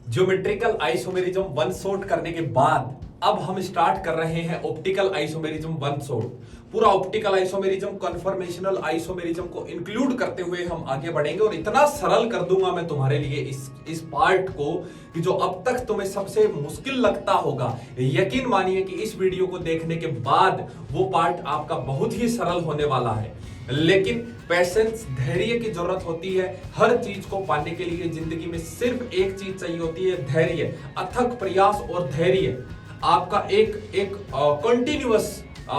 Geometrical isomerism one shot करने के बाद अब हम स्टार्ट कर रहे हैं ऑप्टिकल आइसोमेरिज्म वन शॉट। पूरा ऑप्टिकल आइसोमेरिज्म कन्फर्मेशनल आइसोमेरिज्म को इंक्लूड करते हुए हम आगे बढ़ेंगे और इतना सरल कर दूंगा मैं तुम्हारे लिए इस पार्ट को कि जो अब तक तुम्हें सबसे मुश्किल लगता होगा, यकीन मानिए कि इस वीडियो को देखने के बाद वो पार्ट आपका बहुत ही सरल होने वाला है। लेकिन पेशेंस, धैर्य की जरूरत होती है। हर चीज को पाने के लिए जिंदगी में सिर्फ एक चीज चाहिए होती है, धैर्य, अथक प्रयास और धैर्य। आपका एक कंटिन्यूअस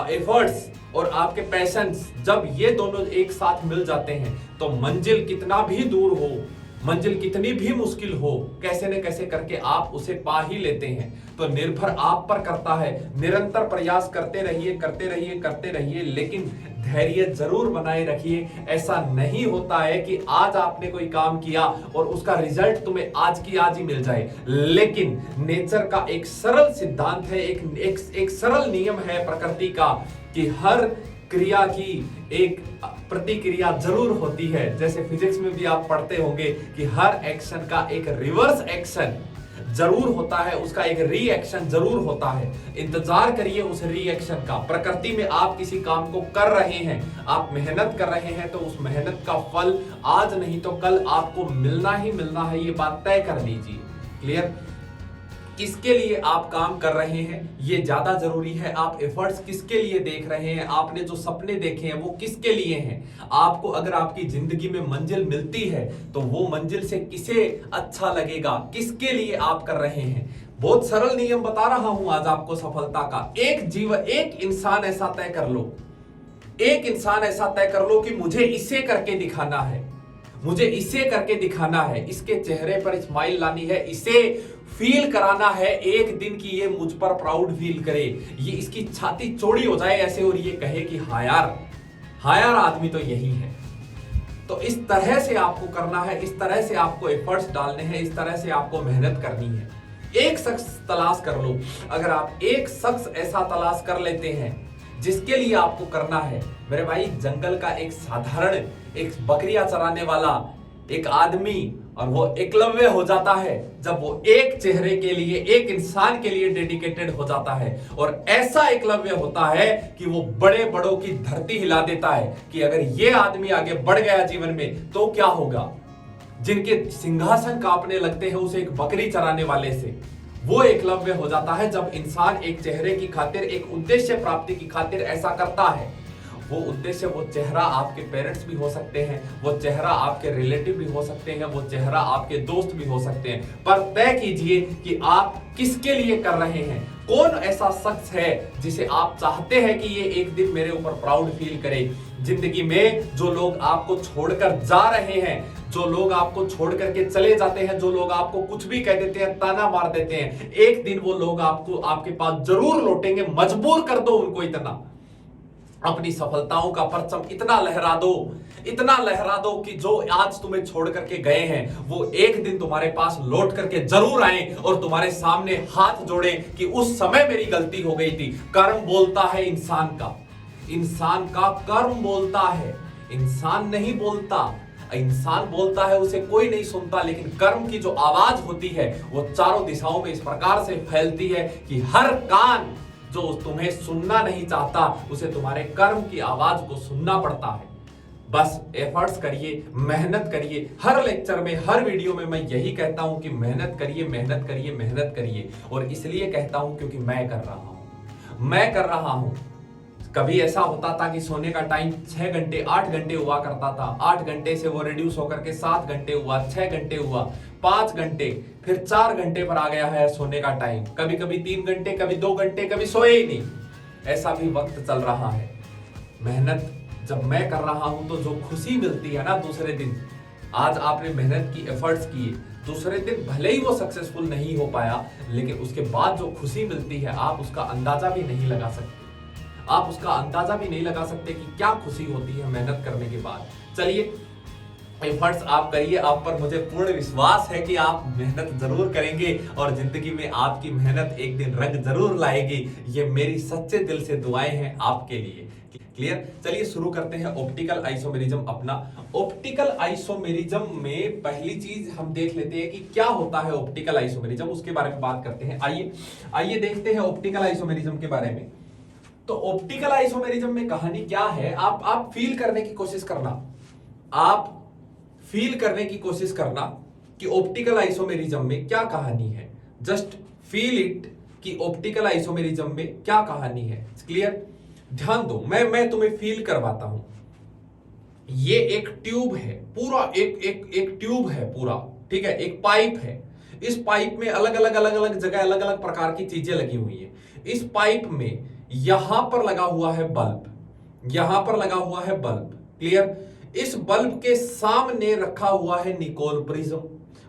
एफर्ट्स और आपके पेशेंस, जब ये दोनों एक साथ मिल जाते हैं तो मंजिल कितना भी दूर हो, मंजिल कितनी भी मुश्किल हो, कैसे न कैसे करके आप उसे पा ही लेते हैं। तो निर्भर आप पर करता है। निरंतर प्रयास करते रहिए, करते रहिए, करते रहिए, लेकिन धैर्य जरूर बनाए रखिए। ऐसा नहीं होता है कि आज आपने कोई काम किया और उसका रिजल्ट तुम्हें आज की आज ही मिल जाए। लेकिन नेचर का एक सरल सिद्धांत है, एक सरल नियम है प्रकृति का कि हर क्रिया की एक प्रतिक्रिया जरूर होती है। जैसे फिजिक्स में भी आप पढ़ते होंगे कि हर एक्शन का एक रिवर्स एक्शन जरूर होता है, उसका एक रिएक्शन जरूर होता है। इंतजार करिए उस रिएक्शन का। प्रकृति में आप किसी काम को कर रहे हैं, आप मेहनत कर रहे हैं, तो उस मेहनत का फल आज नहीं तो कल आपको मिलना ही मिलना है। ये बात तय कर लीजिए। क्लियर? किसके लिए आप काम कर रहे हैं ये ज्यादा जरूरी है। आप एफर्ट्स किसके लिए देख रहे हैं, आपने जो सपने देखे हैं वो किसके लिए हैं। आपको अगर आपकी जिंदगी में मंजिल मिलती है तो वो मंजिल से किसे अच्छा लगेगा, किसके लिए आप कर रहे हैं। बहुत सरल नियम बता रहा हूं आज आपको सफलता का। एक इंसान ऐसा तय कर लो, एक इंसान ऐसा तय कर लो कि मुझे इसे करके दिखाना है, मुझे इसे करके दिखाना है, इसके चेहरे पर स्माइल लानी है, इसे फील कराना है एक दिन की ये मुझ पर प्राउड फील करे, ये इसकी छाती चौड़ी हो जाए ऐसे और ये कहे कि हाँ यार आदमी तो यही है। तो इस तरह से आपको करना है, इस तरह से आपको एफर्ट्स डालने हैं, इस तरह से आपको मेहनत करनी है। एक शख्स तलाश कर लो। अगर आप एक शख्स ऐसा तलाश कर लेते हैं जिसके लिए आपको करना है, मेरे भाई, जंगल का एक साधारण, एक बकरियां चराने वाला एक आदमी, और वो एकलव्य हो जाता है जब वो एक चेहरे के लिए, एक इंसान के लिए डेडिकेटेड हो जाता है। और ऐसा एकलव्य होता है कि वो बड़े बड़ों की धरती हिला देता है कि अगर ये आदमी आगे बढ़ गया जीवन में तो क्या होगा। जिनके सिंहासन कांपने लगते हैं उस एक बकरी चराने वाले से, वो एकलव्य हो जाता है जब इंसान एक चेहरे की खातिर, एक उद्देश्य प्राप्ति की खातिर ऐसा करता है। वो उद्देश्य, वो चेहरा आपके पेरेंट्स भी हो सकते हैं, वो चेहरा आपके रिलेटिव भी हो सकते हैं, वो चेहरा आपके दोस्त भी हो सकते हैं। पर तय कीजिए कि आप किसके लिए कर रहे हैं। कौन ऐसा शख्स है जिसे आप चाहते हैं कि ये एक दिन मेरे ऊपर प्राउड फील करे। जिंदगी में जो लोग आपको छोड़कर जा रहे हैं, जो लोग आपको छोड़ करके चले जाते हैं, जो लोग आपको कुछ भी कह देते हैं, ताना मार देते हैं, एक दिन वो लोग आपको आपके पास जरूर लौटेंगे। मजबूर कर दो उनको इतना, अपनी सफलताओं का परचम इतना लहरा दो कि जो आज तुम्हें छोड़ करके गए हैं वो एक दिन तुम्हारे पास लौट करके जरूर आए और तुम्हारे सामने हाथ जोड़े कि उस समय मेरी गलती हो गई थी। कर्म बोलता है इंसान का कर्म बोलता है, इंसान नहीं बोलता। इंसान बोलता है, उसे कोई नहीं सुनता, लेकिन कर्म की जो आवाज होती है वो चारों दिशाओं में इस प्रकार से फैलती है कि हर कान जो तुम्हें सुनना नहीं चाहता उसे तुम्हारे कर्म की आवाज को सुनना पड़ता है। बस एफर्ट्स करिए, मेहनत करिए। हर लेक्चर में, हर वीडियो में मैं यही कहता हूं कि मेहनत करिए, मेहनत करिए, मेहनत करिए। और इसलिए कहता हूं क्योंकि मैं कर रहा हूं। कभी ऐसा होता था कि सोने का टाइम 6 घंटे 8 घंटे हुआ करता था, 8 घंटे से वो रिड्यूस होकर के 7 घंटे हुआ, 6 घंटे हुआ, 5 घंटे, फिर 4 घंटे पर आ गया है सोने का टाइम। कभी कभी 3 घंटे, कभी 2 घंटे, कभी सोए ही नहीं, ऐसा भी वक्त चल रहा है। मेहनत जब मैं कर रहा हूं तो जो खुशी मिलती है ना दूसरे दिन, आज आपने मेहनत की, एफर्ट्स किए, दूसरे दिन भले ही वो सक्सेसफुल नहीं हो पाया, लेकिन उसके बाद जो खुशी मिलती है आप उसका अंदाजा भी नहीं लगा सकते। आप उसका अंदाजा भी नहीं लगा सकते कि क्या खुशी होती है मेहनत करने के बाद। चलिए, एफर्ट्स आप करिए, आप पर मुझे पूर्ण विश्वास है कि आप मेहनत जरूर करेंगे और जिंदगी में आपकी मेहनत एक दिन रंग जरूर लाएगी। ये मेरी सच्चे दिल से दुआएं हैं आपके लिए। क्लियर। चलिए शुरू करते हैं ऑप्टिकल आइसोमेरिज्म अपना। ऑप्टिकल आइसोमेरिज्म में पहली चीज हम देख लेते हैं कि क्या होता है ऑप्टिकल आइसोमेरिज्म, उसके बारे में बात करते हैं। आइए देखते हैं ऑप्टिकल आइसोमेरिज्म के बारे में। तो ऑप्टिकल आइसोमेरिज्म में कहानी क्या है, आप फील करने की कोशिश करना, आप फील करने की कोशिश करना कि ऑप्टिकल आइसोमेरिज्म में क्या कहानी है। जस्ट फील इट कि ऑप्टिकल आइसोमेरिज्म में क्या कहानी है। क्लियर, ध्यान दो, मैं तुम्हें फील करवाता हूं। ये एक ट्यूब है, पूरा एक ट्यूब है पूरा, ठीक है, एक पाइप है। इस पाइप में अलग अलग जगह अलग अलग प्रकार की चीजें लगी हुई है। इस पाइप में यहां पर लगा हुआ है बल्ब, यहां पर लगा हुआ है बल्ब। क्लियर, इस बल्ब के सामने रखा हुआ है निकोल प्रिज्म।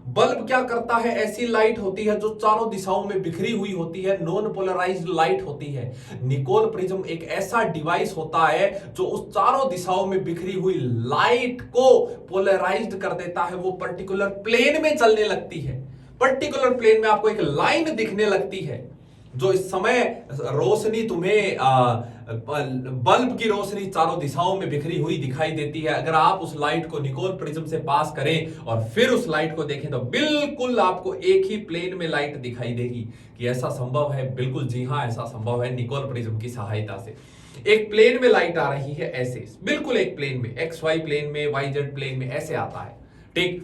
बल्ब क्या करता है, ऐसी लाइट होती है जो चारों दिशाओं में बिखरी हुई होती है, नॉन पोलराइज्ड लाइट होती है। निकोल प्रिज्म एक ऐसा डिवाइस होता है जो उस चारों दिशाओं में बिखरी हुई लाइट को पोलराइज्ड कर देता है। वो पर्टिकुलर प्लेन में चलने लगती है, पर्टिकुलर प्लेन में आपको एक लाइन दिखने लगती है। जो इस समय रोशनी तुम्हें बल्ब की रोशनी चारों दिशाओं में बिखरी हुई दिखाई देती है, अगर आप उस लाइट को निकोल प्रिज्म से पास करें और फिर उस लाइट को देखें तो बिल्कुल आपको एक ही प्लेन में लाइट दिखाई देगी। कि ऐसा संभव है? बिल्कुल जी हां, ऐसा संभव है निकोल प्रिज्म की सहायता से। एक प्लेन में लाइट आ रही है ऐसे, बिल्कुल एक प्लेन में, एक्स वाई प्लेन में, वाई जेड प्लेन में ऐसे आता है। ठीक,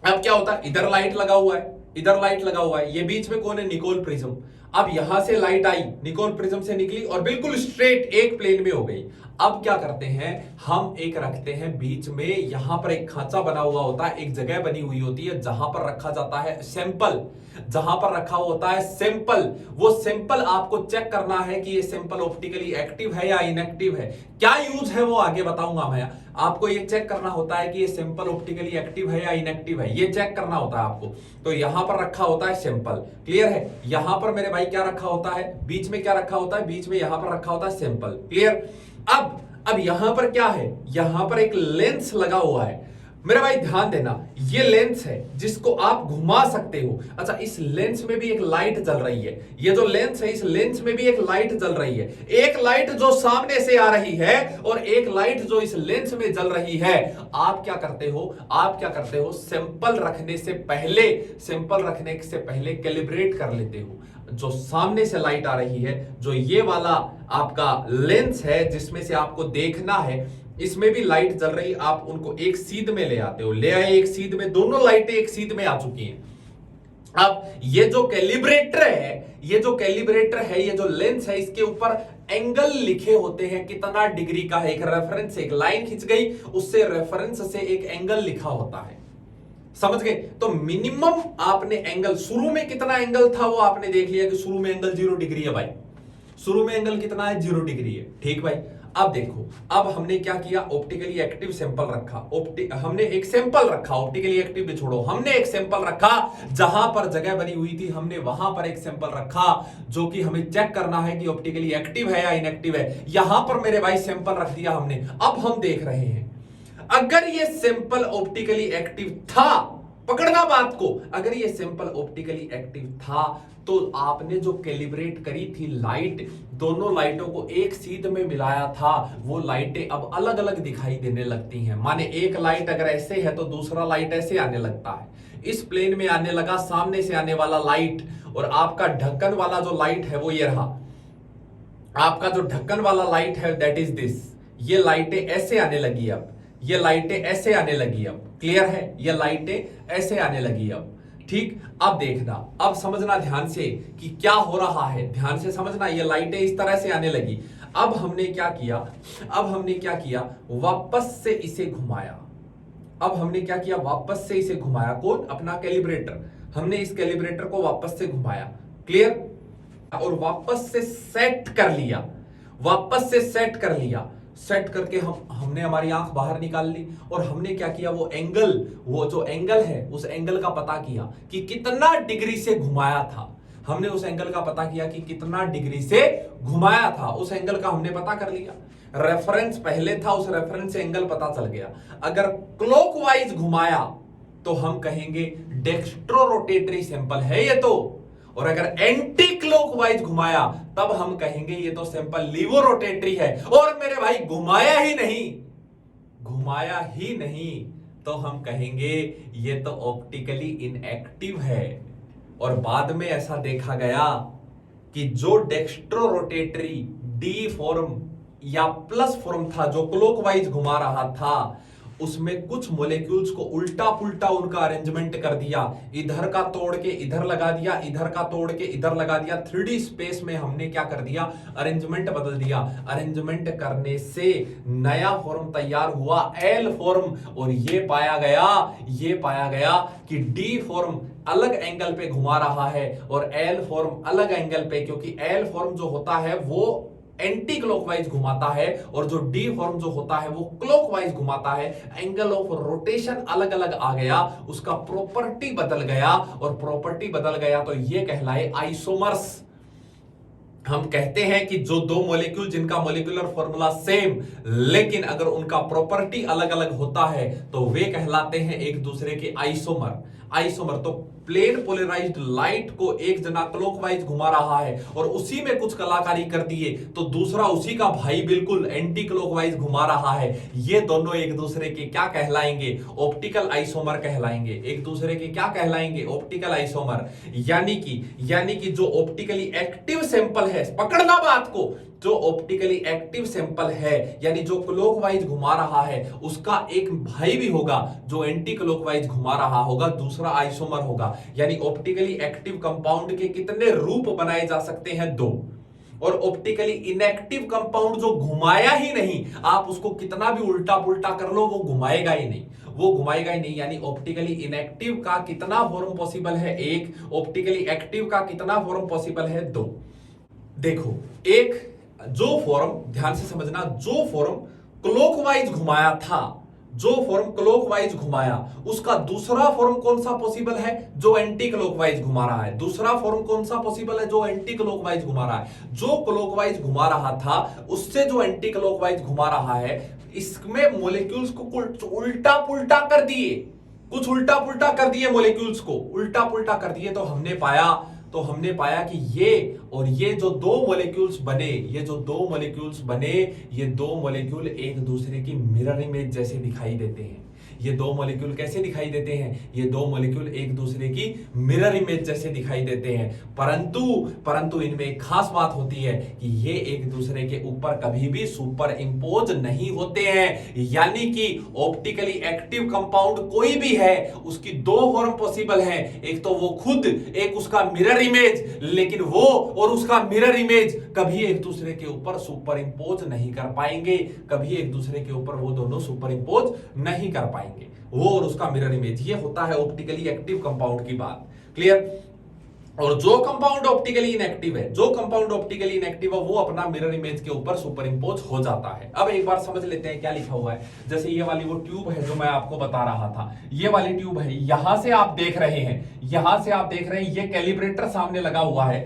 अब क्या होता है, इधर लाइट लगा हुआ है, इधर लाइट लगा हुआ है, ये बीच में कौन है, निकोल प्रिज्म। अब यहां से लाइट आई, निकोल प्रिज्म से निकली और बिल्कुल स्ट्रेट एक प्लेन में हो गई। अब क्या करते हैं, हम एक रखते हैं बीच में, यहां पर एक खांचा बना हुआ होता है, एक जगह बनी हुई होती है जहां पर रखा जाता है सैंपल, जहां पर रखा होता है सैंपल। वो सैंपल आपको चेक करना है कि ये सैंपल ऑप्टिकली एक्टिव है या इनएक्टिव है। क्या यूज है वो आगे बताऊंगा मैं। आपको ये चेक करना होता है कि ये सैंपल ऑप्टिकली एक्टिव है या इनएक्टिव है, ये चेक करना होता है आपको। तो यहां पर रखा होता है सैंपल, क्लियर है। यहां पर मेरे भाई क्या रखा होता है, बीच में क्या रखा होता है, बीच में यहां पर रखा होता है सैंपल, क्लियर। अब यहां पर क्या है, यहां पर एक लेंस लगा हुआ है। मेरे भाई ध्यान देना, ये लेंस है जिसको आप घुमा सकते हो। अच्छा, इस लेंस में भी एक लाइट जल रही है, ये जो लेंस है इस लेंस में भी एक लाइट जल रही है। एक लाइट जो सामने से आ रही है और एक लाइट जो इस लेंस में जल रही है। आप क्या करते हो, आप क्या करते हो, सैंपल रखने से पहले, सैंपल रखने से पहले कैलिब्रेट कर लेते हो। जो सामने से लाइट आ रही है, जो ये वाला आपका लेंस है जिसमें से आपको देखना है, इसमें भी लाइट जल रही, आप उनको एक सीध में ले आते हो, ले आए एक सीध में, दोनों लाइटें एक सीध में आ चुकी हैं। अब ये जो कैलिब्रेटर है, ये जो कैलिब्रेटर है, ये जो लेंस है, इसके ऊपर एंगल लिखे होते हैं, कितना डिग्री का है। एक रेफरेंस, एक लाइन खिंच गई, उससे रेफरेंस से एक एंगल लिखा होता है, समझ गए। तो मिनिमम आपने एंगल, शुरू में कितना एंगल था वो आपने देख लिया कि शुरू में एंगल 0 डिग्री है भाई, शुरू में एंगल कितना है, 0 डिग्री है, ठीक भाई। अब देखो, अब हमने क्या किया, ऑप्टिकली एक्टिव सैंपल रखा, हमने एक सैंपल रखा, ऑप्टिकली एक्टिव भी छोड़ो, हमने एक सैंपल रखा, जहां पर जगह बनी हुई थी हमने वहां पर एक सैंपल रखा, जो कि हमें चेक करना है कि ऑप्टिकली एक्टिव है या इनएक्टिव है। यहां पर मेरे भाई सैंपल रख दिया हमने। अब हम देख रहे हैं, अगर ये सैंपल ऑप्टिकली एक्टिव था, पकड़ना बात को, अगर ये सैंपल ऑप्टिकली एक्टिव था तो आपने जो कैलिब्रेट करी थी लाइट, दोनों लाइटों को एक सीध में मिलाया था, वो लाइटें अब अलग अलग दिखाई देने लगती हैं। माने एक लाइट अगर ऐसे है तो दूसरा लाइट ऐसे आने लगता है, इस प्लेन में आने लगा सामने से आने वाला लाइट, और आपका ढक्कन वाला जो लाइट है वो ये रहा, आपका जो ढक्कन वाला लाइट है दैट इज दिस। ये लाइटें ऐसे आने लगी, अब ये लाइटें ऐसे आने लगी, अब क्लियर है, ये लाइटें ऐसे आने लगी अब, ठीक। अब देखना, अब समझना ध्यान से कि क्या हो रहा है, ध्यान से समझना। ये लाइटें इस तरह से आने लगी। अब हमने क्या किया, अब हमने क्या किया, वापस से इसे घुमाया। अब हमने क्या किया, वापस से इसे घुमाया, कौन, अपना कैलिब्रेटर। हमने इस कैलिब्रेटर को वापस से घुमाया, क्लियर, और वापस से सेट कर लिया, वापस से सेट कर लिया। सेट करके हमने हमारी आंख बाहर निकाल ली और हमने क्या किया, वो एंगल, वो जो एंगल है उस एंगल का पता किया कि कितना डिग्री से घुमाया था। हमने उस एंगल का पता किया कि कितना डिग्री से घुमाया था, उस एंगल का हमने पता कर लिया। रेफरेंस पहले था, उस रेफरेंस से एंगल पता चल गया। अगर क्लॉकवाइज घुमाया तो हम कहेंगे डेक्स्ट्रो रोटेटरी सैंपल है ये तो, और अगर एंटी क्लॉकवाइज घुमाया तब हम कहेंगे ये तो सिंपल लीवो रोटेटरी है। और मेरे भाई घुमाया ही नहीं तो हम कहेंगे ये तो ऑप्टिकली इनएक्टिव है। और बाद में ऐसा देखा गया कि जो डेक्स्ट्रो रोटेटरी डी फॉर्म या प्लस फॉर्म था जो क्लॉकवाइज घुमा रहा था, उसमें कुछ मॉलिक्यूल्स को उल्टा पुल्टा उनका अरेंजमेंट कर दिया, इधर का तोड़ के इधर लगा दिया, इधर का तोड़ के इधर लगा दिया। 3D स्पेस में हमने क्या कर दिया, अरेंजमेंट बदल दिया। अरेंजमेंट करने से नया फॉर्म तैयार हुआ एल फॉर्म। और ये पाया गया कि डी फॉर्म अलग एंगल पे घुमा रहा है और एल फॉर्म अलग एंगल पे, क्योंकि एल फॉर्म जो होता है वो एंटी क्लॉकवाइज घुमाता है और जो डी फॉर्म जो होता है वो क्लॉकवाइज घुमाता है। एंगल ऑफ रोटेशन अलग अलग आ गया, उसका प्रॉपर्टी बदल गया, और प्रॉपर्टी बदल गया तो ये कहलाए आइसोमर्स। हम कहते हैं कि जो दो मॉलिक्यूल जिनका मॉलिक्यूलर फॉर्मूला सेम लेकिन अगर उनका प्रॉपर्टी अलग अलग होता है तो वे कहलाते हैं एक दूसरे के आइसोमर। तो प्लेन पोलराइज्ड लाइट को एक जना क्लॉकवाइज घुमा रहा है और उसी में कुछ कलाकारी कर दिए तो दूसरा उसी का भाई बिल्कुल एंटी क्लॉकवाइज घुमा रहा है। ये दोनों एक दूसरे के क्या कहलाएंगे, ऑप्टिकल आइसोमर कहलाएंगे। एक दूसरे के क्या कहलाएंगे, ऑप्टिकल आइसोमर। यानी कि जो ऑप्टिकली एक्टिव सैंपल है, पकड़ना बात को, जो ऑप्टिकली एक्टिव सैंपल है यानी जो क्लॉकवाइज घुमा रहा है उसका एक भाई भी होगा जो एंटी क्लॉकवाइज घुमा रहा होगा, दूसरा आइसोमर होगा। यानी ऑप्टिकली एक्टिव कंपाउंड के कितने रूप बनाए जा सकते हैं, 2। और ऑप्टिकली इनएक्टिव कंपाउंड जो घुमाया ही नहीं, आप उसको कितना भी उल्टा पुल्टा कर लो वो घुमाएगा ही नहीं। यानी ऑप्टिकली इनएक्टिव का कितना फॉर्म पॉसिबल है, 1। ऑप्टिकली एक्टिव का कितना फॉर्म पॉसिबल है, 2। देखो, एक जो फॉर्म, ध्यान से समझना, जो फॉर्म क्लॉकवाइज घुमाया था, जो फॉर्म क्लॉकवाइज घुमाया उसका दूसरा फॉर्म कौन सा पॉसिबल है, जो एंटी क्लॉकवाइज घुमा रहा है। दूसरा फॉर्म कौन सा पॉसिबल है, जो एंटी क्लॉकवाइज घुमा रहा है। जो क्लॉकवाइज घुमा रहा था उससे जो एंटी क्लॉकवाइज घुमा रहा है, इसमें मॉलिक्यूल्स को उल्टा पुल्टा कर दिए, कुछ उल्टा पुल्टा कर दिए, मॉलिक्यूल्स को उल्टा पुल्टा कर दिए। तो हमने पाया कि ये और ये जो दो मॉलिक्यूल्स बने, ये दो मॉलिक्यूल एक दूसरे की मिरर इमेज जैसे दिखाई देते हैं। ये दो मॉलिक्यूल कैसे दिखाई देते हैं, ये दो मॉलिक्यूल एक दूसरे की मिरर इमेज जैसे दिखाई देते हैं। परंतु इनमें एक खास बात होती है कि ये एक दूसरे के ऊपर कभी भी सुपर इंपोज नहीं होते हैं। यानी कि ऑप्टिकली एक्टिव कंपाउंड कोई भी है उसकी 2 फॉर्म पॉसिबल हैं, एक तो वो खुद, एक उसका मिरर इमेज। लेकिन वो और उसका मिरर इमेज कभी एक दूसरे के ऊपर सुपर इंपोज नहीं कर पाएंगे, कभी एक दूसरे के ऊपर वो दोनों सुपर इंपोज नहीं कर पाएंगे, वो और उसका मिरर इमेज। ये होता है ऑप्टिकली एक्टिव कंपाउंड की बात। क्लियर? और जो कंपाउंड ऑप्टिकली इनएक्टिव है वो अपना मिरर इमेज के ऊपर सुपर इंपोज हो जाता है। अब एक बार समझ लेते हैं क्या लिखा हुआ है। जैसे ये वाली वो ट्यूब है जो मैं आपको बता रहा था, ये वाली ट्यूब है, यहां से आप देख रहे हैं, ये कैलिब्रेटर सामने लगा हुआ है,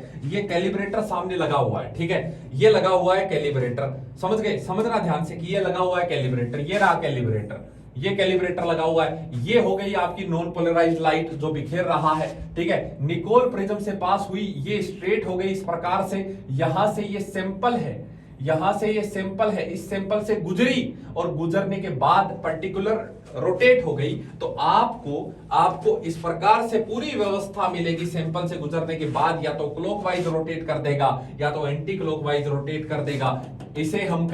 ठीक है, ये लगा हुआ है कैलिब्रेटर। समझ गए? समझना ध्यान से कि ये लगा हुआ है कैलिब्रेटर, ये रहा कैलिब्रेटर, ये कैलिब्रेटर लगा हुआ है। ये हो गई आपकी नॉन पोलराइज्ड लाइट जो बिखेर रहा है, ठीक है, निकोल प्रिज्म से पास हुई, ये स्ट्रेट हो गई इस प्रकार से। यहां से ये सैंपल है, इस सैंपल से गुजरी और गुजरने के बाद पर्टिकुलर रोटेट हो गई। तो आपको इस प्रकार से पूरी व्यवस्था मिलेगी। सैंपल से गुजरने के बाद या तो क्लॉकवाइज रोटेट कर देगा या तो एंटी क्लॉकवाइज रोटेट कर देगा। इसे हम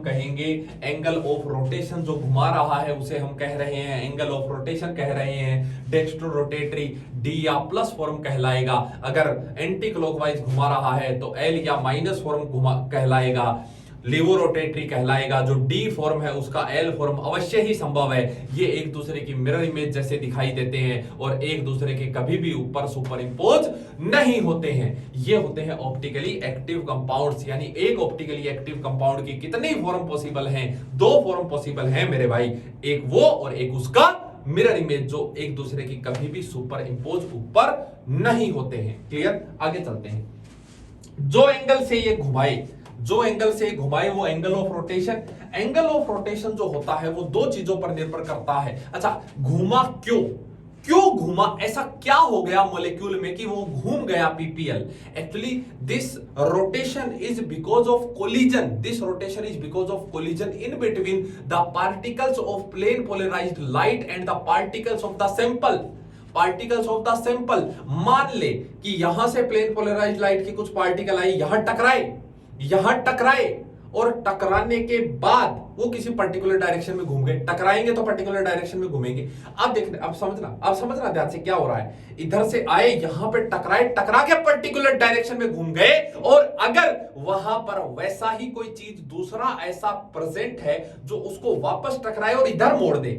कहेंगे एंगल ऑफ रोटेशन। जो घुमा रहा है उसे हम कह रहे हैं एंगल ऑफ रोटेशन कह रहे हैं। डेक्स्ट्रो रोटेटरी डी या प्लस फॉर्म कहलाएगा, अगर एंटी क्लॉकवाइज घुमा रहा है तो एल या माइनस फॉर्म कहलाएगा। लीवो रोटेटरी कहलाएगा। जो डी फॉर्म है उसका एल फॉर्म अवश्य ही संभव है। ये एक दूसरे की मिरर इमेज जैसे दिखाई देते हैं और एक दूसरे के कभी भी ऊपर सुपर इंपोज नहीं होते हैं। ये होते हैं ऑप्टिकली एक्टिव कंपाउंड्स। यानी एक ऑप्टिकली एक्टिव कंपाउंड की कितनी फॉर्म पॉसिबल हैं? 2 फॉर्म पॉसिबल हैं मेरे भाई, एक वो और एक उसका मिरर इमेज, जो एक दूसरे की कभी भी सुपर इंपोज ऊपर नहीं होते हैं। क्लियर? आगे चलते हैं। जो एंगल से ये घुमाए वो angle of rotation. Angle of rotation जो होता है वो 2 चीजों पर निर्भर करता है। अच्छा, घूमा क्यों? क्यों घूमा, ऐसा क्या हो गया मॉलिक्यूल में कि वो घूम गया PPL? Actually this rotation is because of collision, this rotation is because of collision in between the particles of plane polarized light and the particles of the sample, particles of the sample. मान ले कि यहां से plane polarized light की कुछ particle आई, यहां टकराए और टकराने के बाद वो किसी पर्टिकुलर डायरेक्शन में घूम गए, टकराएंगे तो पर्टिकुलर डायरेक्शन में घूमेंगे। अब देखना, अब समझना ध्यान से क्या हो रहा है। इधर से आए, यहां पे टकराए, टकरा के पर्टिकुलर डायरेक्शन में घूम गए, और अगर वहां पर वैसा ही कोई चीज दूसरा ऐसा प्रेजेंट है जो उसको वापस टकराए और इधर मोड़ दे,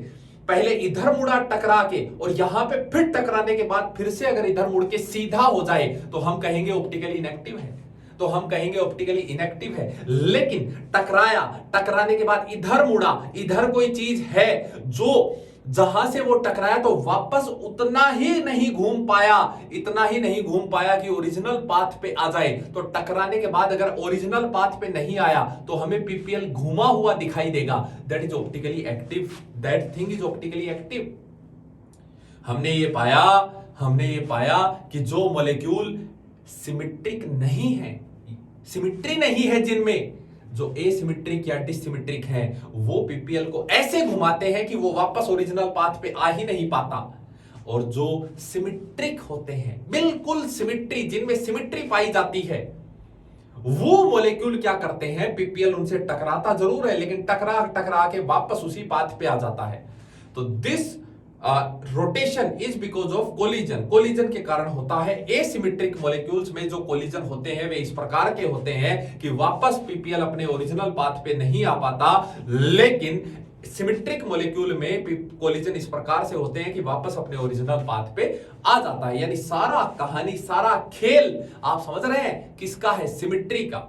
पहले इधर मुड़ा टकरा के और यहां पे फिर टकराने के बाद फिर से अगर इधर मुड़ के सीधा हो जाए, तो हम कहेंगे ऑप्टिकली इनएक्टिव है, तो हम कहेंगे ऑप्टिकली इनएक्टिव है। लेकिन टकराया, टकराने के बाद इधर मुड़ा, इधर कोई चीज है जो जहां से वो टकराया तो वापस उतना ही नहीं घूम पाया, इतना ही नहीं घूम पाया कि ओरिजिनल पाथ पे आ जाए। तो टकराने के बाद अगर ओरिजिनल पाथ पे नहीं आया तो हमें पीपीएल घूमा हुआ दिखाई देगा। That is optically active, that thing is optically active. हमने ये पाया कि जो मॉलिक्यूल सिमेट्रिक नहीं है, सिमेट्री नहीं है जिनमें, जो एसिमेट्रिक या डिसिमेट्रिक है, वो पीपीएल को ऐसे घुमाते हैं कि वो वापस ओरिजिनल पाथ पे आ ही नहीं पाता। और जो सिमेट्रिक होते हैं, बिल्कुल सिमेट्री, जिनमें सिमेट्री पाई जाती है, वो मॉलिक्यूल क्या करते हैं, पीपीएल उनसे टकराता जरूर है लेकिन टकरा के वापस उसी पाथ पे आ जाता है। तो this rotation is because of collision, collision के कारण होता है। एसिमेट्रिक मॉलिक्यूल्स में जो कोलिजन होते हैं वे इस प्रकार के होते हैं कि वापस पीपीएल अपने ओरिजिनल पाथ पे नहीं आ पाता, लेकिन सिमेट्रिक मॉलिक्यूल में कोलिजन इस प्रकार से होते हैं कि वापस अपने ओरिजिनल पाथ पे आ जाता है। यानी सारा कहानी, सारा खेल आप समझ रहे हैं किसका है, सिमेट्री का।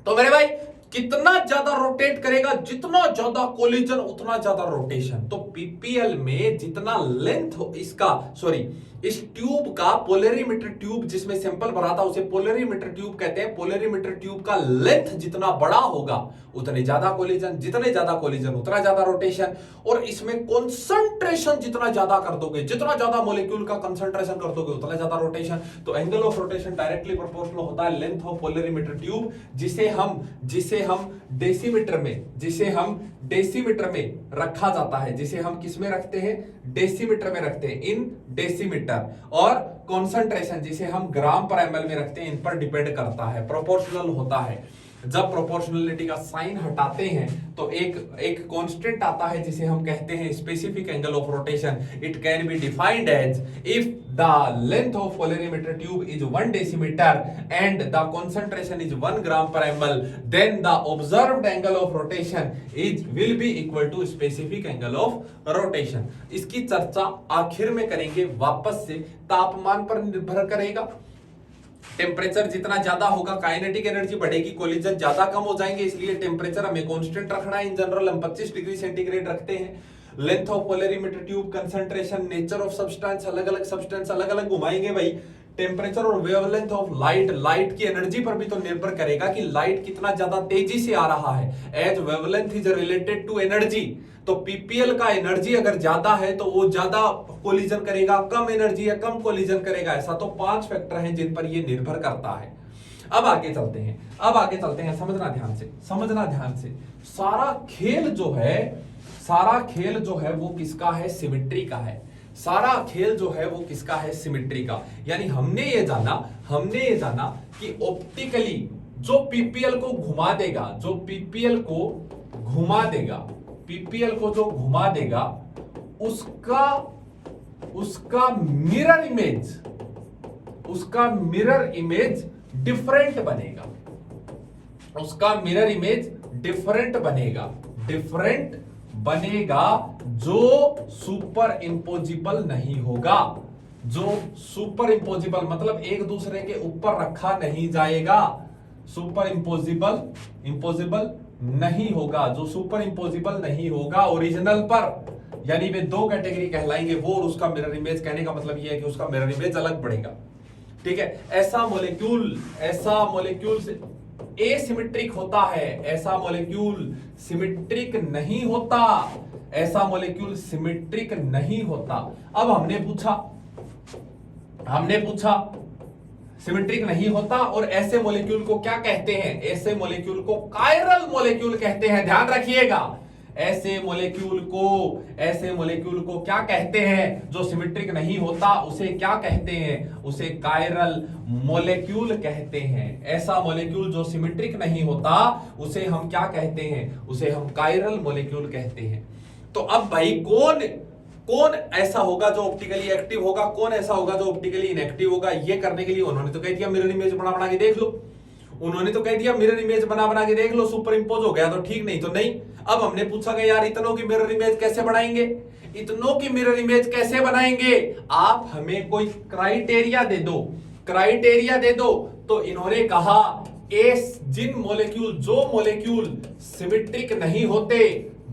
तो मेरे भाई कितना ज्यादा रोटेट करेगा, जितना ज्यादा कोलिजन उतना ज्यादा रोटेशन। तो पीपीएल में जितना लेंथ इसका, सॉरी, इस ट्यूब का, पोलरीमीटर ट्यूब जिसमें सैंपल भरा था उसे पोलरीमीटर ट्यूब कहते हैं। पोलरीमीटर ट्यूब का लेंथ जितना बड़ा होगा उतने ज्यादा कोलिजन, जितने ज्यादा कोलिजन उतना ज्यादा रोटेशन। और इसमें कंसंट्रेशन जितना ज्यादा कर दोगे, जितना ज्यादा मॉलिक्यूल का कंसंट्रेशन कर दोगे उतना ज्यादा रोटेशन। तो angle of rotation directly proportional होता है लेंथ ऑफ पोलरीमीटर ट्यूब, जिसे हम डेसीमीटर में रखा जाता है, जिसे हम किस में रखते हैं, डेसीमीटर में रखते हैं, इन डेसीमीटर। और कॉन्सेंट्रेशन जिसे हम ग्राम पर एमएल में रखते हैं, इन पर डिपेंड करता है, प्रोपोर्शनल होता है। जब प्रोपोर्शनलिटी का साइन हटाते हैं तो एक कांस्टेंट आता है जिसे हम कहते हैं specific angle of rotation. It can be defined as if the length of polarimeter tube is 1 decimeter and the concentration is 1 gram per ML, then the observed angle of rotation will be equal to specific angle of rotation. इसकी चर्चा आखिर में करेंगे। वापस से तापमान पर निर्भर करेगा, टेम्परेचर जितना ज्यादा होगा काइनेटिक एनर्जी बढ़ेगी, कोलिजन ज्यादा कम हो जाएंगे, इसलिए टेम्परेचर हमें कांस्टेंट रखना है। इन जनरल हम 25 डिग्री सेंटीग्रेड रखते हैं। Length of polarimeter tube, concentration, nature of substance, अलग अलग घुमाएंगे भाई। टेम्परेचर और वेवलेंथ ऑफ लाइट, लाइट की एनर्जी पर भी तो निर्भर करेगा कि लाइट कितना ज्यादा तेजी से आ रहा है। As wavelength is related to energy, तो पीपीएल का एनर्जी अगर ज्यादा है तो वो ज्यादा कोलिजन करेगा, कम एनर्जी है कम कोलिजन करेगा। ऐसा तो 5 फैक्टर हैं जिन पर ये निर्भर करता है। अब आगे चलते हैं, समझना ध्यान से। सारा खेल जो है वो किसका है, सिमेट्री का है। सारा खेल जो है वो किसका है, सिमेट्री का। यानी हमने ये जाना कि ऑप्टिकली जो पीपीएल को घुमा देगा, उसका मिरर इमेज डिफरेंट बनेगा, जो सुपर इंपोजिबल नहीं होगा। जो सुपर इंपोजिबल मतलब एक दूसरे के ऊपर रखा नहीं जाएगा, सुपर इंपोजिबल नहीं होगा। जो सुपर इंपोजिबल नहीं होगा ओरिजिनल पर, यानी वे 2 कैटेगरी कहलाएंगे, वो और उसका मिरर इमेज। कहने का मतलब यह है कि उसका मिरर इमेज अलग पड़ेगा। ठीक है, ऐसा मॉलिक्यूल से एसिमेट्रिक होता है, ऐसा मॉलिक्यूल सिमेट्रिक नहीं होता, ऐसा मॉलिक्यूल सिमेट्रिक नहीं होता। अब हमने पूछा सिमेट्रिक नहीं होता, और ऐसे मॉलिक्यूल को क्या कहते हैं? ऐसे मॉलिक्यूल को कायरल मॉलिक्यूल कहते हैं। ध्यान रखिएगा, ऐसे मॉलिक्यूल को क्या कहते हैं? जो सिमेट्रिक नहीं होता उसे क्या कहते हैं? उसे कायरल मॉलिक्यूल कहते हैं। ऐसा मॉलिक्यूल जो सिमेट्रिक नहीं होता उसे हम क्या कहते हैं? उसे हम कायरल मॉलिक्यूल कहते हैं। तो अब भाई कौन ऐसा होगा जो ऑप्टिकली एक्टिव होगा, कौन ऐसा होगा जो ऑप्टिकली इनएक्टिव होगा? ये करने के लिए उन्होंने तो कह दिया मिरर इमेज बना के देख लो, के देख लो, सुपर इंपोज हो गया तो ठीक, नहीं तो नहीं। अब हमने पूछा कि यार इतनों की मिरर इमेज कैसे बनाएंगे? आप हमें कोई क्राइटेरिया दे दो। तो इन्होंने कहा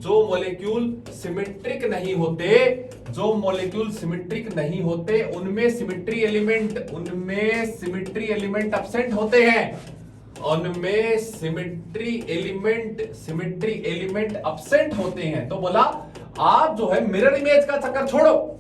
जो मॉलिक्यूल सिमेट्रिक नहीं होते उनमें सिमेट्री एलिमेंट एब्सेंट होते हैं, तो बोला आप जो है मिरर इमेज का चक्कर छोड़ो,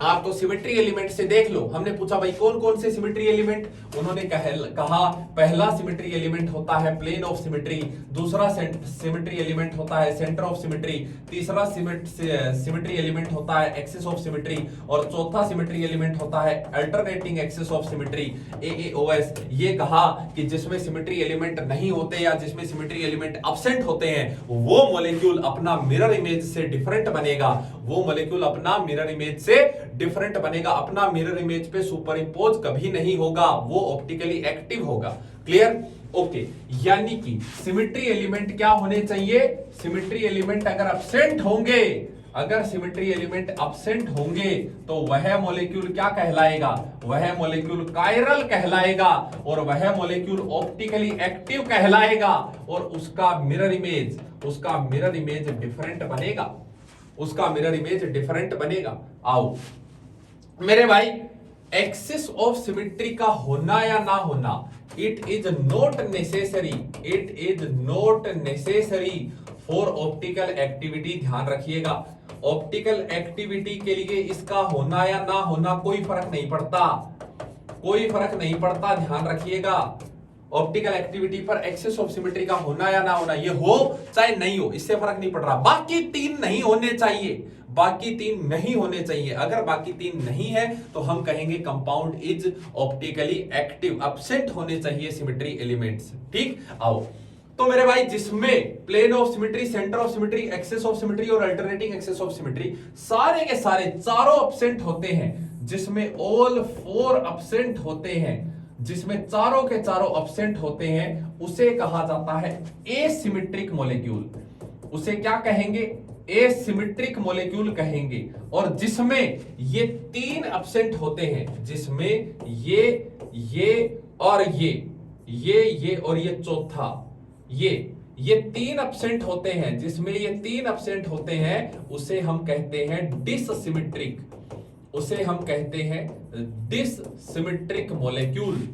आप तो सिमेट्री एलिमेंट से देख लो। हमने पूछा भाई कौन कौन से सिमेट्री एलिमेंट? उन्होंने कहा पहला सिमेट्री एलिमेंट होता है प्लेन ऑफ सिमेट्री, दूसरा सिमेट्री एलिमेंट होता है सेंटर ऑफ सिमेट्री, तीसरा सिमेट्री एलिमेंट होता है एक्सिस ऑफ सिमेट्री, और चौथा सिमेट्री एलिमेंट होता है alternating axis of symmetry, AAOS। ये कहा कि जिसमें सिमेट्री एलिमेंट नहीं होते या जिसमें सिमेट्री एलिमेंट एब्सेंट होते हैं वो मॉलिक्यूल अपना मिरर इमेज से डिफरेंट बनेगा, अपना मिरर इमेज पे सुपर इंपोज कभी नहीं होगा, वो ऑप्टिकली एक्टिव होगा। क्लियर? ओके, यानी कि सिमेट्री एलिमेंट क्या होने चाहिए? सिमेट्री एलिमेंट अगर सिमेट्री एलिमेंट एब्सेंट होंगे तो वह मॉलिक्यूल क्या कहलाएगा? वह मॉलिक्यूल कायरल कहलाएगा, और वह मॉलिक्यूल ऑप्टिकली एक्टिव कहलाएगा, और उसका मिरर इमेज डिफरेंट बनेगा। आओ मेरे भाई, एक्सिस ऑफ सिमेट्री का होना या ना होना, it is not necessary for optical activity. ध्यान रखिएगा, ऑप्टिकल एक्टिविटी के लिए इसका होना या ना होना कोई फर्क नहीं पड़ता, ध्यान रखिएगा। ऑप्टिकल एक्टिविटी पर एक्सिस ऑफ सिमेट्री का होना या ना होना, ये हो चाहे नहीं हो, इससे फर्क नहीं पड़ रहा। बाकी तीन नहीं होने चाहिए। अगर बाकी तीन नहीं है तो हम कहेंगे compound is optically active, absent होने चाहिए सिमेट्री एलिमेंट्स। ठीक, आओ तो मेरे भाई, जिसमें plane of symmetry, centre of symmetry, axis of symmetry और अल्टरनेटिंग एक्सिस ऑफ सिमेट्री सारे के सारे चारों एब्सेंट होते हैं, जिसमें ऑल फोर एब्सेंट होते हैं, जिसमें चारों के चारों एब्सेंट होते हैं, उसे कहा जाता है एसिमेट्रिक मॉलिक्यूल। उसे क्या कहेंगे? एसिमेट्रिक मॉलिक्यूल कहेंगे। और जिसमें ये तीन एब्सेंट होते हैं, जिसमें ये और ये और ये चौथा, ये तीन एब्सेंट होते हैं, जिसमें ये तीन एब्सेंट होते हैं, उसे हम कहते हैं डिससिमेट्रिक मॉलिक्यूल।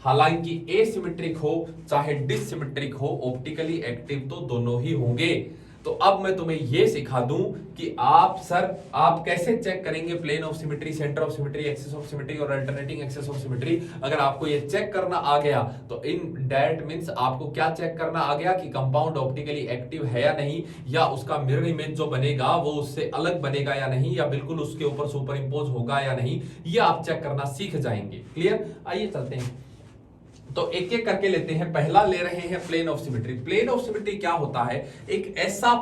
हालांकि एसिमेट्रिक हो चाहे डिससिमेट्रिक हो, ऑप्टिकली एक्टिव तो दोनों ही होंगे। तो अब मैं तुम्हें यह सिखा दूं कि आप कैसे चेक करेंगे plane of symmetry, centre of symmetry, axis of symmetry और अल्टरनेटिंग एक्सिस ऑफ सिमेट्री। अगर आपको ये चेक करना आ गया तो इन दैट मींस आपको क्या चेक करना आ गया कि कंपाउंड ऑप्टिकली एक्टिव है या नहीं, या उसका मिरर इमेज जो बनेगा वो उससे अलग बनेगा या नहीं, या बिल्कुल उसके ऊपर सुपर इंपोज होगा या नहीं, ये आप चेक करना सीख जाएंगे। क्लियर? आइए चलते हैं, तो एक एक करके लेते हैं। पहला ले रहे हैं plane of symmetry. Plane of symmetry क्या होता है? एक ऐसा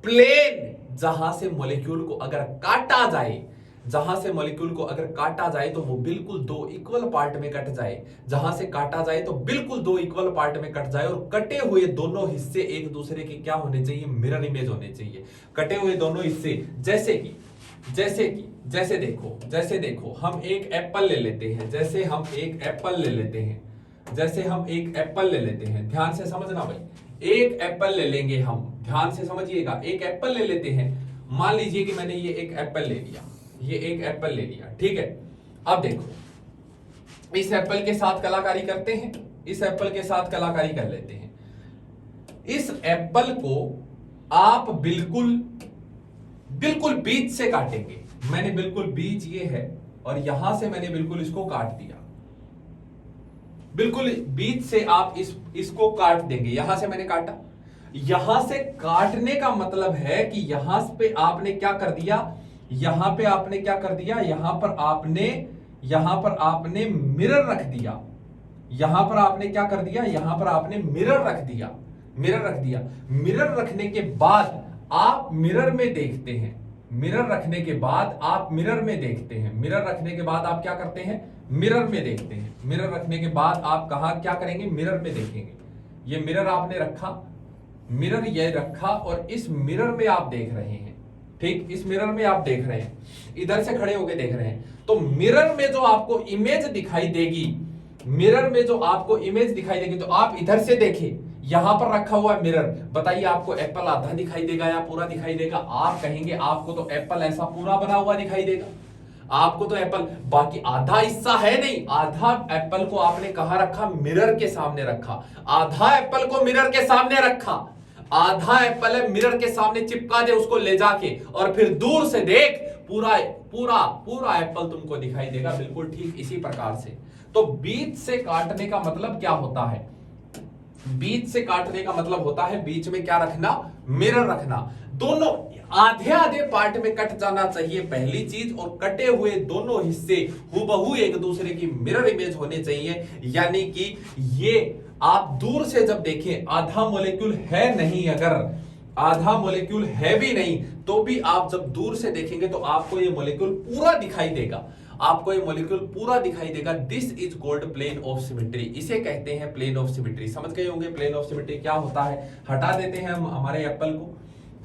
प्लेन जहां से मॉलिक्यूल को अगर काटा जाए, तो वो बिल्कुल दो इक्वल पार्ट में कट जाए। जहां से काटा जाए तो बिल्कुल दो इक्वल पार्ट में कट जाए, और कटे हुए दोनों हिस्से एक दूसरे के क्या होने चाहिए? मिरर इमेज होने चाहिए। कटे हुए दोनों हिस्से, जैसे देखो हम एक एप्पल ले लेते हैं, जैसे हम एक एप्पल ले लेते हैं, ध्यान से समझना भाई। एक एप्पल ले लेंगे हम, ध्यान से समझिएगा। एक एप्पल ले लेते हैं, मान लीजिए कि मैंने ये एक एप्पल ले लिया, ठीक है। अब देखो इस एप्पल के साथ कलाकारी करते हैं, इस एप्पल के साथ कलाकारी कर लेते हैं। इस एप्पल को आप बिल्कुल बिल्कुल बीच से काटेंगे। मैंने बिल्कुल बीच ये है और यहां से मैंने बिल्कुल इसको काट दिया, बिल्कुल बीच से आप इसको काट देंगे। यहां से मैंने काटा, यहां से काटने का मतलब है कि यहां पे आपने क्या कर दिया, यहां पे आपने क्या कर दिया, यहां पर आपने मिरर रख दिया। यहां पर आपने क्या कर दिया, यहां पर आपने मिरर रख दिया, मिरर रख दिया। मिरर रखने के बाद आप मिरर में देखते हैं, मिरर रखने के बाद आप मिरर में देखते हैं, मिरर रखने के बाद आप क्या करते हैं, मिरर में देखते हैं। मिरर रखने के बाद आप कहां क्या करेंगे, मिरर में देखेंगे। ये मिरर आपने रखा, मिरर ये रखा और इस मिरर में आप देख रहे हैं, ठीक, इस मिरर में आप देख रहे हैं, इधर से खड़े होकर देख रहे हैं। तो मिरर में जो आपको इमेज दिखाई देगी, मिरर में जो आपको इमेज दिखाई देगी, तो आप इधर से देखें, यहां पर रखा हुआ मिरर, बताइए आपको एप्पल आधा दिखाई देगा या पूरा दिखाई देगा? आप कहेंगे आपको तो एप्पल ऐसा पूरा बना हुआ दिखाई देगा, आपको तो एप्पल बाकी आधा हिस्सा है नहीं। आधा एप्पल को आपने कहां रखा, मिरर के सामने रखा। आधा एप्पल को मिरर के सामने रखा, आधा एप्पल है मिरर के सामने चिपका दे उसको ले जाके, और फिर दूर से देख, पूरा पूरा पूरा एप्पल तुमको दिखाई देगा, बिल्कुल ठीक इसी प्रकार से। तो बीच से काटने का मतलब क्या होता है, बीच से काटने का मतलब होता है बीच में क्या रखना, मिरर रखना। दोनों आधे आधे पार्ट में कट जाना चाहिए पहली चीज, और कटे हुए दोनों हिस्से हूबहू एक दूसरे की मिरर इमेज होने चाहिए। यानी कि ये आप दूर से जब देखें, आधा मॉलिक्यूल है नहीं, अगर आधा मॉलिक्यूल है भी नहीं, तो भी आप जब दूर से देखेंगे तो आपको ये मॉलिक्यूल पूरा दिखाई देगा, आपको ये मॉलिक्यूल पूरा दिखाई देगा। This is called plane of symmetry, इसे कहते हैं प्लेन ऑफ सिमेट्री। समझ गए होंगे प्लेन ऑफ सिमेट्री क्या होता है। हटा देते हैं हम हमारे एप्पल को,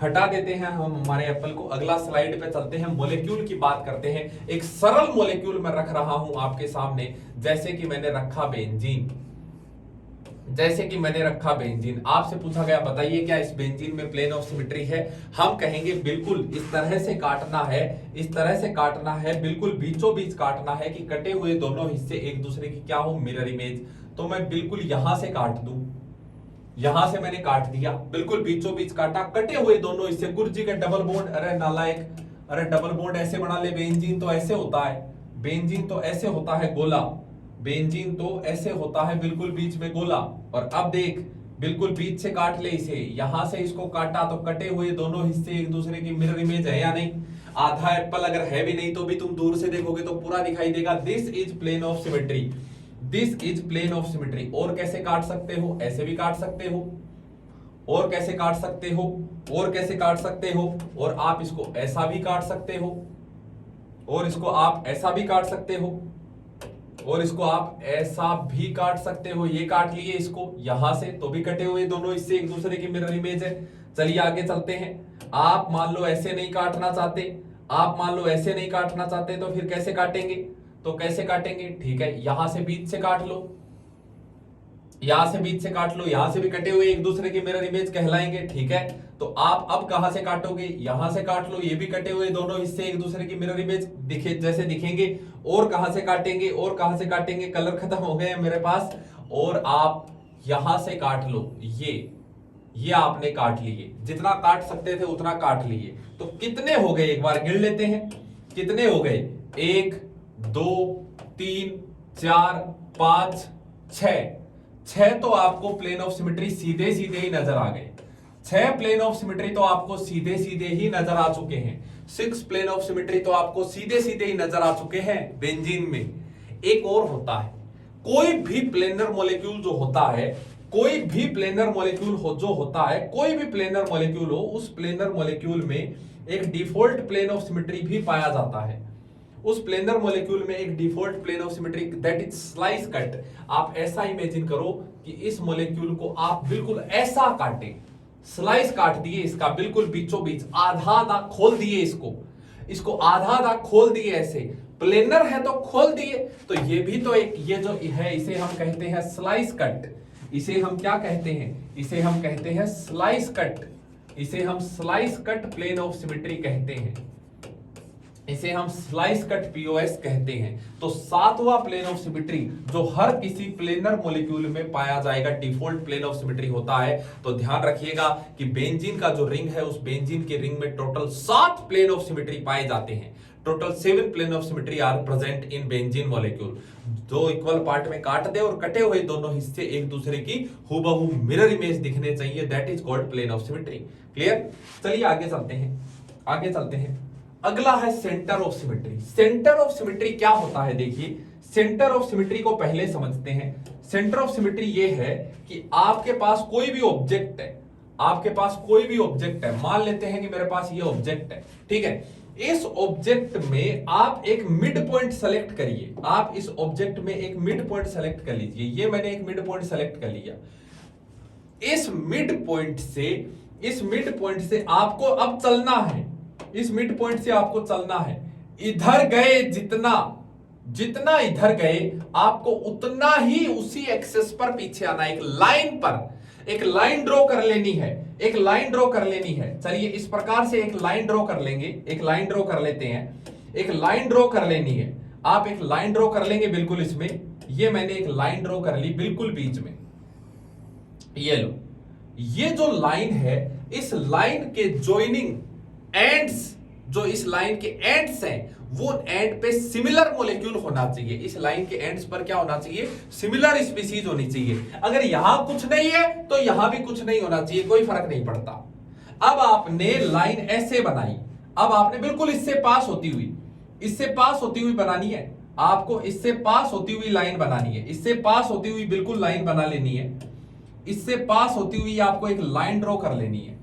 हटा देते हैं हम हमारे एप्पल को। अगला स्लाइड पे चलते हैं, मॉलिक्यूल की बात करते हैं। एक सरल मॉलिक्यूल मैं रख रहा हूं आपके सामने, जैसे कि मैंने रखा बेंजीन, जैसे कि मैंने रखा बेंजीन। आपसे पूछा गया बताइए क्या इस बेंजीन में प्लेन ऑफ सिमेट्री है? हम कहेंगे बिल्कुल इस तरह से काटना है, इस तरह से काटना है, बिल्कुल बीचों बीच काटना है कि कटे हुए दोनों हिस्से एक दूसरे की क्या हो, मिरर इमेज। तो मैं बिल्कुल यहां से काट दूं, यहां से मैंने काट दिया, बिल्कुल बीचों बीच काटा, कटे हुए दोनों हिस्से। गुरुजी का डबल बॉन्ड, अरे नालायक, अरे डबल बॉन्ड ऐसे बना ले, बेंजीन तो ऐसे होता है, बेंजीन तो ऐसे होता है गोला, बेंजीन तो ऐसे होता है बिल्कुल बीच में गोला। और अब देख बिल्कुल बीच से काट ले इसे, यहां से इसको काटा तो कटे हुए दोनों हिस्से एक दूसरे की मिरर इमेज है या नहीं। आधा एप्पल अगर है भी नहीं तो भी तुम दूर से देखोगे तो पूरा दिखाई देगा। This is plane of symmetry, this is plane of symmetry. और कैसे काट सकते हो, ऐसे भी काट सकते हो, और कैसे काट सकते हो, और कैसे काट सकते हो, और आप इसको ऐसा भी काट सकते हो, और इसको आप ऐसा भी काट सकते हो, और इसको आप ऐसा भी काट सकते हो। ये काट लिए इसको यहां से, तो भी कटे हुए दोनों इससे एक दूसरे की मिरर इमेज है। चलिए आगे चलते हैं। आप मान लो ऐसे नहीं काटना चाहते, आप मान लो ऐसे नहीं काटना चाहते, तो फिर कैसे काटेंगे, तो कैसे काटेंगे, ठीक है, यहां से बीच से काट लो, यहां से बीच से काट लो, यहां से भी कटे हुए एक दूसरे के मिरर इमेज कहलाएंगे, ठीक है। तो आप अब कहां से काटोगे, यहां से काट लो, ये भी कटे हुए दोनों हिस्से एक दूसरे की मिरर इमेज दिखे जैसे दिखेंगे। और कहां से काटेंगे, और कहां से काटेंगे, कलर खत्म हो गए हैं मेरे पास। और आप यहां से काट लो, ये आपने काट लिए, जितना काट सकते थे उतना काट लिए। तो कितने हो गए, एक बार गिन लेते हैं कितने हो गए, 1 2 3 4 5 6 तो आपको प्लेन ऑफ सिमेट्री सीधे सीधे ही नजर आ गए। 6 प्लेन ऑफ सिमेट्री तो आपको सीधे सीधे ही नजर आ चुके हैं। 6 प्लेन ऑफ सिमेट्री तो आपको सीधे सीधे ही नजर आ चुके हैं बेंजीन में। एक और होता है, कोई भी प्लेनर मॉलिक्यूल जो होता है, कोई भी प्लेनर मॉलिक्यूल हो जो होता है, कोई भी प्लेनर मॉलिक्यूल हो, उस प्लेनर मॉलिक्यूल में एक डिफॉल्ट प्लेन ऑफ सिमेट्री भी पाया जाता है। उस प्लेनर मॉलिक्यूल में एक default plane of symmetry, that is slice cut. आप ऐसा इमेजिन करो कि इस मॉलिक्यूल को आप बिल्कुल ऐसा काटे, स्लाइस काट दिए इसका बिल्कुल बीचों बीच, आधा आधा खोल दिए इसको आधा आधा खोल दिए, ऐसे प्लेनर है तो खोल दिए। तो ये भी तो एक, ये जो है इसे हम कहते हैं स्लाइस कट। इसे हम क्या कहते हैं, इसे हम कहते हैं स्लाइस कट, इसे हम slice cut plane of symmetry कहते हैं। इसे हम स्लाइस कट पीओएस कहते हैं। तो सातवां प्लेन ऑफ सिमेट्री जो हर किसी प्लेनर मॉलिक्यूल में पाया जाएगा, डिफॉल्ट प्लेन ऑफ सिमेट्री होता है। तो ध्यान रखिएगा कि बेंजीन का जो रिंग है, उस बेंजीन के रिंग में टोटल 7 प्लेन ऑफ सिमेट्री पाए जाते हैं। Total 7 plane of symmetry are present in benzene molecule. दो इक्वल पार्ट में काट दे और कटे हुए दोनों हिस्से एक दूसरे की हूबहू मिरर इमेज दिखने चाहिए, that is called plane of symmetry. Clear? चलिए आगे चलते हैं। अगला है centre of symmetry. Centre of symmetry क्या होता है? देखिए, सेंटर ऑफ सिमेट्री को पहले समझते हैं। सेंटर ऑफ सिमेट्री ये है कि आपके पास कोई भी ऑब्जेक्ट है, मान लेते हैं कि मेरे पास ये ऑब्जेक्ट है, ठीक है। इस ऑब्जेक्ट में आप एक मिड पॉइंट सेलेक्ट करिए। आप इस ऑब्जेक्ट में एक मिड पॉइंट सेलेक्ट कर लीजिए। ये मैंने एक मिड पॉइंट सेलेक्ट कर लिया। इस मिड पॉइंट से आपको अब चलना है। इस मिड पॉइंट से आपको चलना है। इधर गए जितना इधर गए आपको उतना ही उसी एक्सेस पर पीछे आना है। एक लाइन ड्रॉ कर लेनी है। चलिए इस प्रकार से एक लाइन ड्रॉ कर लेंगे। एक लाइन ड्रॉ कर लेते हैं। एक लाइन ड्रॉ कर लेनी है। आप एक लाइन ड्रॉ कर लेंगे बिल्कुल इसमें। ये मैंने एक लाइन ड्रॉ कर ली बिल्कुल बीच में। ये लो, ये जो लाइन है, इस लाइन के जॉइनिंग एंड्स, जो इस लाइन के एंड्स हैं, वो एंड पे सिमिलर मॉलिक्यूल होना चाहिए। इस लाइन के एंड्स पर क्या होना चाहिए? सिमिलर स्पीसीज होनी चाहिए। अगर यहां कुछ नहीं है तो यहां भी कुछ नहीं होना चाहिए, कोई फर्क नहीं पड़ता। अब आपने लाइन ऐसे बनाई। अब आपने बिल्कुल इससे पास होती हुई बनानी है। आपको इससे पास होती हुई लाइन बनानी है। इससे पास होती हुई बिल्कुल लाइन बना लेनी है। इससे पास होती हुई आपको एक लाइन ड्रॉ कर लेनी है।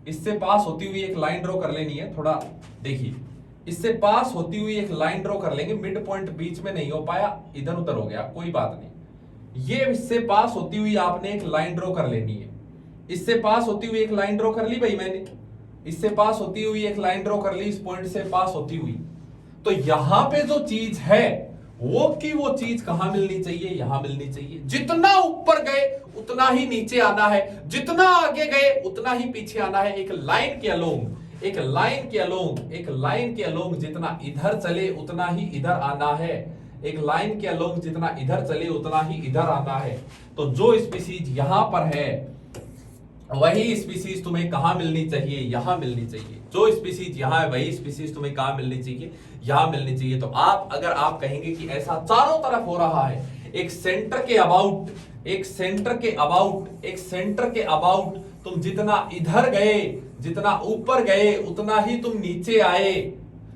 इससे पास होती हुई एक लाइन ड्रॉ कर लेनी है। थोड़ा देखिए, इससे पास होती हुई एक लाइन ड्रॉ कर लेंगे। मिड पॉइंट बीच में नहीं हो पाया, इधर उधर हो गया, कोई बात नहीं। ये इससे पास होती हुई आपने एक लाइन ड्रॉ कर लेनी है। इससे पास होती हुई एक लाइन ड्रॉ कर ली भाई मैंने। इससे पास होती हुई एक लाइन ड्रॉ कर ली, इस पॉइंट से पास होती हुई। तो यहां पे जो चीज है वो चीज कहां मिलनी चाहिए? यहां मिलनी चाहिए। जितना ऊपर गए उतना ही नीचे आना है, जितना आगे गए उतना ही पीछे आना है। एक लाइन के अलोंग जितना इधर चले उतना ही इधर आना है। एक लाइन के अलोंग जितना इधर चले उतना ही इधर आना है। तो जो स्पीसीज यहां पर है वही स्पीसीज तुम्हें कहां मिलनी चाहिए? यहां मिलनी चाहिए। जो स्पीसीज यहां है वही स्पीसीज तुम्हें कहां मिलनी चाहिए? यहां मिलनी चाहिए। तो अगर आप कहेंगे कि ऐसा चारों तरफ हो रहा है, एक सेंटर के अबाउट तुम जितना इधर गए, जितना ऊपर गए उतना ही तुम नीचे आए।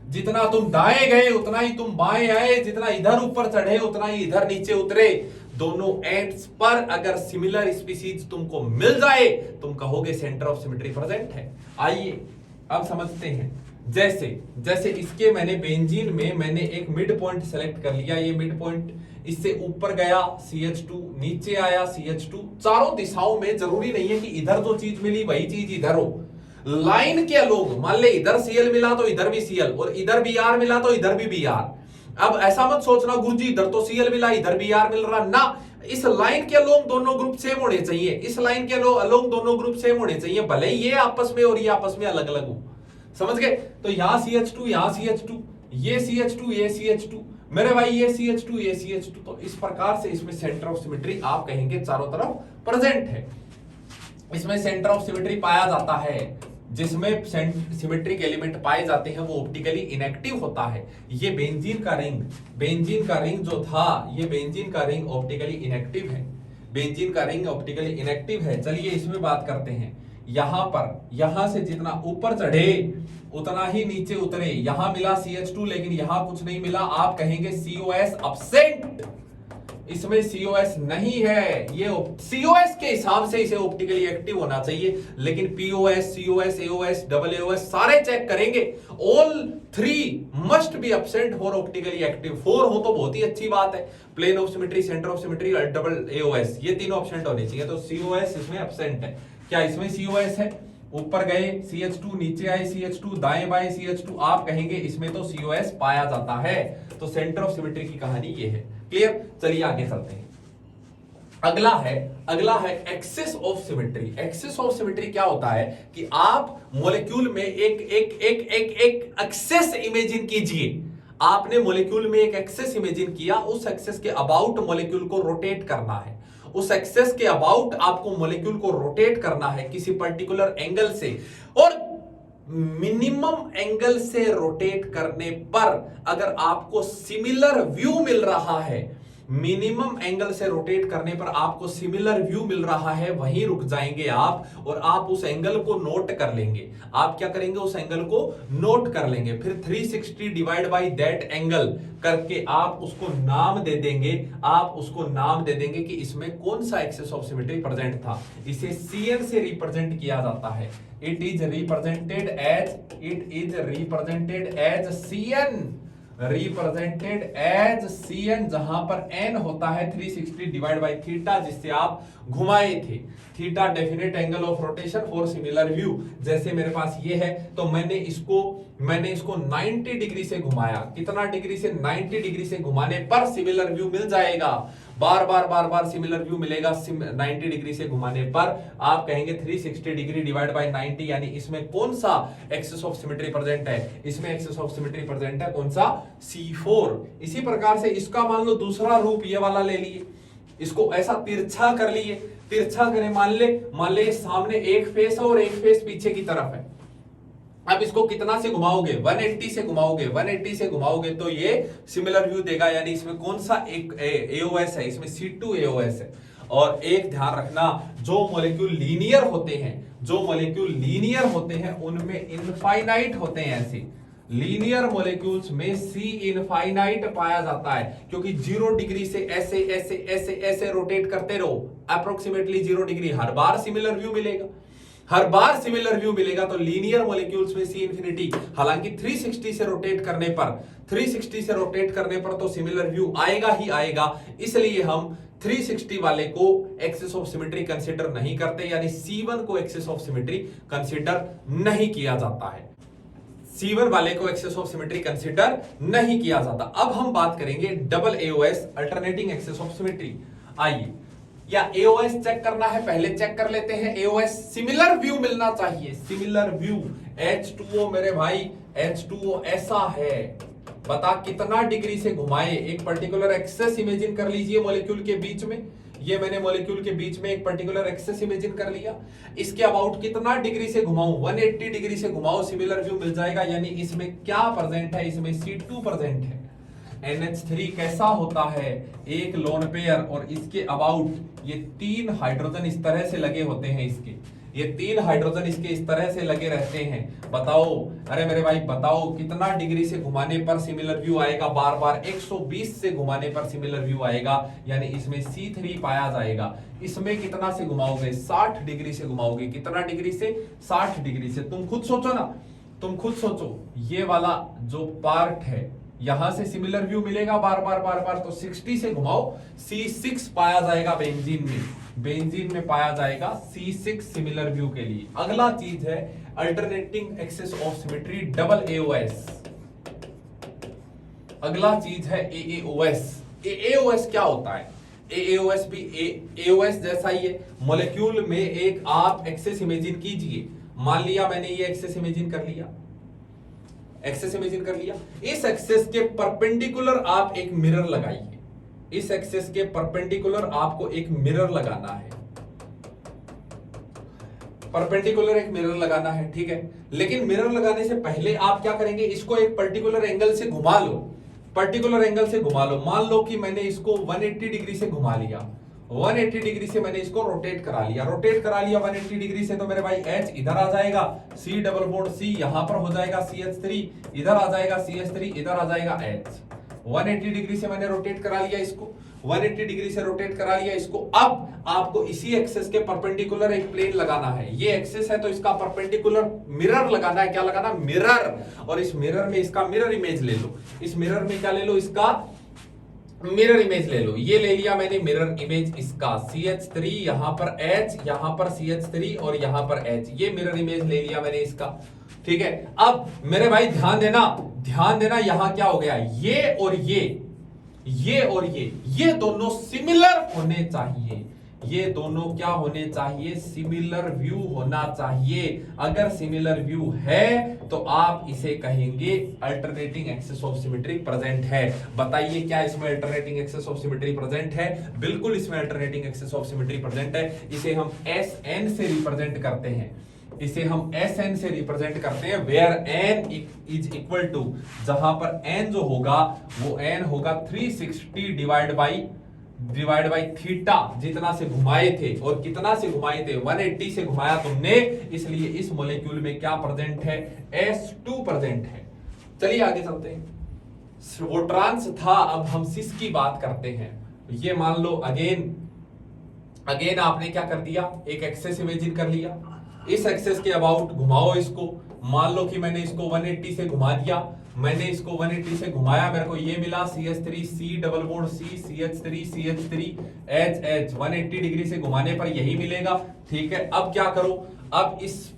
जितना तुम दाएं गए उतना ही तुम बाएं आए। जितना इधर ऊपर चढ़े उतना ही इधर नीचे उतरे। दोनों एंड्स पर अगर सिमिलर स्पीसीज तुमको मिल जाए, तुम कहोगे सेंटर ऑफ सिमेट्री प्रेजेंट है। आइए अब समझते हैं। जैसे इसके मैंने बेंजीन में मैंने एक मिड पॉइंट सेलेक्ट कर लिया। ये मिड पॉइंट इससे ऊपर गया CH2, नीचे आया CH2। चारों दिशाओं में जरूरी नहीं है कि इधर जो चीज मिली वही चीज इधर हो। लाइन के अलोंग मान ले इधर Cl मिला तो इधर भी Cl, और इधर Br मिला तो इधर भी Br। अब ऐसा मत सोचना गुरुजी इधर तो Cl मिला इधर Br मिल रहा ना। इस लाइन के अलोंग दोनों ग्रुप सेम होने चाहिए। इस लाइन के अलोंग दोनों ग्रुप सेम होने चाहिए, भले ही ये आपस में और ये आपस में अलग अलग हो। समझ गए? तो यहां CH2, यहां CH2, ये CH2, ये CH2, मेरे भाई ये CH2, ये CH2। तो इस प्रकार से इसमें सेंटर ऑफ सिमेट्री आप कहेंगे चारों तरफ प्रेजेंट है। इसमें सेंटर ऑफ सिमेट्री पाया जाता है। जिसमें सिमेट्रिक एलिमेंट पाए जाते हैं वो ऑप्टिकली इनएक्टिव होता है। ये बेंजीन का रिंग जो था, ये बेंजीन का रिंग ऑप्टिकली इनएक्टिव है। चलिए इसमें बात करते हैं। यहां से जितना ऊपर चढ़े उतना ही नीचे उतरे। यहां मिला CH2 लेकिन यहां कुछ नहीं मिला, आप कहेंगे COS एब्सेंट। इसमें COS नहीं है। ये COS के हिसाब से इसे ऑप्टिकली एक्टिव होना चाहिए, लेकिन POS, COS, AOS, AOS सारे चेक करेंगे। All 3 must be absent for optically active. 4 हो तो बहुत ही अच्छी बात है। Plane of symmetry, centre of symmetry, AOS, ये तीनों एब्सेंट होने चाहिए। तो COS इसमें एब्सेंट है। क्या इसमें COS है? ऊपर गए CH2, नीचे आए CH2, दाएं बाएं CH2, आप कहेंगे इसमें तो COS पाया जाता है। तो सेंटर ऑफ सिमेट्री की कहानी ये है। क्लियर? चलिए आगे चलते हैं। अगला है axis of symmetry. Axis of symmetry क्या होता है कि आप मॉलिक्यूल में एक एक्सेस इमेजिन कीजिए। आपने मॉलिक्यूल में एक एक्सेस इमेजिन किया, उस एक्सेस के अबाउट मॉलिक्यूल को रोटेट करना है। उस एक्सेस के अबाउट आपको मॉलिक्यूल को रोटेट करना है किसी पर्टिकुलर एंगल से, और मिनिमम एंगल से रोटेट करने पर अगर आपको सिमिलर व्यू मिल रहा है, मिनिमम एंगल से रोटेट करने पर आपको सिमिलर व्यू मिल रहा है, वहीं रुक जाएंगे आप और आप उस एंगल को नोट कर लेंगे। आप क्या करेंगे, उस एंगल को नोट कर लेंगे। फिर 360 डिवाइड बाय दैट एंगल करके आप उसको नाम दे देंगे। आप उसको नाम दे देंगे कि इसमें कौन सा एक्सेस ऑफ सिमेट्री प्रेजेंट था। इसे Cn से रिप्रेजेंट किया जाता है। It is represented as Cn, represented as Cn, जहां पर n होता है 360 डिवाइड बाई थीटा, जिससे आप घुमाए थे। Theta definite angle of rotation for similar view. जैसे मेरे पास ये है तो मैंने इसको 90 डिग्री से घुमाया। कितना डिग्री से? 90 डिग्री से घुमाने पर सिमिलर व्यू मिल जाएगा। बार बार सिमिलर व्यू मिलेगा 90 डिग्री से घुमाने पर। आप कहेंगे 360 डिग्री डिवाइड बाय 90, यानी इसमें कौन सा एक्सेस ऑफ सिमेट्री प्रेजेंट है? इसमें एक्सेस ऑफ सिमेट्री प्रेजेंट है कौन सा? C4। इसी प्रकार से इसका मान लो दूसरा रूप ये वाला ले लिए, इसको ऐसा तिरछा कर लिए। तिरछा करें, मान ले सामने एक फेस है और एक फेस पीछे की तरफ है। अब इसको कितना से घुमाओगे? 180 से घुमाओगे। 180 से घुमाओगे तो ये सिमिलर व्यू देगा, यानी इसमें कौन सा एक AOS है? इसमें C2 AOS है। और एक ध्यान रखना, जो मॉलिक्यूल लीनियर होते हैं उनमें इनफाइनाइट होते हैं। ऐसे लीनियर मॉलिक्यूल्स में C इनफाइनाइट पाया जाता है, क्योंकि 0 डिग्री से ऐसे रोटेट करते रहो, अप्रोक्सीमेटली 0 डिग्री, हर बार सिमिलर व्यू मिलेगा। तो लीनियर मॉलिक्यूल्स में C इंफिनिटी, हालांकि 360 से रोटेट करने पर तो सिमिलर व्यू आएगा ही आएगा। इसलिए हम 360 वाले को एक्सेस ऑफ सिमेट्री कंसीडर नहीं करते, यानी C1 को एक्सेस ऑफ सिमेट्री कंसीडर नहीं किया जाता है। C1 वाले को एक्सेस ऑफ सिमेट्री कंसीडर नहीं किया जाता। अब हम बात करेंगे double AOS, alternating axis of symmetry. आइए, या AOS चेक करना है, पहले चेक कर लेते हैं। AOS सिमिलर व्यू मिलना चाहिए। सिमिलर व्यू H2O मेरे भाई, H2O ऐसा है, बता कितना डिग्री से घुमाए। एक पर्टिकुलर एक्सेस इमेजिन कर लीजिए मॉलिक्यूल के बीच में। ये मैंने मॉलिक्यूल के बीच में एक पर्टिकुलर एक्सेस इमेजिन कर लिया। इसके अबाउट कितना डिग्री से घुमाऊं? 180 डिग्री से घुमाओ, सिमिलर व्यू मिल जाएगा। यानी इसमें क्या प्रेजेंट है? इसमें C2 प्रेजेंट है। NH3 कैसा होता है? एक लोन पेयर, और इसके अबाउट ये 3 हाइड्रोजन इस तरह से लगे होते हैं। ये 3 हाइड्रोजन इसके इस तरह से लगे रहते हैं। बताओ, अरे मेरे भाई बताओ, कितना डिग्री से घुमाने पर सिमिलर व्यू आएगा? बार बार 120 से घुमाने पर सिमिलर व्यू आएगा, यानी इसमें C3 पाया जाएगा। इसमें कितना से घुमाओगे? 60 डिग्री से घुमाओगे। कितना डिग्री से? 60 डिग्री से। तुम खुद सोचो, ये वाला जो पार्ट है, यहां से सिमिलर व्यू मिलेगा बार बार, तो 60 से घुमाओ, C6 पाया जाएगा बेंजीन में पाया जाएगा C6 सिमिलर व्यू के लिए। अगला चीज है alternating axis of symmetry, double AOS। अगला चीज है AAOS। AAOS क्या होता है? AAOS भी AOS जैसा ही है। मॉलिक्यूल में एक आप एक्सेस इमेजिन कीजिए। मान लिया मैंने ये एक्सेस इमेजिन कर लिया। इस एक्सेस के परपेंडिकुलर आप एक मिरर लगाइए। इस एक्सेस के परपेंडिकुलर आपको एक मिरर लगाना है। परपेंडिकुलर एक मिरर लगाना है, ठीक है। लेकिन मिरर लगाने से पहले आप क्या करेंगे? इसको एक पर्टिकुलर एंगल से घुमा लो। मान लो कि मैंने इसको 180 डिग्री से घुमा लिया। 180 डिग्री से मैंने इसको रोटेट करा लिया 180 डिग्री से। तो मेरे भाई H इधर आ जाएगा, C डबल बॉन्ड C यहां पर हो जाएगा, CH3 इधर आ जाएगा, CH3 इधर आ जाएगा, H। 180 डिग्री से मैंने रोटेट करा लिया इसको, 180 डिग्री से रोटेट करा लिया इसको। अब आपको इसी एक्सेस के परपेंडिकुलर एक प्लेन लगाना है। ये एक्सेस है तो इसका परपेंडिकुलर मिरर लगाना है। क्या लगाना? मिरर। और इस मिरर में इसका मिरर इमेज ले लो। इस मिरर में क्या ले लो? इसका मिरर इमेज ले लो। ये ले लिया मैंने मिरर इमेज इसका, CH3 यहां पर H, यहां पर CH3 और यहां पर H। ये मिरर इमेज ले लिया मैंने इसका, ठीक है। अब मेरे भाई ध्यान देना यहां क्या हो गया? ये और ये दोनों सिमिलर होने चाहिए। ये दोनों क्या होने चाहिए, सिमिलर व्यू होना चाहिए। अगर सिमिलर व्यू है तो आप इसे कहेंगे alternating axis of symmetry present है। बताइए क्या इसमें alternating axis of symmetry present है? बिल्कुल इसमें alternating axis of symmetry present है। इसे हम SN से रिप्रेजेंट करते हैं, इसे हम SN से रिप्रेजेंट करते हैं, where N is equal to, जहां पर N जो होगा वो N होगा 360 डिवाइड बाई थीटा, जितना से घुमाए थे। और कितना से घुमाए थे? 180 से घुमाया तुमने, इसलिए इस मॉलिक्यूल में क्या प्रेजेंट है? S2 प्रेजेंट है। चलिए आगे चलते हैं। वो ट्रांस था, अब हम सिस की बात करते हैं। ये मान लो अगेन आपने क्या कर दिया, एक एक्सेस इमेजिन कर लिया। इस एक्सेस के अबाउट घुमाओ इसको। मान लो कि मैंने इसको 180 से घुमा दिया, मैंने इसको 180 से घुमाया, मेरे को ये मिला CH3 C double bond C CH3 CH3 H 180 degree से घुमाने पर यही मिलेगा। ठीक है, अब क्या करो, अब इस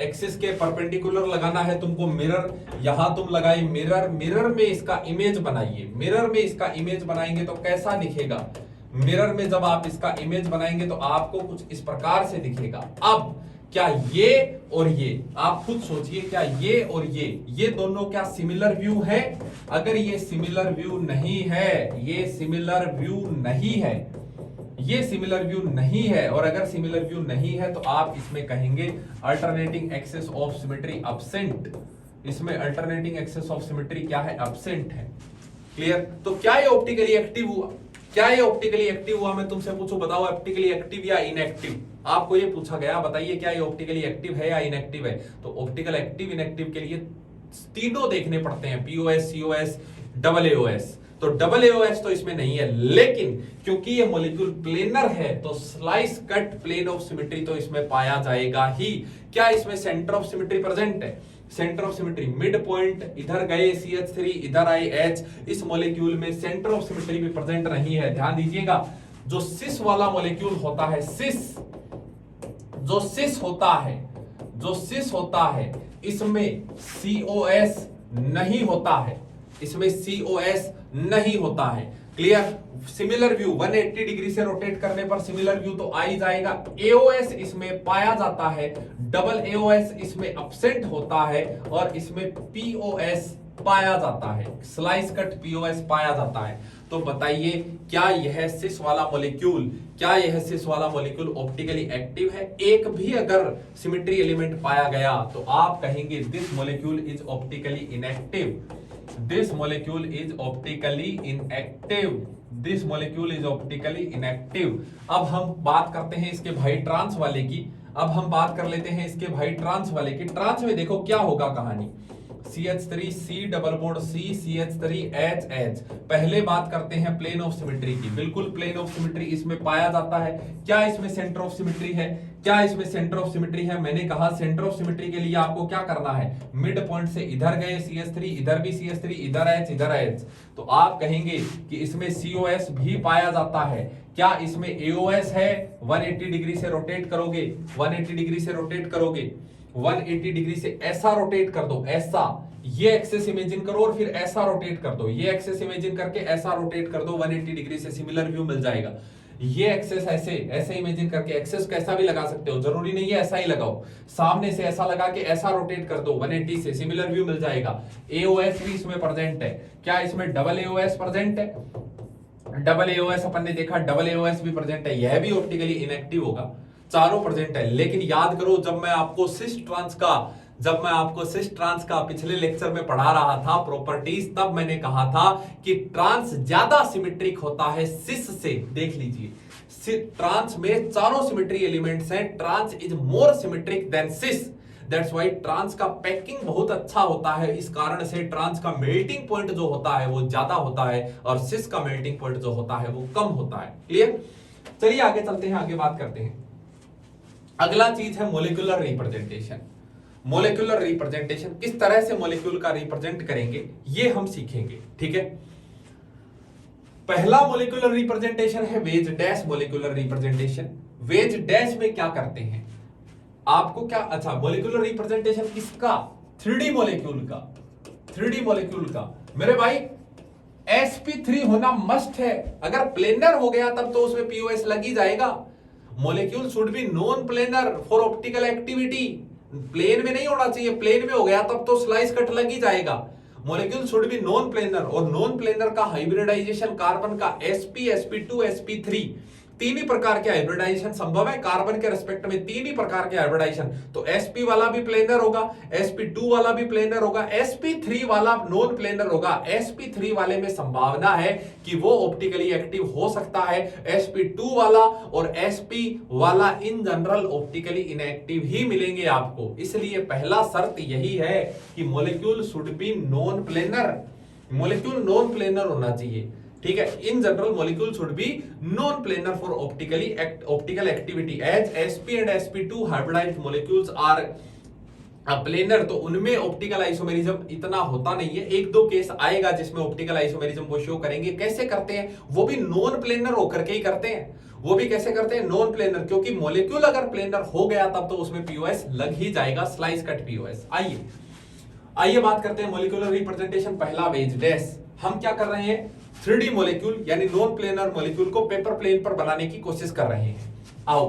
एक्सिस के परपेंडिकुलर लगाना है तुमको मिरर। यहां तुम लगाए मिरर में इसका इमेज बनाइए। मिरर में इसका इमेज बनाएंगे तो कैसा दिखेगा? मिरर में जब आप इसका इमेज बनाएंगे तो आपको कुछ इस प्रकार से दिखेगा। अब क्या ये और ये, आप खुद सोचिए, क्या ये और ये दोनों क्या सिमिलर व्यू है? अगर ये सिमिलर व्यू नहीं है, ये सिमिलर व्यू नहीं है, ये सिमिलर व्यू नहीं है, और अगर सिमिलर व्यू नहीं है तो आप इसमें कहेंगे alternating axis of symmetry absent. इसमें अल्टरनेटिंग एक्सिस ऑफ सिमेट्री क्या है? एब्सेंट है। क्लियर? तो क्या ये ऑप्टिकली एक्टिव हुआ? क्या ये ऑप्टिकली एक्टिव हुआ? मैं तुमसे पूछूं, बताओ ऑप्टिकली एक्टिव या इनएक्टिव? आपको ये पूछा गया, बताइए क्या ये ऑप्टिकली एक्टिव है या इनएक्टिव है? तो ऑप्टिकल एक्टिव इनएक्टिव के लिए तीनों देखने पड़ते हैं, POS COS AAOS। तो AAOS तो इसमें नहीं है, लेकिन क्योंकि ये मॉलिक्यूल प्लेनर है तो slice cut plane of symmetry तो इसमें पाया जाएगा ही। क्या इसमें सेंटर ऑफ सिमेट्री प्रेजेंट है? Centre of symmetry, mid point इधर गए CH3, इधर आए H, इस मॉलिक्यूल में सेंटर ऑफ सिमेट्री भी प्रेजेंट नहीं है। ध्यान दीजिएगा, जो सिस वाला मॉलिक्यूल होता है, जो सिस होता है इसमें COS नहीं होता है, इसमें COS नहीं होता है। क्लियर? सिमिलर व्यू 180 डिग्री से रोटेट करने पर सिमिलर व्यू तो आ ही जाएगा। AOS इसमें पाया जाता है, डबल AOS इसमें एब्सेंट होता है, और इसमें POS पाया जाता है, स्लाइस कट POS पाया जाता है। तो बताइए क्या यह सिस वाला मॉलिक्यूल ऑप्टिकली एक्टिव है? एक भी अगर सिमेट्री एलिमेंट पाया गया तो आप कहेंगे this molecule is optically inactive, this molecule is optically inactive, this molecule is optically inactive. अब हम बात करते हैं इसके भाई ट्रांस वाले की। अब हम बात कर लेते हैं इसके भाई ट्रांस वाले की। ट्रांस में देखो क्या होगा कहानी, CH3 C double bond C CH3 H। पहले बात करते हैं प्लेन ऑफ सिमेट्री की। बिल्कुल प्लेन ऑफ सिमेट्री इसमें पाया जाता है। क्या इसमें सेंटर ऑफ सिमेट्री है? क्या इसमें सेंटर ऑफ सिमेट्री है? मैंने कहा सेंटर ऑफ सिमेट्री के लिए आपको क्या करना है, मिड पॉइंट से इधर गए CH3, इधर भी CH3, इधर H, इधर H, तो आप कहेंगे कि इसमें COS भी पाया जाता है। क्या इसमें AOS है? 180 डिग्री से रोटेट करोगे, 180 डिग्री से रोटेट करोगे, 180 डिग्री से ऐसा रोटेट कर दो, ऐसा, ये एक्सेस इमेजिन करो और फिर ऐसा रोटेट कर दो, ये एक्सेस इमेजिन करके ऐसा रोटेट कर दो, 180 डिग्री से सिमिलर व्यू मिल जाएगा। ये एक्सेस ऐसे इमेजिन करके, एक्सेस कैसा भी लगा सकते हो, जरूरी नहीं है ऐसा ही लगाओ, सामने से ऐसा लगा के ऐसा रोटेट कर दो, 180 से सिमिलर व्यू मिल जाएगा। AOS भी इसमें प्रेजेंट है। क्या इसमें डबल AOS प्रेजेंट है? डबल AOS अपन ने देखा, डबल AOS भी प्रेजेंट है, यह भी ऑप्टिकली इनएक्टिव होगा। चारों प्रेजेंट है। लेकिन याद करो, जब मैं आपको सिस ट्रांस का पिछले लेक्चर में पढ़ा रहा था प्रॉपर्टीज, तब मैंने कहा था कि ट्रांस ज्यादा सिमेट्रिक होता है सिस से। देख लीजिए, ट्रांस में चारों सिमेट्री एलिमेंट्स हैं, trans is more symmetric than cis. That's why trans का पैकिंग बहुत अच्छा होता है। इस कारण से ट्रांस का मेल्टिंग पॉइंट जो होता है वो ज्यादा होता है, और सिस का मेल्टिंग पॉइंट जो होता है वो कम होता है। क्लियर? चलिए आगे चलते हैं, आगे बात करते हैं। अगला चीज है मोलिकुलर रिप्रेजेंटेशन। मोलिकुलर रिप्रेजेंटेशन, किस तरह से मोलिक्यूल का रिप्रेजेंट करेंगे ये हम सीखेंगे। ठीक है, पहला मोलिकुलर रिप्रेजेंटेशन है veg dash molecular representation. Veg dash में क्या करते हैं आपको क्या, अच्छा, मोलिकुलर रिप्रेजेंटेशन किसका? 3D मॉलिक्यूल का। 3D मॉलिक्यूल का मेरे भाई sp3 होना मस्ट है। अगर प्लेनर हो गया तब तो उसमें पीओएस लग ही जाएगा। Molecule should be non planar for optical activity. Plane में नहीं होना चाहिए, प्लेन में हो गया तब तो स्लाइस कट लग ही जाएगा। Molecule should be non planar, और नॉन प्लेनर का हाइब्रिडाइजेशन कार्बन का sp sp2 sp3 तीन ही प्रकार के हाइब्रिडाइजेशन संभव है कार्बन के रेस्पेक्ट में, तीन ही प्रकार के हाइब्रिडाइजेशन। तो sp वाला भी प्लेनर होगा, sp2 वाला भी प्लेनर होगा, sp3 वाला नॉन प्लेनर होगा। sp3 वाले में संभावना है कि वो ऑप्टिकली एक्टिव हो सकता है, sp2 वाला और sp वाला इन जनरल ऑप्टिकली इनएक्टिव ही मिलेंगे आपको। इसलिए पहला शर्त यही है कि molecule should be non planar, molecule non planar होना चाहिए। ठीक है, in general molecule should be non planar for optical activity as sp and sp2 hybridized molecules are planar. तो उनमें ऑप्टिकल आइसोमेरिज्म इतना होता नहीं है, एक दो केस आएगा जिसमें ऑप्टिकल आइसोमेरिज्म को शो करेंगे। कैसे करते हैं? वो भी नॉन प्लेनर होकर के ही करते हैं। वो भी कैसे करते हैं? नॉन प्लेनर, क्योंकि मॉलिक्यूल अगर प्लेनर हो गया तब तो उसमें पीओएस लग ही जाएगा, स्लाइस कट पीओएस। आइए बात करते हैं मॉलिक्यूलर रिप्रेजेंटेशन। पहला वेज डैश, हम क्या कर रहे हैं? 3D मॉलिक्यूल यानी नॉन प्लेनर मॉलिक्यूल को पेपर प्लेन पर बनाने की कोशिश कर रहे हैं। आओ,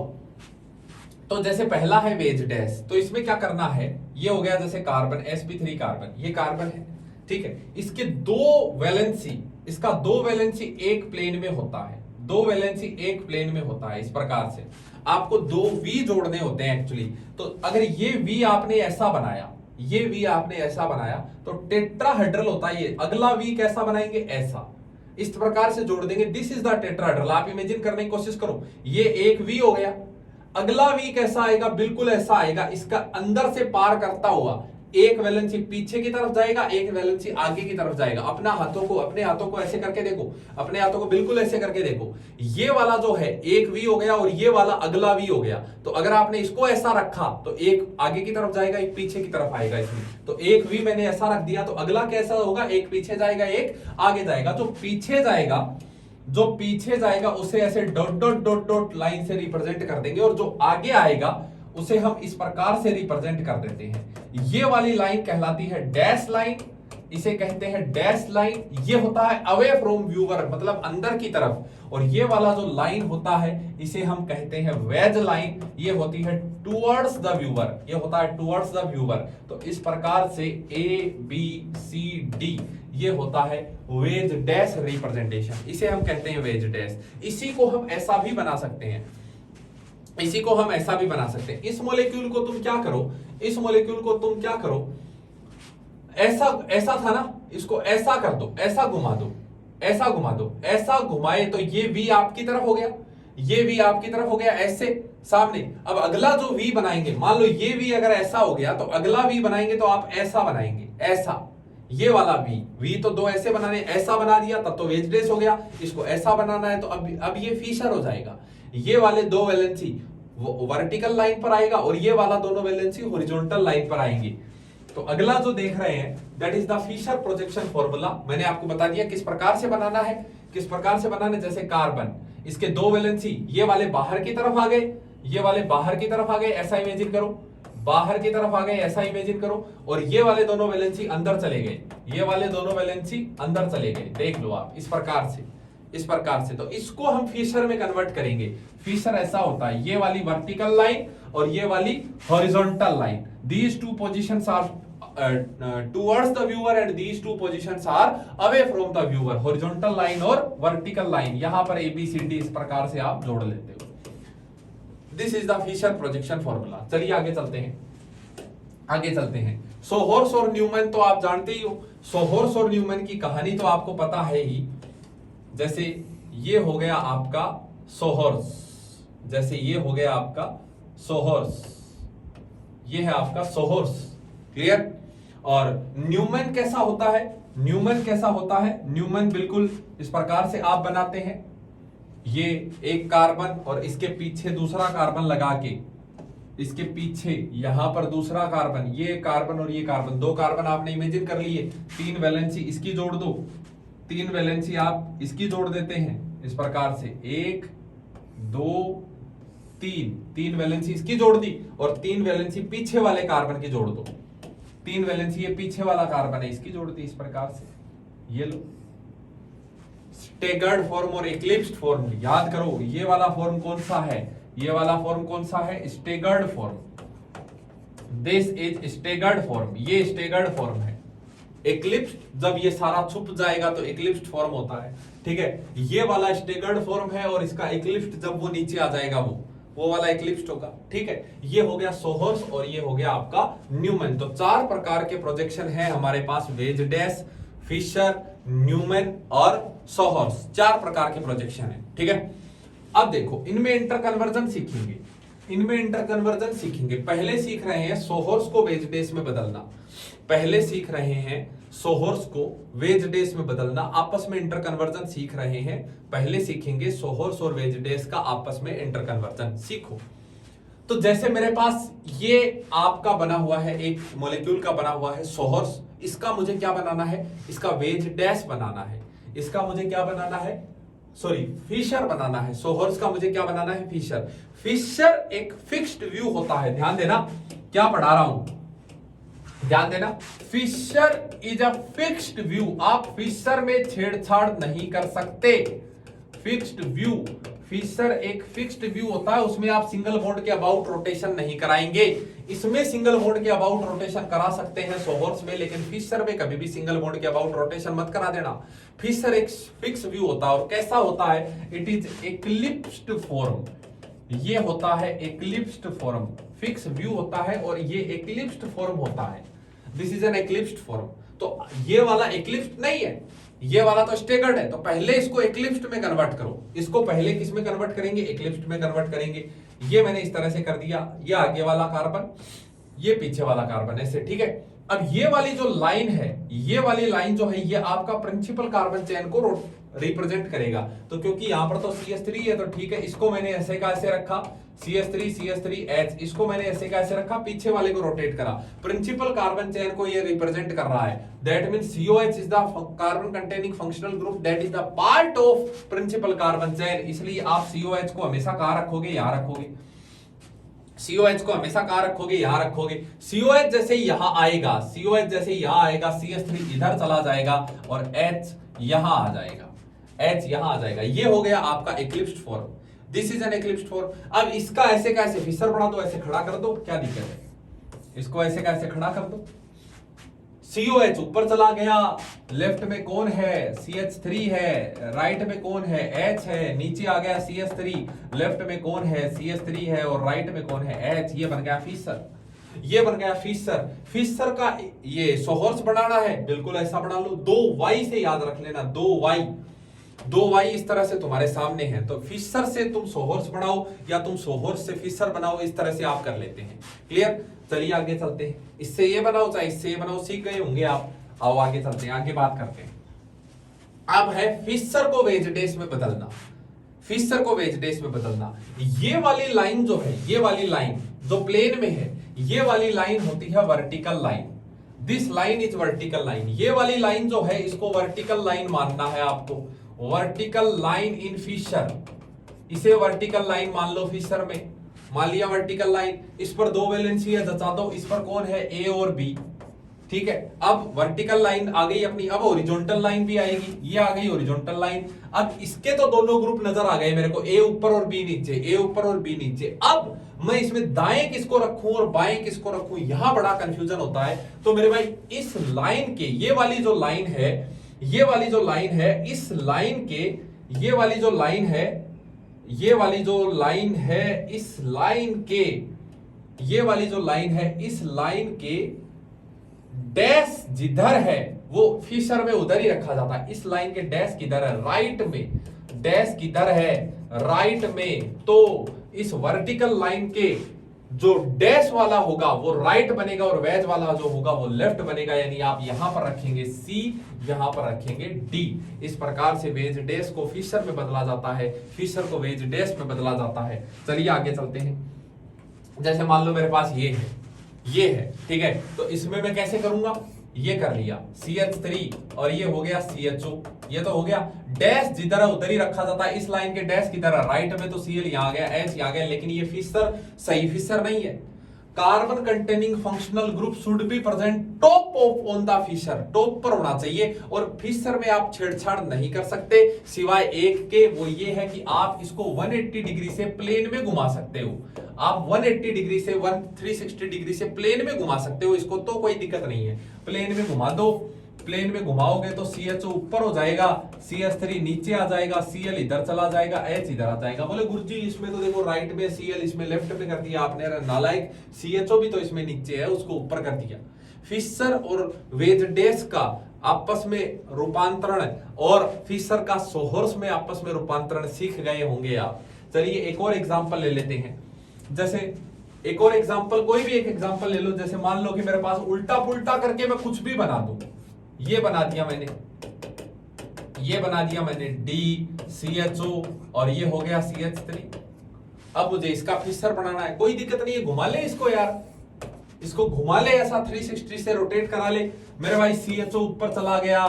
तो जैसे पहला है वेज डैश, तो इसमें क्या करना है? ये हो गया जैसे कार्बन sp3 कार्बन, ये कार्बन है, ठीक है। इसके दो वैलेंसी, इसका दो वैलेंसी एक प्लेन में होता है, दो वैलेंसी एक प्लेन में होता है। इस प्रकार से आपको दो V जोड़ने होते हैं एक्चुअली। तो अगर ये V आपने ऐसा बनाया, ये V आपने ऐसा बनाया तो टेट्राहेड्रल होता है ये। अगला V कैसा बनाएंगे? ऐसा, इस प्रकार से जोड़ देंगे। This is the tetrahedral. आप इमेजिन करने की कोशिश करो, ये एक V हो गया, अगला V कैसा आएगा? बिल्कुल ऐसा आएगा। इसका अंदर से पार करता हुआ एक वैलेंसी पीछे की तरफ जाएगा, एक वैलेंसी आगे की तरफ जाएगा। अपने हाथों को ऐसे करके देखो, अपने हाथों को बिल्कुल ऐसे करके देखो। ये वाला जो है एक V हो गया और ये वाला अगला V हो गया। तो अगर आपने इसको ऐसा रखा तो एक आगे की तरफ जाएगा, एक पीछे की तरफ आएगा इसमें। तो एक V मैंने ऐसा रख दिया तो अगला कैसा होगा? एक पीछे जाएगा, एक आगे जाएगा। जो पीछे जाएगा उसे ऐसे dot dot dot dot line से रिप्रेजेंट कर देंगे, और जो आगे आएगा उसे हम इस प्रकार से रिप्रेजेंट कर देते हैं। ये वाली लाइन कहलाती है डैश लाइन, इसे कहते हैं डैश लाइन। ये होता है अवे फ्रॉम व्यूअर, मतलब अंदर की तरफ। और ये वाला जो लाइन होता है इसे हम कहते हैं वेज लाइन, ये होती है टुवर्ड्स द व्यूअर, ये होता है टुवर्ड्स द व्यूअर। तो इस प्रकार से ABCD ये होता है वेज डैश रिप्रेजेंटेशन, इसे हम कहते हैं वेज डैश। इसी को हम ऐसा भी बना सकते हैं, इसी को हम ऐसा भी बना सकते हैं। इस मॉलिक्यूल को तुम क्या करो, इस मॉलिक्यूल को तुम क्या करो, ऐसा था ना, इसको ऐसा कर दो, ऐसा घुमा दो, ऐसा घुमा दो, ऐसा घुमाए तो ये V आपकी तरफ हो गया, ये V आपकी तरफ हो गया ऐसे सामने। अब अगला जो V बनाएंगे, मान लो ये V अगर ऐसा हो गया तो अगला V बनाएंगे तो आप ऐसा बनाएंगे, ऐसा। ये वाला V तो दो ऐसे बनाने, ऐसा बना दिया तब तो वेज डैश हो गया। इसको ऐसा बनाना है तो अब ये फिशर हो जाएगा। ये वाले दो वैलेंसी वर्टिकल लाइन पर आएगा और ये वाला दोनों वैलेंसी हॉरिजॉन्टल लाइन पर आएंगे। तो अगला जो देख रहे हैं that is the Fischer projection formula. मैंने आपको बता दिया किस प्रकार से बनाना है, किस प्रकार से बनाना है। जैसे कार्बन, इसके दो वैलेंसी ये वाले बाहर की तरफ आ गए, ये वाले बाहर की तरफ आ गए, ऐसा इमेजिन करो, बाहर की तरफ आ गए, ऐसा इमेजिन करो। और ये वाले दोनों वैलेंसी अंदर चले गए, ये वाले दोनों वैलेंसी अंदर चले गए। देख लो आप इस प्रकार से, इस प्रकार से। तो इसको हम फिशर में कन्वर्ट करेंगे। फिशर ऐसा होता है, ये वाली वर्टिकल लाइन और ये वाली horizontal line, these two positions are towards the viewer and these two positions are away from the viewer, horizontal line और vertical line। यहां पर ABCD इस प्रकार से आप जोड़ लेते हो। This is the Fisher projection formula। चलिए आगे चलते हैं, आगे चलते हैं। सोहोर्स और न्यूमैन तो आप जानते ही हो। सोहोर्स और न्यूमैन की कहानी तो आपको पता है ही। जैसे ये हो गया आपका सोहोर्स, जैसे ये हो गया आपका सोहोर्स, ये है आपका सोहोर्स, क्लियर। और न्यूमैन कैसा होता है, न्यूमैन कैसा होता है, न्यूमैन बिल्कुल इस प्रकार से आप बनाते हैं। ये एक कार्बन और इसके पीछे दूसरा कार्बन लगा के, इसके पीछे यहां पर दूसरा कार्बन, ये कार्बन और ये कार्बन, दो कार्बन आपने इमेजिन कर लिए। तीन वैलेंसी इसकी जोड़ दो, तीन वैलेंसी आप इसकी जोड़ देते हैं इस प्रकार से, एक दो तीन, तीन वैलेंसी इसकी जोड़ दी और तीन वैलेंसी पीछे वाले कार्बन की जोड़ दो। तीन वैलेंसी ये पीछे वाला कार्बन है, इसकी जोड़ दी इस प्रकार से, ये लो। स्टेगर्ड फॉर्म और इक्लिप्स्ड फॉर्म। याद करो ये वाला फॉर्म कौन सा है, ये वाला फॉर्म कौन सा है, staggered form. This is staggered form, ये स्टेगर्ड फॉर्म है। इक्लिप्स्ड जब ये सारा छुप जाएगा तो इक्लिप्स्ड फॉर्म होता है, ठीक है। ये वाला स्टेगर्ड फॉर्म है और इसका इक्लिप्स्ड जब वो नीचे आ जाएगा वो वाला इक्लिप्स्ड होगा, ठीक है। ये हो गया सोहर्स और ये हो गया आपका न्यूमैन। तो चार प्रकार के प्रोजेक्शन है हमारे पास, वेज डैश, फिशर, न्यूमैन और सोहर्स, चार प्रकार के प्रोजेक्शन है, ठीक है। अब देखो इनमें इंटरकन्वर्जन सीखेंगे, इनमें इंटरकन्वर्जन सीखेंगे। पहले सीख रहे हैं सोहर्स को वेज डेस में बदलना, पहले सीख रहे हैं सोहर्स को वेज डेस में बदलना, आपस में इंटरकन्वर्जन सीख रहे हैं। पहले सीखेंगे सोहर्स और वेज डेस का आपस में इंटरकन्वर्जन, सीखो। तो जैसे मेरे पास ये आपका बना हुआ है, एक मॉलिक्यूल का बना हुआ है सोहर्स, इसका मुझे क्या बनाना है, इसका वेज डैश बनाना है, इसका मुझे क्या बनाना है, सॉरी फिशर बनाना है। सोहर्स का मुझे क्या बनाना है, फिशर। फिशर एक फिक्स्ड व्यू होता है, ध्यान देना क्या पढ़ा रहा हूं, ध्यान देना। Fischer is a fixed view, आप फिशर में छेड़छाड़ नहीं कर सकते। फिक्स्ड व्यू, फिशर एक फिक्स्ड व्यू होता है, उसमें आप सिंगल बॉन्ड के अबाउट रोटेशन नहीं कराएंगे। इसमें सिंगल बॉन्ड के अबाउट रोटेशन करा सकते हैं सोहर्स में, लेकिन फिशर में कभी भी सिंगल बॉन्ड के अबाउट रोटेशन मत करा देना। फिशर एक फिक्स व्यू होता है और कैसा होता है, इट इज एक्लिप्स्ड फॉर्म, ये होता है एक्लिप्स्ड फॉर्म, फिक्स व्यू होता है और ये एक्लिप्स्ड फॉर्म होता है। This is an eclipsed form. तो ये वाला एक्लिप्स्ड नहीं है, ये वाला तो स्टेगर्ड है। तो पहले इसको एक्लिप्स्ड में कन्वर्ट करो, इसको पहले किस में कन्वर्ट करेंगे, एक्लिप्स्ड में कन्वर्ट करेंगे। ये मैंने इस तरह से कर दिया, ये आगे वाला कार्बन, ये पीछे वाला कार्बन, ऐसे, ठीक है। अब ये वाली जो लाइन है, ये वाली लाइन जो है, ये आपका प्रिंसिपल कार्बन चेन को रिप्रेजेंट करेगा। तो क्योंकि यहां पर तो CH3 है तो ठीक है, इसको मैंने ऐसे का ऐसे रखा, CH3H, इसको मैंने ऐसे का ऐसे रखा, पीछे वाले को रोटेट करा। प्रिंसिपल कार्बन चेन को ये रिप्रेजेंट कर रहा है। That means COH is the carbon containing functional group that is the part of principal carbon chain. इसलिए आप COH को हमेशा कहां रखोगे, यहां रखोगे। COH को हमेशा कहां रखोगे, यहां रखोगे। COH जैसे यहां आएगा, COH जैसे यहां आएगा, CH3 इधर चला जाएगा और H यहां आ जाएगा, H यहां आ जाएगा। ये हो गया आपका eclipsed form, this is an eclipsed form. अब इसका ऐसे का ऐसे फिशर बना दो, ऐसे खड़ा कर दो, क्या दिक्कत है, इसको ऐसे का ऐसे खड़ा कर दो। COH ऊपर चला गया, लेफ्ट में कौन है, CH3 है, राइट में कौन है, H है, नीचे आ गया CH3, लेफ्ट में कौन है, CH3 है और राइट में कौन है, H। ये बन गया फिशर, ये बन गया फिशर। फिशर का ये सोहर्स बनाना है, बिल्कुल ऐसा बना लो, 2Y से याद रख लेना, 2Y इस तरह से तुम्हारे सामने है। तो फिशर से तुम सोहर्स बनाओ या तुम सोहर्स से फिशर बनाओ, इस तरह से आप कर लेते हैं। क्लियर, चलिए आगे चलते हैं। इससे ये बनाओ चाहे इससे ये बनाओ, सीख गए होंगे आप। आओ आगे चलते हैं, आगे बात करते हैं। अब है फिशर को वेज डेस में बदलना, फिशर को वेज डेस में बदलना। ये वाली लाइन जो है, ये वाली लाइन जो प्लेन में है, ये वाली लाइन होती है vertical line. This line is vertical line. ये वाली लाइन जो है, इसको वर्टिकल लाइन मानना है आपको, वर्टिकल लाइन इन फिशर। इसे वर्टिकल लाइन मान लो फिशर में, मान लिया वर्टिकल लाइन। इस पर दो वैलेंसी है, जचा दो, इस पर कौन है, A और B, ठीक है। अब वर्टिकल लाइन आ गई अपनी, अब हॉरिजॉन्टल लाइन भी आएगी, ये आ गई हॉरिजॉन्टल लाइन। अब इसके तो दोनों ग्रुप नजर आ गए मेरे को, A ऊपर और B नीचे, A ऊपर और B नीचे। अब मैं इसमें दाएं किसको रखूं और बाएं किसको रखूं, यहां बड़ा कंफ्यूजन होता है। तो मेरे भाई इस लाइन के, ये वाली जो लाइन है, ये वाली जो लाइन है, इस लाइन के, ये वाली जो लाइन है, ये वाली जो लाइन है, इस लाइन के, ये वाली जो लाइन है, इस लाइन के डैश जिधर है वो फिशर में उधर ही रखा जाता है। इस लाइन के डैश किधर है, राइट में, डैश किधर है, राइट में। तो इस वर्टिकल लाइन के जो डैश वाला होगा वो राइट बनेगा और वेज वाला जो होगा वो लेफ्ट बनेगा। यानी आप यहां पर रखेंगे C, यहां पर रखेंगे D। इस प्रकार से वेज डैश को फिशर में बदला जाता है, फिशर को वेज डैश में बदला जाता है। चलिए आगे चलते हैं। जैसे मान लो मेरे पास ये है, ये है, ठीक है। तो इसमें मैं कैसे करूंगा, ये कर लिया CH3 और ये हो गया CHO, ये तो हो गया। डैश जिधर है उधर ही रखा जाता है। इस लाइन के डैश की तरह राइट में तो Cl यहां आ गया, H यहां आ गया, लेकिन ये फिशर सही फिशर नहीं है। Carbon containing functional group should be present top of on the Fischer, top पर होना चाहिए। और फिशर में आप छेड़छाड़ नहीं कर सकते सिवाय एक के, वो ये है कि आप इसको 180 डिग्री से प्लेन में घुमा सकते हो। आप 180 डिग्री से 360 डिग्री से प्लेन में घुमा सकते हो इसको, तो कोई दिक्कत नहीं है। प्लेन में घुमा दो, प्लेन में घुमाओगे तो CHO ऊपर हो जाएगा, CH3 नीचे आ जाएगा, Cl इधर चला जाएगा, H इधर आ जाएगा। बोले गुरुजी इसमें तो देखो राइट में Cl, इसमें लेफ्ट में कर दिया आपने, नालायक। CHO भी तो इसमें नीचे है, उसको ऊपर कर दिया। फिशर और वेज डैश का आपस में रूपांतरण और फिशर का सोहर्स में आपस में रूपांतरण सीख गए होंगे आप। चलिए एक और एग्जांपल ले लेते हैं। जैसे एक और एग्जांपल, कोई भी एक एग्जांपल ले लो। जैसे मान लो कि मेरे पास उल्टा पुल्टा करके मैं कुछ भी बना दूं। ये बना दिया मैंने, ये बना दिया मैंने DCHO और ये हो गया CH3। अब मुझे इसका फिशर बनाना है, कोई दिक्कत नहीं है, घुमा ले इसको यार, इसको घुमा ले, ऐसा 360 से रोटेट करा ले। मेरे भाई CHO ऊपर चला गया,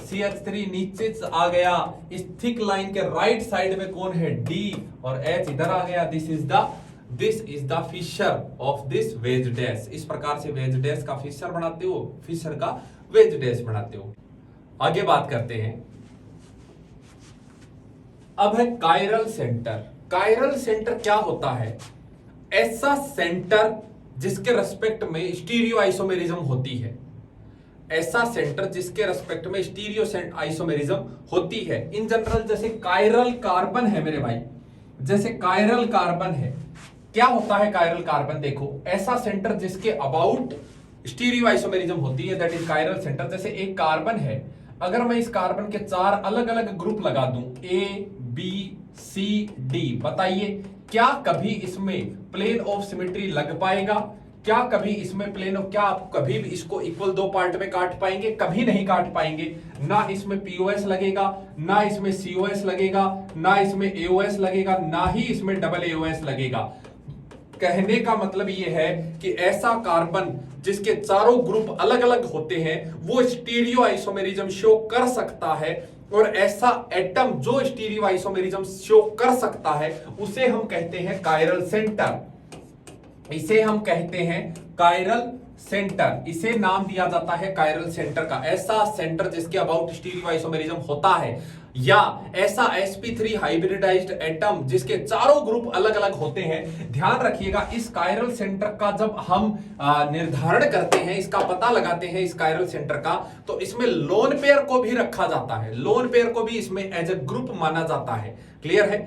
CH3 नीचे आ गया। इस थिक लाइन के राइट साइड में कौन है? D और H इधर आ गया। This is the Fischer of this wedge dash. इस प्रकार से वेज डैश का फिशर बनाते हो, फिशर का वेज डैश बनाते हो। आगे बात करते हैं। अब है कायरल सेंटर। कायरल सेंटर क्या होता है? ऐसा सेंटर जिसके रेस्पेक्ट में स्टीरियो आइसोमेरिज्म होती है। ऐसा सेंटर जिसके रेस्पेक्ट में स्टीरियो आइसोमेरिज्म होती है। इन जनरल जैसे कायरल कार्बन है मेरे भाई, जैसे कायरल कार्बन है, क्या होता है कायरल कार्बन? देखो, ऐसा सेंटर जिसके अबाउट स्टीरियो आइसोमेरिज्म होती है, दैट इज कायरल सेंटर। जैसे एक कार्बन है, अगर मैं इस कार्बन के 4 अलग अलग ग्रुप लगा दूं, A, B, C, D, बताइए क्या कभी इसमें प्लेन ऑफ सिमेट्री लग पाएगा? क्या कभी इसमें प्लेन ऑफ, क्या आप कभी भी इसको इक्वल 2 पार्ट में काट पाएंगे? कभी नहीं काट पाएंगे। ना इसमें POS लगेगा, ना इसमें COS लगेगा, ना इसमें AOS लगेगा, ना ही इसमें AAOS लगेगा। कहने का मतलब यह है कि ऐसा कार्बन जिसके चारों ग्रुप अलग अलग होते हैं वो स्टीरियो आइसोमेरिज्म शो कर सकता है, और ऐसा एटम जो स्टीरियो आइसोमेरिज्म शो कर सकता है उसे हम कहते हैं कायरल सेंटर। इसे हम कहते हैं कायरल सेंटर, इसे नाम दिया जाता है कायरल सेंटर का। ऐसा सेंटर जिसके अबाउट स्टीरियो आइसोमेरिज्म होता है, या ऐसा sp3 हाइब्रिडाइज्ड एटम जिसके चारों ग्रुप अलग अलग होते हैं। ध्यान रखिएगा, इस कायरल सेंटर का जब हम निर्धारण करते हैं, इसका पता लगाते हैं इस कायरल सेंटर का, तो इसमें लोन पेयर को भी रखा जाता है। लोन पेयर को भी इसमें एज ए ग्रुप माना जाता है। क्लियर है?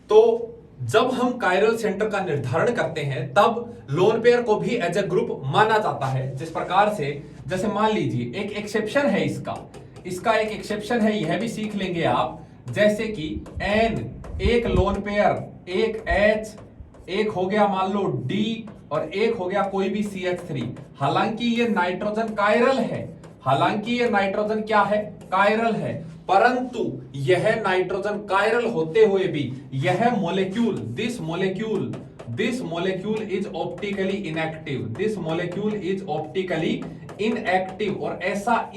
तो जब हम कायरल सेंटर का निर्धारण करते हैं तब लोन पेयर को भी एज ए ग्रुप माना जाता है। जिस प्रकार से, जैसे मान लीजिए एक एक्सेप्शन है इसका एक एक्सेप्शन है, यह भी सीख लेंगे आप। जैसे कि N एक लोन पेयर, एक H, एक हो गया मान लो D, और एक हो गया कोई भी CH3। हालांकि ये नाइट्रोजन कायरल है, हालांकि ये नाइट्रोजन क्या है? कायरल है, परंतु यह नाइट्रोजन कायरल होते हुए भी यह molecule, this molecule is optically inactive, this molecule is optically inactive. और ऐसा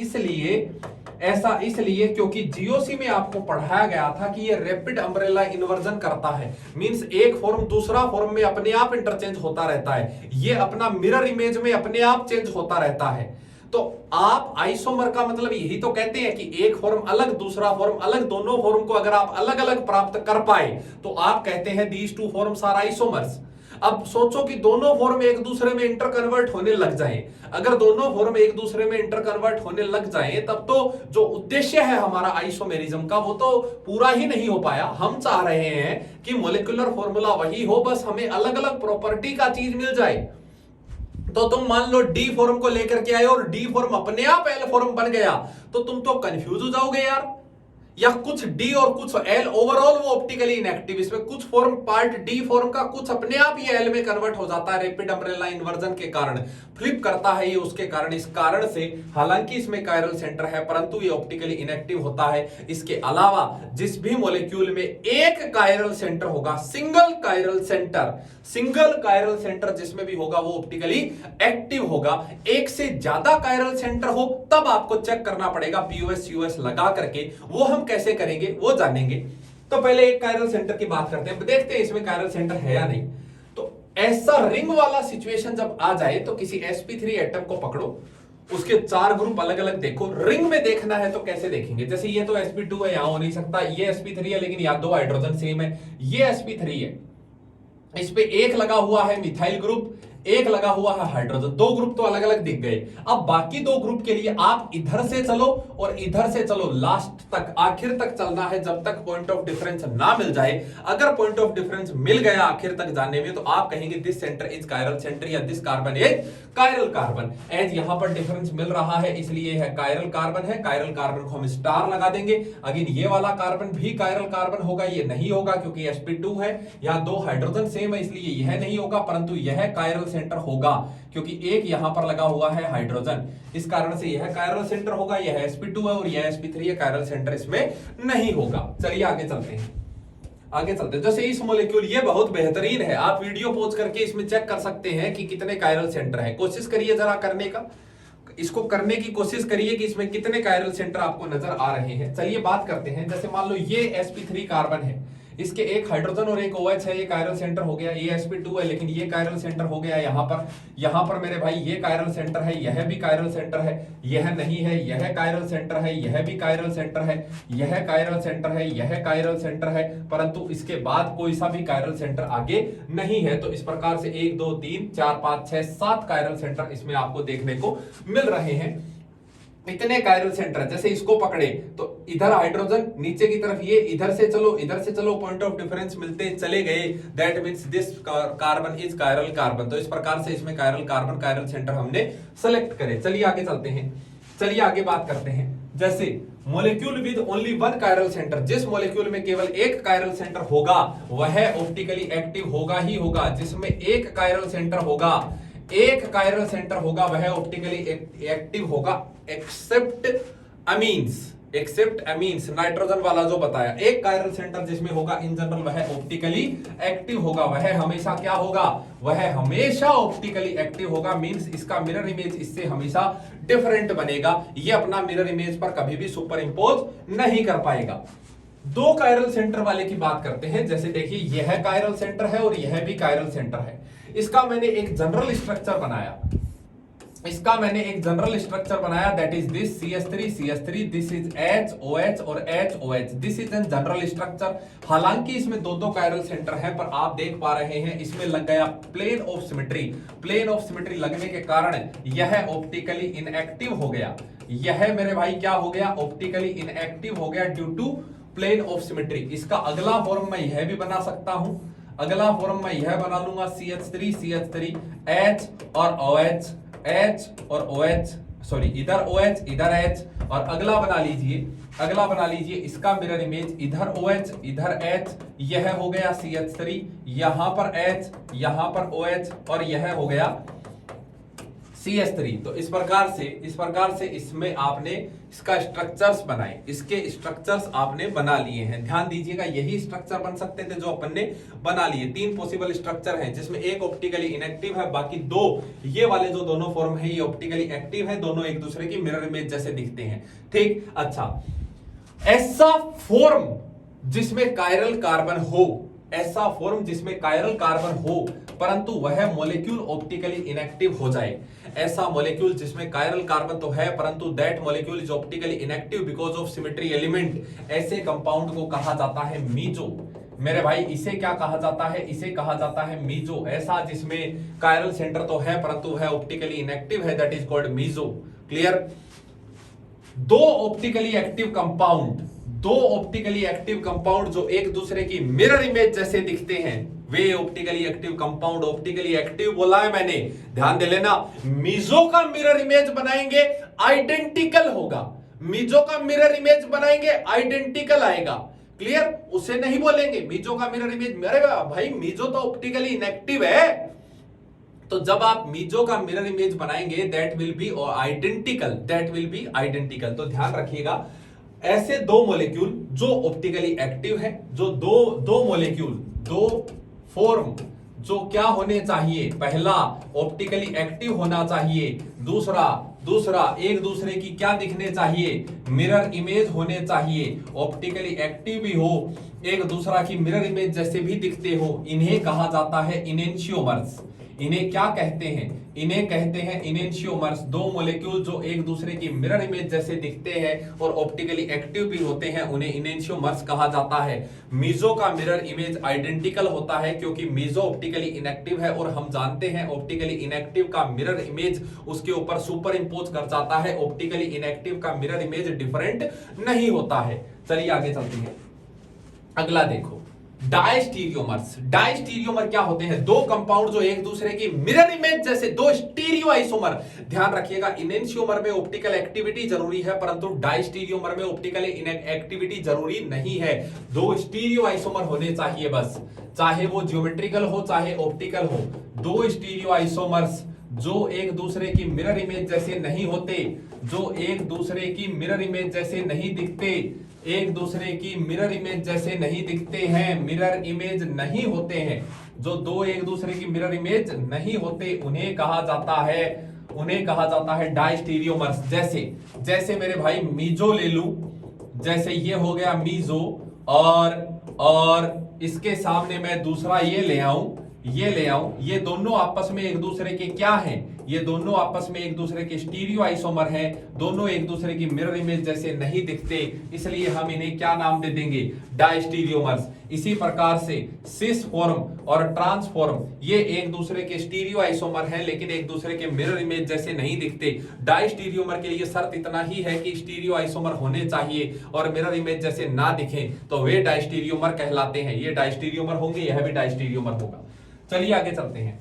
इसलिए क्योंकि जीओसी में आपको पढ़ाया गया था कि ये रैपिड अम्ब्रेला इन्वर्जन करता है। मींस एक फॉर्म दूसरा फॉर्म में अपने आप इंटरचेंज होता रहता है, ये अपना मिरर इमेज में अपने आप चेंज होता रहता है। तो आप आइसोमर का मतलब यही तो कहते हैं कि एक फॉर्म अलग दूसरा फॉर्म अलग, दोनों फॉर्म को अगर आप अलग अलग प्राप्त कर पाए तो आप कहते हैं these two forms are isomers. अब सोचो कि दोनों फॉर्म एक दूसरे में इंटर कन्वर्ट होने लग जाएं। अगर दोनों फॉर्म एक दूसरे में इंटर कन्वर्ट होने लग जाएं तब तो जो उद्देश्य है हमारा आइसोमेरिज्म का वो तो पूरा ही नहीं हो पाया। हम चाह रहे हैं कि मॉलिक्यूलर फॉर्मूला वही हो, बस हमें अलग अलग प्रॉपर्टी का चीज मिल जाए। तो तुम मान लो डी फॉर्म को लेकर के आए और डी फॉर्म अपने आप एल फॉर्म बन गया, तो तुम तो कंफ्यूज हो जाओगे यार। या कुछ डी और कुछ एल, ओवरऑल वो ऑप्टिकली इनएक्टिव, इसमें कुछ फॉर्म पार्ट डी फॉर्म का कुछ अपने आप ये एल में कन्वर्ट हो जाता है रैपिड अम्ब्रेला इन्वर्जन के कारण, फ्लिप करता है ये उसके कारण। इस कारण से हालांकि इसमें कायरल सेंटर है परंतु ये ऑप्टिकली इनएक्टिव होता है। इसके अलावा जिस भी मॉलिक्यूल में एक कायरल सेंटर होगा, सिंगल कायरल सेंटर जिसमें भी होगा वो ऑप्टिकली एक्टिव होगा। एक से ज्यादा कायरल सेंटर हो तब आपको चेक करना पड़ेगा पीओएस यूएस लगा करके। वो हम कैसे करेंगे वो जानेंगे। तो पहले एक कायरल सेंटर की बात करते हैं, देखते हैं इसमें कायरल सेंटर है या नहीं। तो ऐसा रिंग वाला सिचुएशन जब आ जाए तो किसी sp3 एटम को पकड़ो, उसके 4 ग्रुप अलग अलग देखो। रिंग में देखना है तो कैसे देखेंगे, जैसे ये तो sp2 है, यहां हो नहीं सकता, ये sp3 है, लेकिन यहां 2 हाइड्रोजन सेम है, ये sp3 है, इस पे एक लगा हुआ है मिथाइल ग्रुप, एक लगा हुआ है हाइड्रोजन, 2 ग्रुप तो अलग अलग दिख गए। अब बाकी 2 ग्रुप के लिए आप इधर से चलो और इधर से चलो, लास्ट तक, आखिर तक चलना है, जब तक पॉइंट ऑफ डिफरेंस ना मिल जाए। अगर पॉइंट ऑफ डिफरेंस मिल गया आखिर तक जाने में, तो आप कहेंगे this centre is chiral centre या this carbon is chiral carbon. As यहां पर डिफरेंस मिल रहा है इसलिए है कायरल कार्बन है, कायरल कार्बन को हम स्टार लगा देंगे। अगेन ये वाला कार्बन भी कायरल कार्बन होगा, ये नहीं होगा क्योंकि sp2 है, यहां 2 हाइड्रोजन सेम है इसलिए यह नहीं होगा, परंतु यह कायरल सेंटर होगा क्योंकि एक यहां पर लगा हुआ है हाइड्रोजन, इस कारण से यह कायरल सेंटर होगा। यह sp2 है और यह sp3 है, कायरल सेंटर इसमें नहीं होगा। चलिए आगे चलते हैं, आगे चलते हैं। जैसे इस मॉलिक्यूल, ये बहुत बेहतरीन है, आप वीडियो पॉज करके इसमें चेक कर सकते हैं कि कितने कायरल सेंटर है। कोशिश करिए जरा करने का, इसको करने की कोशिश करिए कि इसमें कितने कायरल सेंटर आपको नजर आ रहे हैं। चलिए बात करते हैं, जैसे मान लो ये sp3 कार्बन है, इसके एक हाइड्रोजन और एक OH है, ये कायरल सेंटर हो गया। ये sp2 है लेकिन ये कायरल सेंटर हो गया यहां पर मेरे भाई ये कायरल सेंटर है, यह भी कायरल सेंटर है, यह नहीं है, यह कायरल सेंटर है, यह भी कायरल सेंटर है, यह कायरल सेंटर है, यह कायरल सेंटर है, परंतु इसके बाद कोई सा भी कायरल सेंटर आगे नहीं है। तो इस प्रकार से 1 2 3 4 5 6 7 कायरल सेंटर इसमें आपको देखने को मिल रहे हैं। इतने कायरल सेंटर, जैसे इसको पकड़े तो इधर हाइड्रोजन, नीचे की तरफ ये, इधर से चलो, पॉइंट ऑफ डिफरेंस मिलते चले गए, that means this carbon is chiral carbon. तो इस प्रकार से इसमें कायरल कार्बन, कायरल सेंटर हमने सेलेक्ट करे। चलिए आगे चलते हैं, चलिए आगे बात करते हैं। जैसे molecule with only 1 chiral centre, जिस मॉलिक्यूल में केवल एक कायरल सेंटर होगा वह ऑप्टिकली एक्टिव होगा ही होगा। जिसमें एक कायरल सेंटर होगा, एक कायरल सेंटर होगा, वह ऑप्टिकली एक्टिव होगा, एक्सेप्ट अमीन्स, नाइट्रोजन वाला जो बताया। एक कायरल सेंटर जिसमें होगा इन जनरल वह ऑप्टिकली एक्टिव होगा, वह हमेशा क्या होगा, वह हमेशा ऑप्टिकली एक्टिव होगा। मींस इसका मिरर इमेज इससे हमेशा डिफरेंट बनेगा, ये अपना मिरर इमेज पर कभी भी सुपर इंपोज नहीं कर पाएगा। 2 कायरल सेंटर वाले की बात करते हैं। जैसे देखिए यह कायरल सेंटर है और यह भी कायरल सेंटर है। इसका मैंने एक जनरल स्ट्रक्चर बनाया, that is this CH3, this is HOH और HOH, this is N general structure. हालांकि इसमें 2 कायरल सेंटर है, पर आप देख पा रहे हैं इसमें लग गया प्लेन ऑफ सिमेट्री लगने के कारण यह ऑप्टिकली इनएक्टिव हो गया। यह मेरे भाई क्या हो गया, ऑप्टिकली इनएक्टिव हो गया due to plane of symmetry. इसका अगला फॉर्म मैं यह भी बना सकता हूं, अगला फॉर्म मैं यह बना लूंगा CH3 H और OH, H और OH, सॉरी इधर OH इधर H, और अगला बना लीजिए इसका मिरर इमेज, इधर OH इधर H, यह हो गया CH3, यहां पर H, यहां पर OH और यह हो गया CH3। तो इस प्रकार से इसमें आपने इसका स्ट्रक्चर्स बनाए, इसके स्ट्रक्चर्स आपने बना लिए हैं। ध्यान दीजिएगा, यही स्ट्रक्चर बन सकते थे जो अपन ने बना लिए। 3 पॉसिबल स्ट्रक्चर हैं जिसमें एक ऑप्टिकली इनएक्टिव है, बाकी 2 ये वाले जो दोनों फॉर्म है ये ऑप्टिकली एक्टिव है, दोनों एक दूसरे की मिरर इमेज जैसे दिखते हैं। ठीक, अच्छा, ऐसा फॉर्म जिसमें कायरल कार्बन हो, परंतु वह मॉलिक्यूल ऑप्टिकली इनएक्टिव हो जाए। ऐसा मॉलिक्यूल जिसमें कायरल कार्बन तो है परंतु that molecule is optically inactive because of symmetry element, ऐसे कंपाउंड को कहा जाता है मीजो। मेरे भाई इसे क्या कहा जाता है, इसे कहा जाता है मीजो। ऐसा जिसमें कायरल सेंटर तो है परंतु वह ऑप्टिकली इनएक्टिव है, that is called meso. Clear? 2 optically active compound जो एक दूसरे की मिरर इमेज जैसे दिखते हैं वे optically active compound, optically active बोला है मैंने, ध्यान दे लेना। मीजो का मिरर इमेज बनाएंगे आइडेंटिकल होगा, मीजो का मिरर इमेज बनाएंगे आइडेंटिकल आएगा। क्लियर? उसे नहीं बोलेंगे मीजो का मिरर इमेज, मेरे भाई मीजो तो ऑप्टिकली इनएक्टिव है, तो जब आप मीजो का मिरर इमेज बनाएंगे दैट विल बी आइडेंटिकल। तो ध्यान रखिएगा, ऐसे 2 मॉलिक्यूल जो ऑप्टिकली एक्टिव है, जो दो मॉलिक्यूल, 2 फॉर्म जो क्या होने चाहिए, पहला ऑप्टिकली एक्टिव होना चाहिए, दूसरा एक दूसरे की क्या दिखने चाहिए, मिरर इमेज होने चाहिए, ऑप्टिकली एक्टिव भी हो, एक दूसरा की मिरर इमेज जैसे भी दिखते हो, इन्हें कहा जाता है इनेंशियोमर्स। इन्हें क्या कहते हैं? इन्हें कहते हैं इनेंशियोमर्स। दो मॉलिक्यूल जो एक दूसरे की मिरर इमेज जैसे दिखते हैं और ऑप्टिकली एक्टिव भी होते हैं, उन्हें इनेंशियोमर्स कहा जाता है। मीजो का मिरर इमेज आइडेंटिकल होता है क्योंकि मीजो ऑप्टिकली इनएक्टिव है, और हम जानते हैं ऑप्टिकली इनएक्टिव का मिरर इमेज उसके ऊपर सुपर इंपोज कर जाता है, ऑप्टिकली इनएक्टिव का मिरर इमेज डिफरेंट नहीं होता है। चलिए आगे चलते हैं। अगला देखो, डायस्टीरियोमर्स। डायस्टीरियोमर क्या होते हैं? दो कंपाउंड जो एक दूसरे की मिरर इमेज जैसे, दो स्टीरियो आइसोमर। ध्यान रखिएगा, इनेंशियोमर में ऑप्टिकल एक्टिविटी जरूरी है, परंतु डायस्टीरियोमर में ऑप्टिकल एक्टिविटी जरूरी नहीं है। दो स्टीरियो आइसोमर होने चाहिए बस, चाहे वो ज्योमेट्रिकल हो चाहे ऑप्टिकल हो। दो स्टीरियो आइसोमर्स जो एक दूसरे की मिरर इमेज जैसे नहीं होते, जो एक दूसरे की मिरर इमेज जैसे नहीं दिखते, एक दूसरे की मिरर इमेज जैसे नहीं दिखते हैं, मिरर इमेज नहीं होते हैं, जो दो एक दूसरे की मिरर इमेज नहीं होते, उन्हें कहा जाता है डायस्टीरियोमर्स। जैसे मेरे भाई मीजो ले लूं, जैसे ये हो गया मीजो, और इसके सामने मैं दूसरा ये ले आऊं, ये दोनों आपस में एक दूसरे के क्या हैं? ये दोनों आपस में एक दूसरे के स्टीरियो आइसोमर हैं, दोनों एक दूसरे की मिरर इमेज जैसे नहीं दिखते, इसलिए हम इन्हें क्या नाम दे देंगे? डायस्टीरियोमर्स। इसी प्रकार से सिस फॉर्म और ट्रांसफॉर्म, ये एक दूसरे के स्टीरियो आइसोमर हैं लेकिन एक दूसरे के मिरर इमेज जैसे नहीं दिखते। डायस्टीरियोमर के लिए शर्त इतना ही है कि स्टीरियो आइसोमर होने चाहिए और मिरर इमेज जैसे ना दिखें, तो वे डायस्टीरियोमर कहलाते हैं। ये डायस्टीरियोमर होंगे, यह भी डायस्टीरियोमर होगा। चलिए आगे चलते हैं।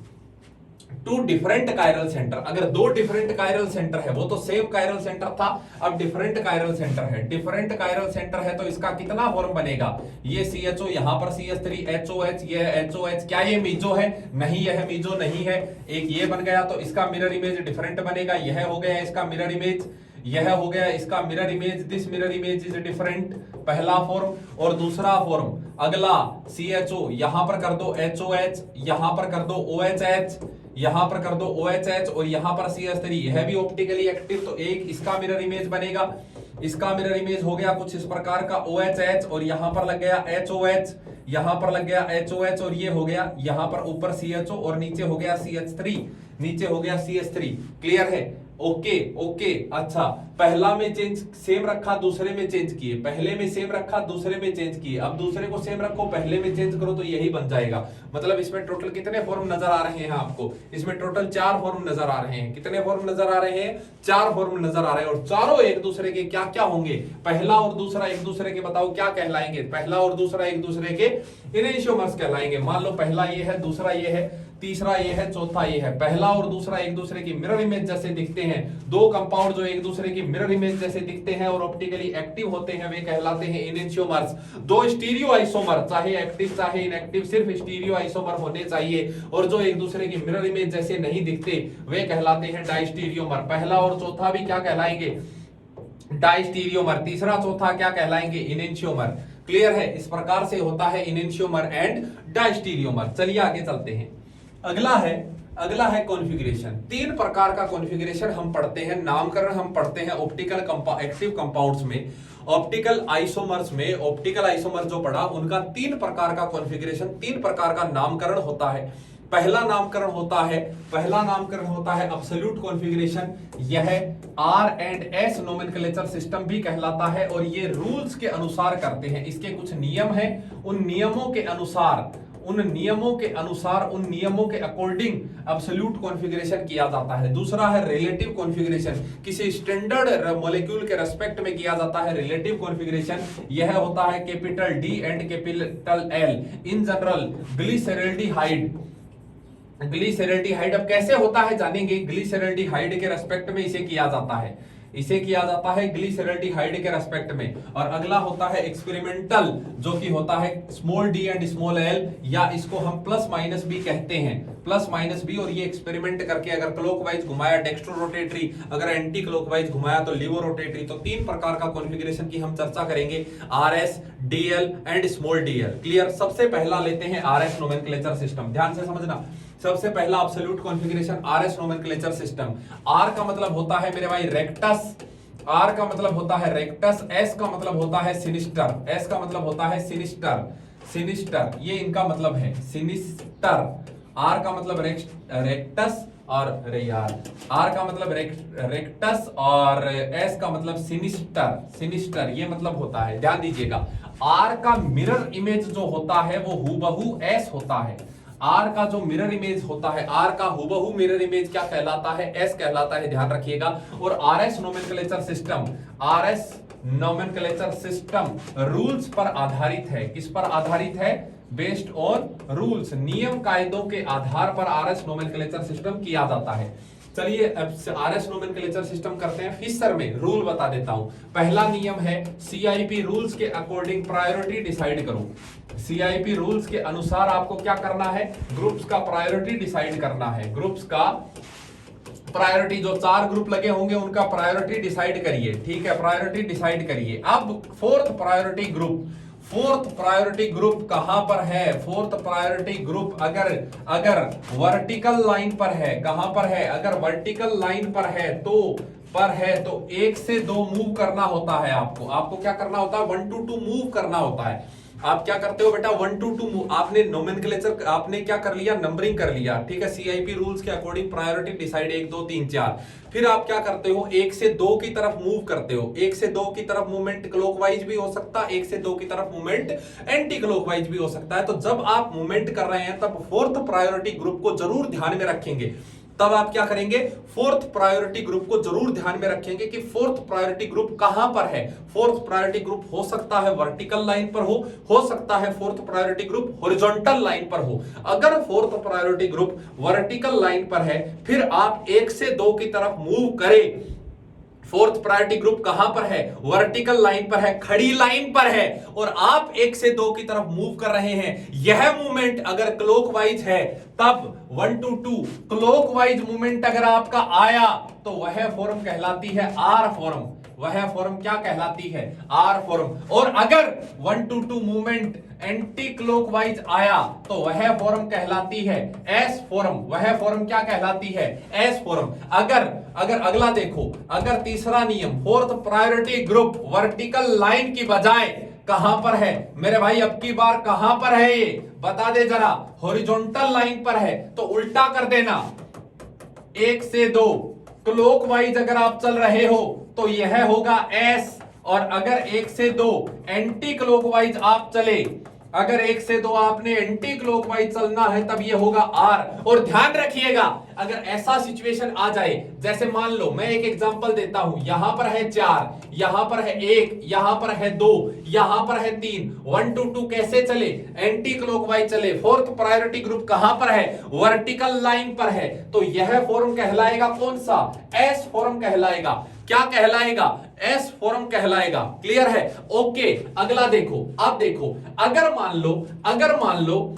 टू डिफरेंट कायरल सेंटर, अगर दो डिफरेंट कायरल सेंटर है, वो तो सेम कायरल सेंटर था, अब डिफरेंट कायरल सेंटर है। डिफरेंट कायरल सेंटर है तो इसका कितना फॉर्म बनेगा? ये CHO, यहां पर CH3, HOH, ये HOH, क्या ये मीजो है? नहीं, यह मीजो नहीं है। एक ये बन गया तो इसका मिरर इमेज डिफरेंट बनेगा, यह हो गया इसका मिरर इमेज, यह हो गया इसका mirror image, this mirror image is different, पहला फॉर्म। और दूसरा फॉर्म, अगला CHO, यहां पर कर दो HOH, यहां पर कर दो OHH, यहां पर कर दो OHH, और यहां पर CH3, यह भी ऑप्टिकली एक्टिव, तो एक इसका मिरर इमेज बनेगा। इसका मिरर इमेज हो गया कुछ इस प्रकार का OHH, और यहां पर लग गया HOH, यहां पर लग गया HOH, और ये हो गया यहां पर ऊपर CHO और नीचे हो गया CH3, नीचे हो गया CH3। क्लियर है? ओके। अच्छा, पहला में चेंज सेम रखा, दूसरे में चेंज किए, पहले में सेम रखा, दूसरे में चेंज किए, अब दूसरे को सेम रखो, पहले में चेंज करो, तो यही बन जाएगा। मतलब इसमें टोटल कितने फॉर्म नजर आ रहे हैं आपको? इसमें टोटल 4 फॉर्म नजर आ रहे हैं। कितने फॉर्म नजर आ रहे हैं? 4 फॉर्म नजर आ रहे हैं, और चारों एक दूसरे के क्या क्या होंगे? पहला और दूसरा एक दूसरे के, बताओ क्या कहलाएंगे? पहला और दूसरा एक दूसरे के इनेंशियोमर्स कहलाएंगे। मान लो पहला ये है, दूसरा ये है, तीसरा ये है, चौथा ये है। पहला और दूसरा एक दूसरे की मिरर इमेज जैसे दिखते हैं, दो कंपाउंड जो एक दूसरे की मिरर इमेज जैसे दिखते हैं और ऑप्टिकली एक्टिव होते हैं, वे कहलाते हैं इनेंशियोमर्स। दो स्टीरियो आइसोमर, चाहे एक्टिव चाहे इनएक्टिव, सिर्फ स्टीरियो आइसोमर होने चाहिए, और जो एक दूसरे की मिरर इमेज जैसे नहीं दिखते, वे कहलाते हैं डायस्टीरियोमर। पहला और चौथा भी क्या कहलाएंगे? डायस्टीरियोमर। तीसरा चौथा क्या कहलाएंगे? इनेंशियोमर। क्लियर है? इस प्रकार से होता है इनेंशियोमर एंड डायस्टीरियोमर। चलिए आगे चलते हैं। अगला है कॉन्फ़िगरेशन। 3 प्रकार का कॉन्फ़िगरेशन हम पढ़ते हैं, नामकरण हम पढ़ते हैं ऑप्टिकल एक्टिव कंपाउंड्स में, ऑप्टिकल आइसोमर जो पढ़ा, उनका 3 प्रकार का कॉन्फ़िगरेशन, 3 प्रकार का नामकरण होता है। पहला नामकरण होता है एब्सोल्यूट कॉन्फ़िगरेशन। यह R&S नोमेनक्लेचर सिस्टम भी कहलाता है, और ये रूल्स के अनुसार करते हैं। इसके कुछ नियम हैं, उन नियमों के अकॉर्डिंग एब्सोल्यूट कॉन्फ़िगरेशन किया जाता है। दूसरा है रिलेटिव कॉन्फ़िगरेशन, किसी स्टैंडर्ड मॉलिक्यूल के रेस्पेक्ट में किया जाता है रिलेटिव कॉन्फ़िगरेशन। यह होता है capital D and capital L। In general glyceraldehyde अब कैसे होता है जानेंगे। ग्लिसरेल्डिहाइड के रेस्पेक्ट में इसे किया जाता है ग्लिसरेल्डिहाइड के रेस्पेक्ट में। और अगला होता है एक्सपेरिमेंटल, जो कि होता है small d and small l, या इसको हम प्लस माइनस भी कहते हैं, प्लस माइनस भी। और ये एक्सपेरिमेंट करके अगर क्लॉकवाइज घुमाया डेक्स्ट्रो रोटेटरी, अगर एंटी क्लॉकवाइज घुमाया तो लीवो रोटेटरी। तो 3 प्रकार का कॉन्फ़िगरेशन की हम चर्चा करेंगे, RS, DL and small dl। Clear? सबसे पहला लेते हैं RS नोमेनक्लेचर सिस्टम। ध्यान से समझना, सबसे पहला absolute configuration RS nomenclature system. R का मतलब होता है मेरे भाई रेक्टस, आर का मतलब होता है रेक्टस, एस का मतलब होता है सिनिस्टर, एस का मतलब होता है सिनिस्टर, सिनिस्टर ये इनका मतलब है सिनिस्टर। आर का मतलब रेक्टस और अरे यार, आर का मतलब रेक्टस और एस का मतलब सिनिस्टर, सिनिस्टर ये मतलब होता है। ध्यान दीजिएगा, आर का मिरर इमेज जो होता है वो हूबहू एस होता है। आर का जो मिरर इमेज होता है, आर का हूबहू मिरर इमेज क्या कहलाता है? एस कहलाता है, ध्यान रखिएगा। और R S nomenclature system, R S nomenclature system rules पर आधारित है। किस पर आधारित है? बेस्ड ऑन रूल्स, नियम कायदों के आधार पर आर एस नोमेनक्लेचर सिस्टम किया जाता है। चलिए अब आर एस नोमेनक्लेचर सिस्टम करते हैं। फिशर में रूल बता देता हूं। पहला नियम है सीआईपी रूल्स के अकॉर्डिंग प्रायोरिटी डिसाइड करो। सीआईपी रूल्स के अनुसार आपको क्या करना है? ग्रुप्स का प्रायोरिटी डिसाइड करना है। ग्रुप्स का प्रायोरिटी, जो 4 ग्रुप लगे होंगे उनका प्रायोरिटी डिसाइड करिए। ठीक है, प्रायोरिटी डिसाइड करिए। अब fourth priority group, fourth priority group कहां पर है? फोर्थ प्रायोरिटी ग्रुप अगर वर्टिकल लाइन पर है, कहां पर है? अगर वर्टिकल लाइन पर है तो 1 से 2 मूव करना होता है। आपको क्या करना होता है? 1 to 2 मूव करना होता है। आप क्या करते हो बेटा? 1 to 2 मूव। आपने नोमेनक्लेचर, आपने क्या कर लिया? नंबरिंग कर लिया। ठीक है, सीआईपी रूल्स के अकॉर्डिंग प्रायोरिटी डिसाइड 1 2 3 4। फिर आप क्या करते हो? 1 से 2 की तरफ मूव करते हो। 1 से 2 की तरफ मूवमेंट क्लॉकवाइज भी हो सकता है, 1 से 2 की तरफ मूवमेंट एंटी क्लॉकवाइज भी हो सकता है। तो जब आप मूवमेंट कर रहे हैं तब फोर्थ प्रायोरिटी ग्रुप को जरूर ध्यान में रखेंगे। तब आप क्या करेंगे? फोर्थ प्रायोरिटी ग्रुप को जरूर ध्यान में रखेंगे कि फोर्थ प्रायोरिटी ग्रुप कहां पर है। फोर्थ प्रायोरिटी ग्रुप हो सकता है वर्टिकल लाइन पर हो सकता है fourth priority group horizontal line पर हो। अगर fourth priority group vertical line पर है, फिर आप 1 से 2 की तरफ मूव करें। फोर्थ प्रायोरिटी ग्रुप कहां पर है? वर्टिकल लाइन पर है, खड़ी लाइन पर है, और आप 1 से 2 की तरफ मूव कर रहे हैं। यह मूवमेंट अगर क्लॉकवाइज है तब 1 to 2 क्लॉकवाइज मूवमेंट अगर आपका आया तो वह फॉर्म कहलाती है आर फॉर्म। वह फॉर्म क्या कहलाती है? R form. और अगर 1 to 2 मूवमेंट एंटी क्लॉकवाइज आया तो वह फॉर्म कहलाती है एस फॉर्म। वह फॉर्म क्या कहलाती है? S form. अगर अगला देखो, अगर तीसरा नियम, fourth priority group vertical line की बजाय कहां पर है मेरे भाई? अब की बार कहां पर है ये बता दे जरा। हॉरिजॉन्टल लाइन पर है तो उल्टा कर देना। 1 से 2 क्लॉकवाइज अगर आप चल रहे हो तो यह होगा एस, और अगर 1 से 2 एंटी क्लॉकवाइज आप चले, अगर 1 से 2 आपने एंटी क्लॉकवाइज चलना है तब ये होगा आर। और ध्यान रखिएगा, अगर ऐसा सिचुएशन आ जाए, जैसे मान लो मैं एक एग्जांपल देता हूं, यहां पर है 4, यहां पर है 1, यहां पर है 2, यहां पर है 3, 1 to 2 कैसे चले? एंटी क्लॉकवाइज चले। फोर्थ प्रायोरिटी ग्रुप कहां पर है? वर्टिकल लाइन पर है। तो यह फॉर्म कहलाएगा कौन सा? एस फॉर्म कहलाएगा। क्या कहलाएगा? एस फॉर्म कहलाएगा। क्लियर है? ओके, अगला देखो। अब देखो, अगर मान लो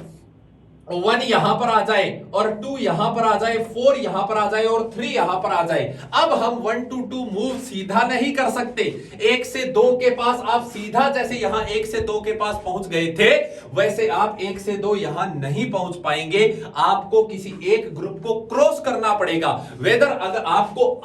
1 यहां पर आ जाए और 2 यहां पर आ जाए, 4 यहां पर आ जाए और 3 यहां पर आ जाए। अब हम 1 to 2 मूव सीधा नहीं कर सकते। 1 से 2 के पास आप सीधा, जैसे यहां 1 से 2 के पास पहुंच गए थे, वैसे आप 1 से 2 यहां नहीं पहुंच पाएंगे। आपको किसी एक ग्रुप को क्रॉस करना पड़ेगा। वेदर अगर आपको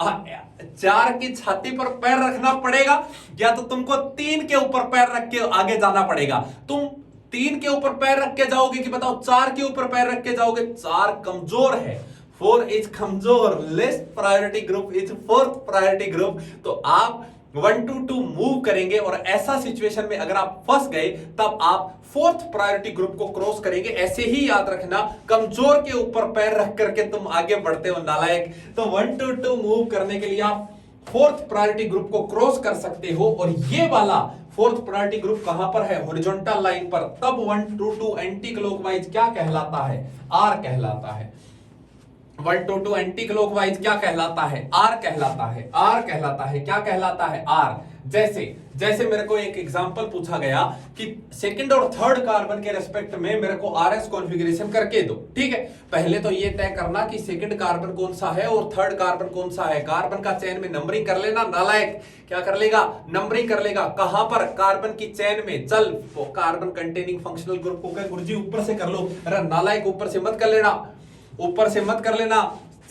4 की छाती पर पैर रखना पड़ेगा या तो तुमको 3 के ऊपर पैर रख के आगे जाना पड़ेगा। तुम 3 के ऊपर पैर रख के जाओगे कि बताओ 4 के ऊपर पैर रख के जाओगे? 4 कमजोर है, 4 इज कमजोर। Less priority group is fourth priority group. तो आप 1 to 2 मूव करेंगे और ऐसा सिचुएशन में अगर आप फंस गए तब आप फोर्थ प्रायोरिटी ग्रुप को क्रॉस करेंगे। ऐसे ही याद रखना, कमजोर के ऊपर पैर रख करके तुम आगे बढ़ते हो नालायक। तो 1 to 2 मूव करने के लिए आप फोर्थ प्रायोरिटी ग्रुप को क्रॉस कर सकते हो। और ये वाला फोर्थ प्रायोरिटी ग्रुप कहां पर है? हॉरिजॉन्टल लाइन पर। तब 1 to 2 एंटी क्लॉकवाइज क्या कहलाता है? आर कहलाता है। 1 to 2 एंटी क्लॉकवाइज क्या कहलाता है? आर कहलाता है। आर कहलाता है। क्या कहलाता है? आर। जैसे मेरे को एक एग्जांपल पूछा गया कि सेकंड और थर्ड कार्बन के रेस्पेक्ट में मेरे को आरएस कॉन्फ़िगरेशन करके दो। ठीक है, पहले तो ये तय करना कि सेकंड कार्बन कौन सा है और थर्ड कार्बन कौन सा है। कार्बन का चेन में नंबरिंग कर लेना। नालायक क्या कर लेगा? नंबरिंग कर लेगा। कहां पर? कार्बन की चेन में। चल कार्बन कंटेनिंग फंक्शनल ग्रुप को क्या गुरुजी ऊपर से कर लो। अरे नालायक, ऊपर से मत कर लेना, ऊपर से मत कर लेना।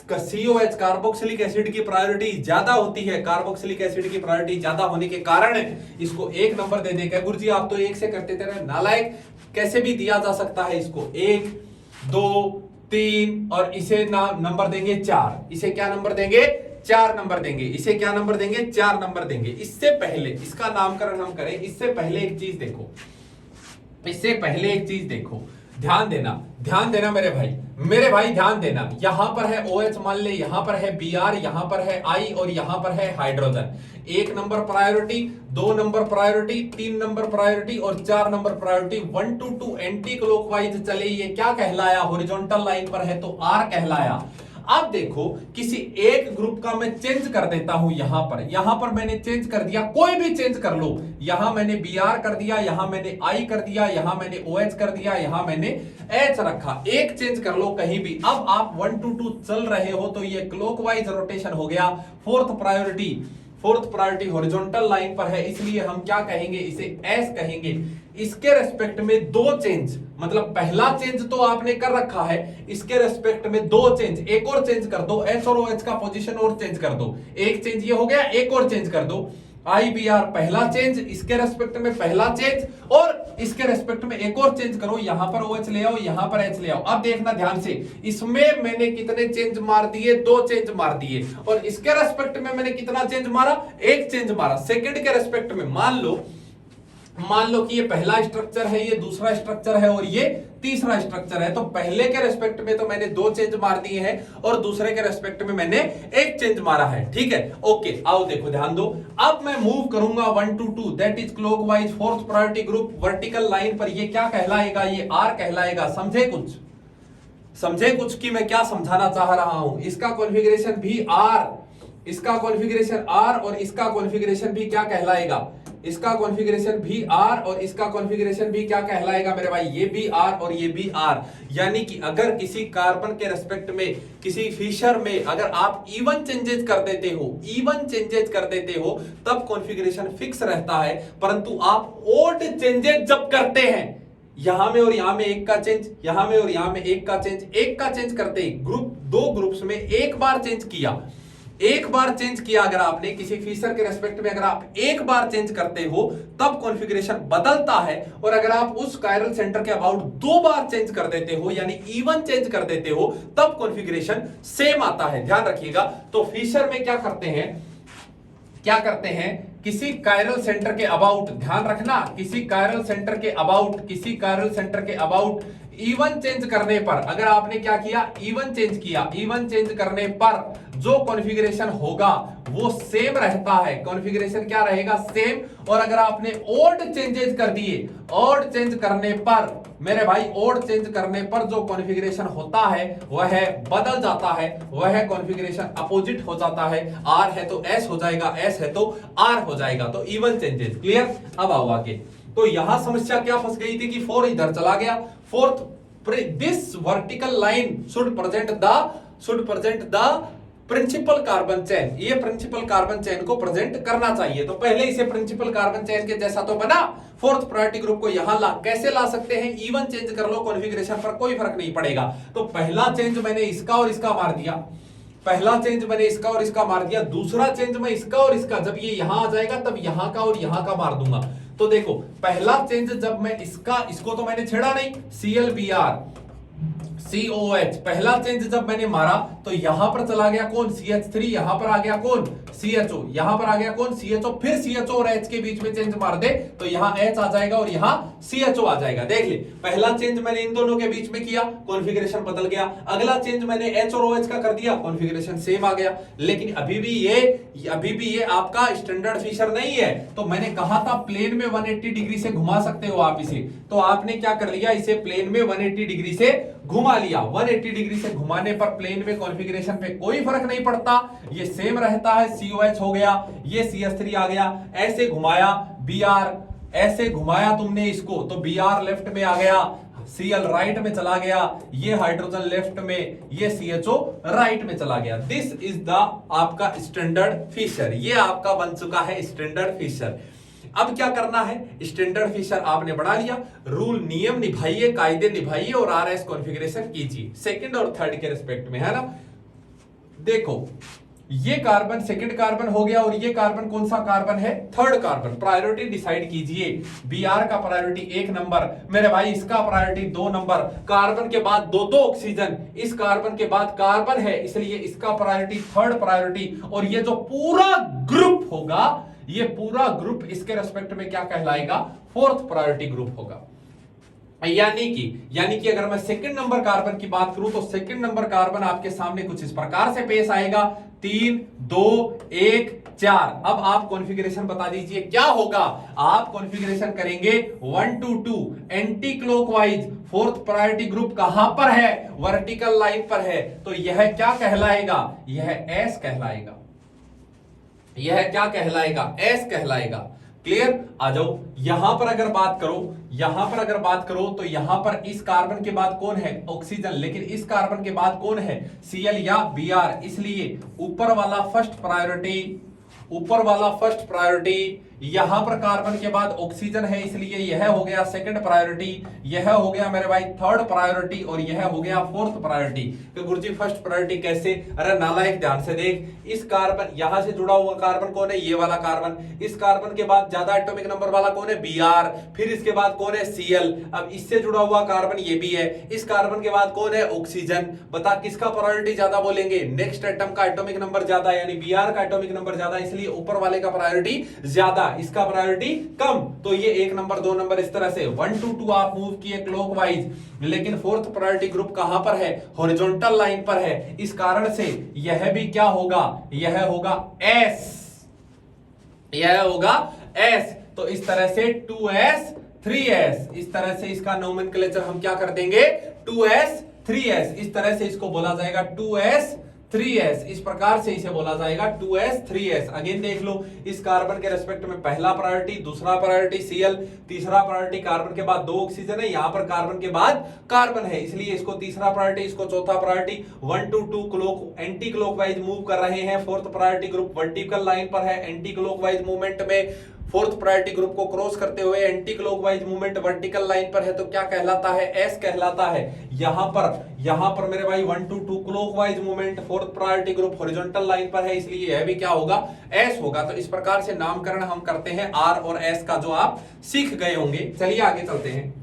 COH कार्बोक्सिलिक एसिड की प्रायोरिटी ज्यादा होती है, कार्बोक्सिलिक एसिड की प्रायोरिटी ज्यादा होने के कारण इसको 1 नंबर दे देगा। गुरुजी आप तो 1 से करते थे नालायक, कैसे भी दिया जा सकता है इसको 1 2 3 और इसे नंबर देंगे 4। इसे क्या नंबर देंगे? 4 नंबर देंगे। इसे क्या नंबर देंगे? 4 नंबर देंगे। इससे पहले इसका नामकरण हम करें, इससे पहले एक चीज देखो, इससे पहले एक चीज देखो, ध्यान देना मेरे भाई ध्यान देना। यहां पर है OH, मान ले यहां पर है Br, यहां पर है I और यहां पर है hydrogen. 1 number priority, 2 number priority, 3 number priority और 4 number priority. 1 to 2 anti clockwise चले, ये क्या कहलाया? हॉरिजॉन्टल लाइन पर है तो R कहलाया। अब देखो किसी एक ग्रुप का मैं चेंज कर देता हूं, यहां पर मैंने चेंज कर दिया, कोई भी चेंज कर लो। यहां मैंने Br कर दिया, यहां मैंने I कर दिया, यहां मैंने OH कर दिया, यहां मैंने H रखा। एक चेंज कर लो कहीं भी। अब आप 1 to 2 चल रहे हो तो ये क्लॉकवाइज रोटेशन हो गया। फोर्थ प्रायोरिटी हॉरिजॉन्टल लाइन पर है, इसलिए हम क्या कहेंगे? इसे S कहेंगे। इसके रेस्पेक्ट में 2 चेंज, मतलब पहला चेंज तो आपने कर रखा है, इसके रेस्पेक्ट में 2 चेंज, एक और चेंज कर दो, H और OH का पोजीशन और चेंज कर दो। एक चेंज ये हो गया, एक और चेंज कर दो। IBr पहला चेंज, इसके रेस्पेक्ट में पहला चेंज और इसके रेस्पेक्ट में एक और चेंज करो। यहां पर OH ले आओ, यहां पर H ले आओ। अब देखना ध्यान से, इसमें मैंने कितने चेंज मार दिए? 2 चेंज मार दिए। और इसके रेस्पेक्ट में मैंने कितना चेंज मारा? 1 चेंज मारा। सेकंड के रेस्पेक्ट में मान लो कि ये पहला स्ट्रक्चर है, ये दूसरा स्ट्रक्चर है और ये तीसरा स्ट्रक्चर है। तो पहले के रेस्पेक्ट में तो मैंने 2 चेंज मार दिए हैं और दूसरे के रेस्पेक्ट में मैंने 1 चेंज मारा है। ठीक है, ओके। आओ देखो, ध्यान दो। अब मैं मूव करूंगा 1 to 2, that is clockwise, fourth priority group, vertical line पर। ये क्या कहलाएगा? ये R कहलाएगा। समझे कुछ कि मैं क्या समझाना चाह रहा हूं? इसका कॉन्फ़िगरेशन भी R, इसका कॉन्फ़िगरेशन R और इसका कॉन्फ़िगरेशन भी क्या कहलाएगा? इसका कॉन्फ़िगरेशन भी R और इसका कॉन्फ़िगरेशन भी क्या कहलाएगा मेरे भाई? ये भी R और ये भी R। यानी कि अगर किसी कार्बन के रेस्पेक्ट में, किसी फिशर में अगर आप इवन चेंजेस कर देते हो तब कॉन्फ़िगरेशन फिक्स रहता है। परंतु आप ओड चेंजेस जब करते हैं, यहां में और यहां में 1 का चेंज, यहां में और यहां में 1 का चेंज करते ही ग्रुप 2 ग्रुप्स में एक बार चेंज किया अगर आपने किसी फीचर के रेस्पेक्ट में, अगर आप एक बार चेंज करते हो तब कॉन्फ़िगरेशन बदलता है। और अगर आप उस कायरल सेंटर के अबाउट 2 बार चेंज कर देते हो, यानी इवन चेंज कर देते हो, तब कॉन्फ़िगरेशन सेम आता है। ध्यान रखिएगा। तो फीचर में क्या करते हैं? किसी कायरल सेंटर के अबाउट, ध्यान रखना, किसी कायरल सेंटर के अबाउट इवन चेंज करने पर, अगर आपने क्या किया? इवन चेंज करने पर जो कॉन्फ़िगरेशन होगा वो सेम रहता है। कॉन्फ़िगरेशन क्या रहेगा? सेम। और अगर आपने ओड चेंजेस कर दिए, ओड चेंज करने पर मेरे भाई, ओड चेंज करने पर जो कॉन्फ़िगरेशन होता है वह बदल जाता है, वह कॉन्फ़िगरेशन अपोजिट हो जाता है। R है तो S हो जाएगा, S है तो R हो जाएगा। तो इवन चेंजेस। क्लियर? अब आओ आगे। तो यहां समस्या क्या फंस गई थी कि 4 इधर चला गया। Fourth, this vertical line should present the principal carbon chain. ये प्रिंसिपल कार्बन चेन को प्रेजेंट करना चाहिए। तो पहले इसे प्रिंसिपल कार्बन चेन के जैसा तो बना। फोर्थ प्रायोरिटी ग्रुप को यहां कैसे ला सकते हैं? इवन चेंज कर लो, कॉन्फ़िगरेशन पर कोई फर्क नहीं पड़ेगा। तो पहला चेंज मैंने इसका और इसका मार दिया, दूसरा चेंज मैं इसका और इसका, जब ये यहां आ जाएगा तब यहां का और यहां का मार दूंगा। तो देखो, पहला चेंज जब मैं इसको तो मैंने छेड़ा नहीं, ClBr COH, पहला चेंज जब मैंने मारा तो यहां पर चला गया कौन? CH3, यहां पर आ गया कौन? CHO, यहां पर आ गया कौन? CHO। फिर CHO और H के बीच में चेंज मार दे तो यहां H आ जाएगा और यहां CHO आ जाएगा। देख ले, पहला चेंज मैंने इन दोनों के बीच में किया, कॉन्फ़िगरेशन बदल गया। अगला चेंज मैंने H और OH का कर दिया, कॉन्फ़िगरेशन सेम आ गया। लेकिन अभी भी ये आपका स्टैंडर्ड फीचर नहीं है। तो मैंने कहा था प्लेन में 180 डिग्री से घुमा सकते हो आप इसे। तो आपने क्या कर लिया? इसे प्लेन में 180 डिग्री से घुमा लिया। 180 डिग्री से घुमाने पर प्लेन में कॉन्फ़िगरेशन पे कोई फर्क नहीं पड़ता, ये सेम रहता है। COH हो गया, ये CH3 आ गया। ऐसे घुमाया Br, ऐसे घुमाया तुमने इसको तो Br लेफ्ट में आ गया, Cl राइट में चला गया, ये हाइड्रोजन लेफ्ट में, ये CHO राइट में चला गया। दिस इज द आपका स्टैंडर्ड फीचर। ये आपका बन चुका है स्टैंडर्ड फीचर। अब क्या करना है? स्टैंडर्ड फीचर आपने बढ़ा लिया, रूल नियम निभाइए, कायदे निभाइए और RS कॉन्फ़िगरेशन कीजिए सेकंड और थर्ड के रिस्पेक्ट में, है ना। देखो ये कार्बन सेकंड कार्बन हो गया और ये कार्बन कौन सा कार्बन है, थर्ड कार्बन। प्रायोरिटी डिसाइड कीजिए, Br का प्रायोरिटी 1 नंबर, मेरे भाई इसका प्रायोरिटी 2 नंबर। कार्बन के बाद दो दो ऑक्सीजन, इस कार्बन के बाद कार्बन है इसलिए इसका प्रायोरिटी थर्ड प्रायोरिटी। और ये जो पूरा ग्रुप होगा, ये पूरा ग्रुप इसके रेस्पेक्ट में क्या कहलाएगा, फोर्थ प्रायोरिटी ग्रुप होगा। यानी कि अगर मैं सेकंड नंबर कार्बन की बात करूं तो सेकंड नंबर कार्बन आपके सामने कुछ इस प्रकार से पेश आएगा, 3 2 1 4। अब आप कॉन्फ़िगरेशन बता दीजिए क्या होगा। आप कॉन्फ़िगरेशन करेंगे 1 2 2 anti clockwise. Fourth priority group कहां पर है, वर्टिकल लाइन पर है, तो यह क्या कहलाएगा, यह एस कहलाएगा। यह क्या कहलाएगा, एस कहलाएगा। क्लियर, आ जाओ। यहां पर अगर बात करो तो यहां पर इस कार्बन के बाद कौन है, ऑक्सीजन, लेकिन इस कार्बन के बाद कौन है, Cl या Br, इसलिए ऊपर वाला फर्स्ट प्रायोरिटी, यहां पर कार्बन के बाद ऑक्सीजन है इसलिए यह हो गया सेकंड प्रायोरिटी, यह हो गया मेरे भाई थर्ड प्रायोरिटी और यह हो गया फोर्थ प्रायोरिटी। तो गुरुजी फर्स्ट प्रायोरिटी कैसे, अरे नालायक ध्यान से देख, इस कार्बन यहां से जुड़ा हुआ कार्बन कौन है, ये वाला कार्बन। इस कार्बन के बाद ज्यादा एटॉमिक नंबर वाला कौन है, Br, फिर इसके बाद कौन है, Cl। अब इससे जुड़ा हुआ कार्बन ये भी है। इस कार्बन के बाद कौन है, ऑक्सीजन। बता किसका प्रायोरिटी ज्यादा बोलेंगे, नेक्स्ट एटम का एटॉमिक नंबर ज्यादा, यानी Br का एटॉमिक नंबर ज्यादा, इसलिए ऊपर वाले का प्रायोरिटी ज्यादा, इसका प्रायोरिटी कम। तो ये 1 नंबर 2 नंबर इस तरह से 1 2 2 आप मूव किए क्लॉकवाइज, लेकिन फोर्थ प्रायोरिटी ग्रुप कहां पर है, हॉरिजॉन्टल लाइन पर है। इस कारण से यह भी क्या होगा, यह होगा एस, यह होगा एस। तो इस तरह से 2s 3s, इस तरह से इसका नोमेनक्लेचर हम क्या कर देंगे, 2s 3s, इस तरह से इसको बोला जाएगा 2s 3s, इस प्रकार से इसे बोला जाएगा 2s 3s। अगेन देख लो, इस कार्बन के रेस्पेक्ट में पहला प्रायोरिटी, दूसरा प्रायोरिटी Cl, तीसरा प्रायोरिटी, कार्बन के बाद 2 ऑक्सीजन है, यहां पर कार्बन के बाद कार्बन है इसलिए इसको तीसरा प्रायोरिटी, इसको चौथा priority. 1 2 2 clock anti clockwise move कर रहे हैं। Fourth priority group vertical line पर है, एंटी क्लॉकवाइज मूवमेंट में फोर्थ प्रायोरिटी ग्रुप को क्रॉस करते हुए anti clockwise movement vertical line पर है, तो क्या कहलाता है, एस कहलाता है। यहां पर मेरे भाई 1 2 2 clockwise movement, fourth priority group horizontal line पर है इसलिए यह भी क्या होगा, एस होगा। तो इस प्रकार से नामकरण हम करते हैं आर और एस का, जो आप सीख गए होंगे। चलिए आगे चलते हैं।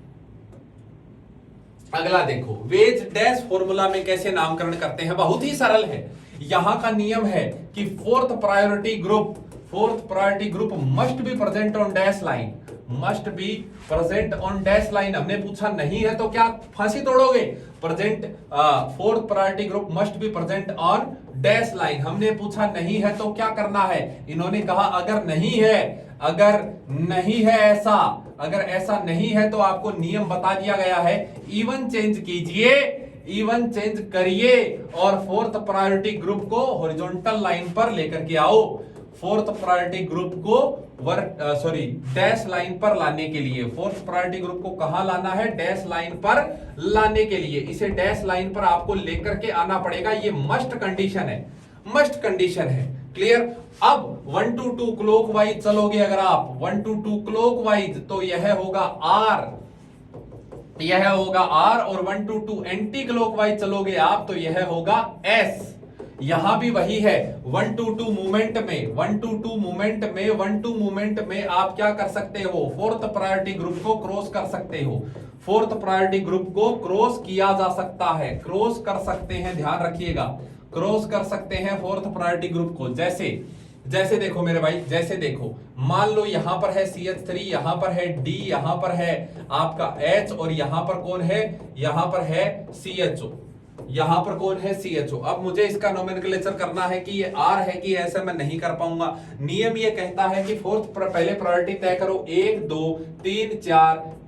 अगला देखो, वेज डैश फॉर्मूला में कैसे नामकरण करते हैं, बहुत ही सरल है। यहां का नियम है कि fourth priority group must be present on dash line, must be present on dash line. हमने पूछा नहीं है तो क्या फांसी तोड़ोगे, present fourth priority group must be present on dash line. हमने पूछा नहीं है तो क्या करना है, इन्होंने कहा अगर नहीं है ऐसा, अगर ऐसा नहीं है तो आपको नियम बता दिया गया है, इवन चेंज कीजिए, इवन चेंज करिए और फोर्थ प्रायोरिटी ग्रुप को हॉरिजॉन्टल लाइन पर लेकर के आओ। फोर्थ प्रायोरिटी ग्रुप को डैश लाइन पर लाने के लिए, फोर्थ प्रायोरिटी ग्रुप को कहां लाना है, डैश लाइन पर लाने के लिए इसे डैश लाइन पर आपको लेकर के आना पड़ेगा। ये मस्ट कंडीशन है, क्लियर। अब 1 2 2 क्लॉकवाइज चलोगे, अगर आप 1 2 2 क्लॉकवाइज तो यह होगा R, और 1 2 2 एंटी क्लॉकवाइज चलोगे आप तो यह होगा S। यहां भी वही है, 1 2 2 मूवमेंट में आप क्या कर सकते हो, फोर्थ प्रायोरिटी ग्रुप को क्रॉस कर सकते हो, फोर्थ प्रायोरिटी ग्रुप को क्रॉस किया जा सकता है, क्रॉस कर सकते हैं, ध्यान रखिएगा, क्रॉस कर सकते हैं फोर्थ प्रायोरिटी ग्रुप को। जैसे देखो मेरे भाई, जैसे देखो, मान लो यहां पर है CH3, यहां पर है D, यहां पर है आपका H और यहां पर कौन है, यहां पर है CHO, यहां पर कौन है, CHO। अब मुझे इसका नोमेनक्लेचर करना है कि ये R है कि ऐसे मैं नहीं कर पाऊंगा। नियम ये कहता है कि फोर्थ पहले प्रायोरिटी तय करो, 1 2 3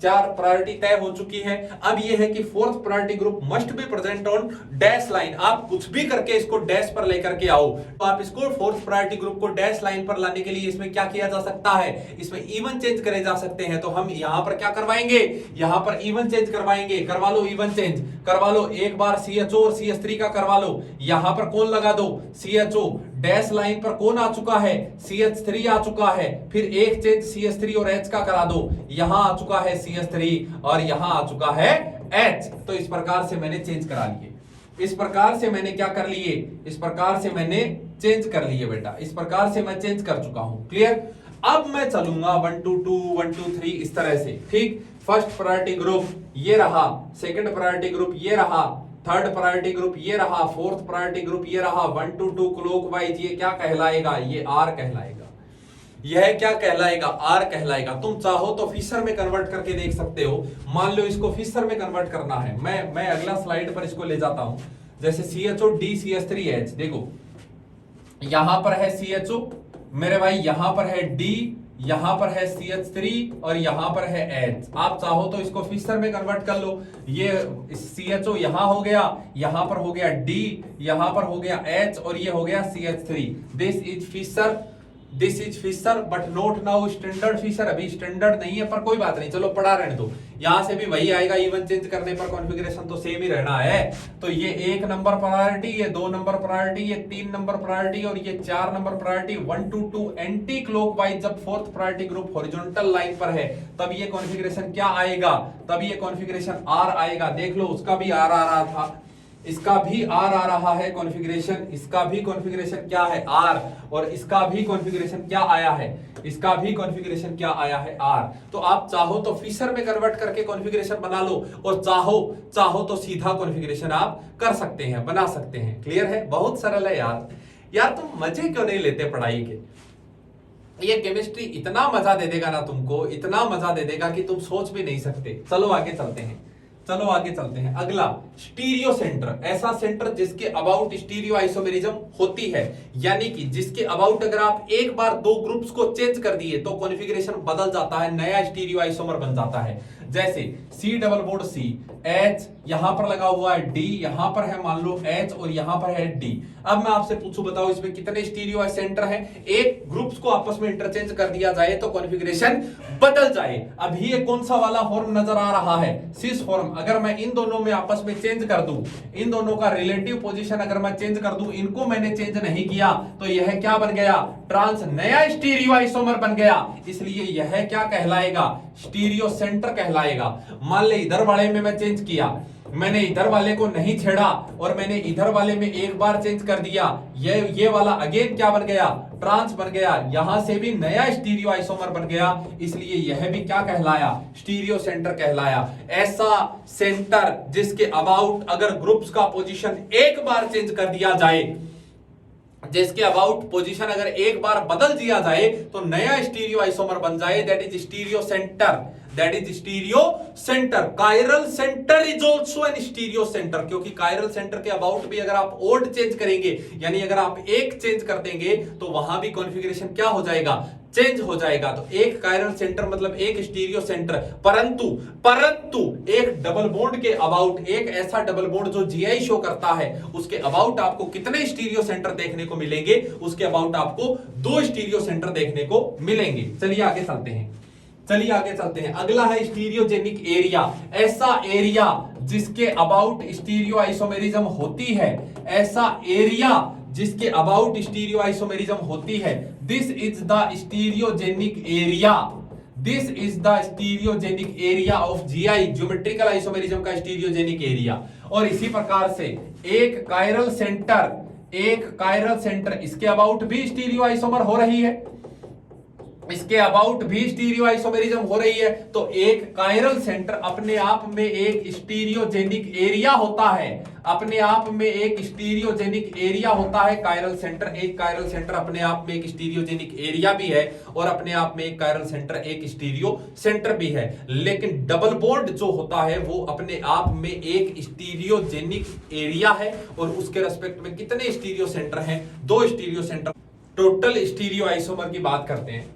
4 प्रायोरिटी तय हो चुकी है। अब ये है कि fourth priority group must be present on dash line. आप कुछ भी करके इसको डैश पर लेकर के आओ, तो आप इसको फोर्थ प्रायोरिटी ग्रुप को डैश लाइन पर लाने के लिए इसमें क्या किया जा सकता है, इसमें इवन चेंज करे जा सकते हैं। तो हम यहां पर क्या करवाएंगे, यहां पर इवन चेंज करवाएंगे, करवा लो, इवन चेंज करवा लो। एक बार CHO और CH3 का करवा लो, यहां पर कौन लगा दो, CHO, डैश लाइन पर कौन आ चुका है, CH3 आ चुका है, फिर एक चेंज CH3 और H का करा दो, यहां आ चुका है CH3 और यहां आ चुका है H। तो इस प्रकार से मैंने चेंज करा लिए। इस प्रकार से मैंने क्या कर लिए, इस प्रकार से मैंने चेंज कर लिए बेटा, इस प्रकार से मैं चेंज कर चुका हूं। क्लियर। अब मैं चलूंगा 1 2 2 1 2 3 इस तरह से। ठीक, फर्स्ट प्रायोरिटी ग्रुप ये रहा, सेकंड प्रायोरिटी ग्रुप ये रहा, थर्ड प्रायोरिटी ग्रुप ये रहा, फोर्थ प्रायोरिटी ग्रुप ये रहा। 1 2 2 क्लॉकवाइज ये क्या कहलाएगा, ये आर कहलाएगा। यह क्या कहलाएगा, आर कहलाएगा। तुम चाहो तो फिशर में कन्वर्ट करके देख सकते हो। मान लो इसको फिशर में कन्वर्ट करना है, मैं अगला स्लाइड पर इसको ले जाता हूं। जैसे CHO DCH3H, देखो यहां पर है CHO मेरे भाई, यहां पर है D, यहां पर है CH3 और यहां पर है H। आप चाहो तो इसको फिशर में कन्वर्ट कर लो। ये CHO यहां हो गया, यहां पर हो गया D, यहां पर हो गया H और ये हो गया CH3। This is Fischer, this is Fischer but not now standard Fischer. अभी स्टैंडर्ड नहीं है पर कोई बात नहीं, चलो पढ़ा रहने दो। यहां से भी वही आएगा, इवन चेंज करने पर कॉन्फ़िगरेशन तो सेम ही रहना है। तो ये 1 नंबर प्रायोरिटी, ये 2 नंबर प्रायोरिटी, ये 3 नंबर प्रायोरिटी और ये 4 नंबर प्रायोरिटी। 1 2 2 एंटी क्लॉकवाइज जब fourth priority group horizontal line पर है तब ये कॉन्फ़िगरेशन क्या आएगा, तब ये कॉन्फ़िगरेशन आर आएगा। देख लो उसका भी आर आ रहा था, इसका भी आर आ रहा है कॉन्फ़िगरेशन, इसका भी कॉन्फ़िगरेशन क्या है आर, और इसका भी कॉन्फ़िगरेशन क्या आया है, इसका भी कॉन्फ़िगरेशन क्या आया है आर। तो आप चाहो तो फिशर में कन्वर्ट करके कॉन्फ़िगरेशन बना लो और चाहो तो सीधा कॉन्फ़िगरेशन आप कर सकते हैं, बना सकते हैं। क्लियर है, बहुत सरल है यार तुम मजे क्यों नहीं लेते पढ़ाई के। ये केमिस्ट्री इतना मजा दे देगा ना तुमको, इतना मजा दे देगा कि तुम सोच भी नहीं सकते। चलो आगे चलते हैं, चलो आगे चलते हैं। अगला स्टीरियो सेंटर, ऐसा सेंटर जिसके अबाउट स्टीरियो आइसोमेरिज्म होती है, यानी कि जिसके अबाउट अगर आप एक बार 2 ग्रुप्स को चेंज कर दिए तो कॉन्फ़िगरेशन बदल जाता है, नया स्टीरियो आइसोमर बन जाता है। जैसे C double bond C, H यहां पर लगा हुआ है, D यहां पर है मान लो H और यहां पर है D। अब मैं आपसे पूछूं, बताओ इसमें कितने स्टीरियो सेंटर हैं। एक ग्रुप्स को आपस में इंटरचेंज कर दिया जाए तो कॉन्फ़िगरेशन बदल जाए। अभी ये कौन सा वाला फॉर्म नजर आ रहा है, सिस फॉर्म। अगर मैं इन दोनों में आपस में चेंज कर दूं, इन दोनों का रिलेटिव पोजीशन अगर मैं चेंज कर दूं, इनको मैंने चेंज नहीं किया तो यह क्या बन गया, ट्रांस, नया स्टीरियो आइसोमर बन गया। इसलिए यह क्या कहलाएगा, स्टीरियो सेंटर कहलाएगा। मान ले इधर वाले में मैं चेंज किया, मैंने इधर वाले को नहीं छेड़ा और मैंने इधर वाले में एक बार चेंज कर दिया, ये वाला अगेन क्या बन गया, ट्रांस बन गया। यहां से भी नया स्टीरियो आइसोमर बन गया, इसलिए यह भी क्या कहलाया, स्टीरियो सेंटर कहलाया। ऐसा सेंटर जिसके अबाउट अगर ग्रुप्स का पोजीशन एक बार चेंज कर दिया जाए, जिसके अबाउट पोजीशन अगर एक बार बदल दिया जाए तो नया स्टीरियो आइसोमर बन जाए, that is stereo centre, that is stereo centre. Chiral centre is also an stereo centre, क्योंकि कायरल सेंटर के अबाउट भी अगर आप ओड चेंज करेंगे, यानी अगर आप एक चेंज कर देंगे तो वहां भी कॉन्फ़िगरेशन क्या हो जाएगा, चेंज हो जाएगा। तो एक कायरल सेंटर मतलब एक स्टीरियो सेंटर, परंतु एक डबल बॉन्ड के अबाउट, एक ऐसा डबल बॉन्ड जो GI शो करता है, उसके अबाउट आपको कितने स्टीरियो सेंटर देखने को मिलेंगे, उसके अबाउट आपको 2 स्टीरियो सेंटर देखने को मिलेंगे। चलिए आगे चलते हैं, चलिए आगे चलते हैं। अगला है स्टीरियोजेनिक एरिया, ऐसा एरिया जिसके अबाउट स्टीरियो आइसोमेरिज्म होती है, ऐसा एरिया जिसके अबाउट स्टीरियो आइसोमेरिज्म होती है। This is the stereogenic area, this is the stereogenic area of GI, geometrical isomerism का स्टीरियोजेनिक एरिया। और इसी प्रकार से एक कायरल सेंटर, इसके अबाउट भी स्टीरियो आइसोमर हो रही है, इसके अबाउट भी स्टीरियो आइसोमेरिज्म हो रही है। तो एक कायरल सेंटर अपने आप में एक स्टीरियोजेनिक एरिया होता है, अपने आप में एक स्टीरियोजेनिक एरिया होता है कायरल सेंटर। एक कायरल सेंटर अपने आप में एक स्टीरियोजेनिक एरिया भी है और अपने आप में एक कायरल सेंटर एक स्टीरियो सेंटर भी है। लेकिन डबल बॉन्ड जो होता है वो अपने आप में एक स्टीरियोजेनिक एरिया है और उसके रेस्पेक्ट में कितने स्टीरियो सेंटर हैं, 2 stereo centre. Total stereo isomer की बात करते हैं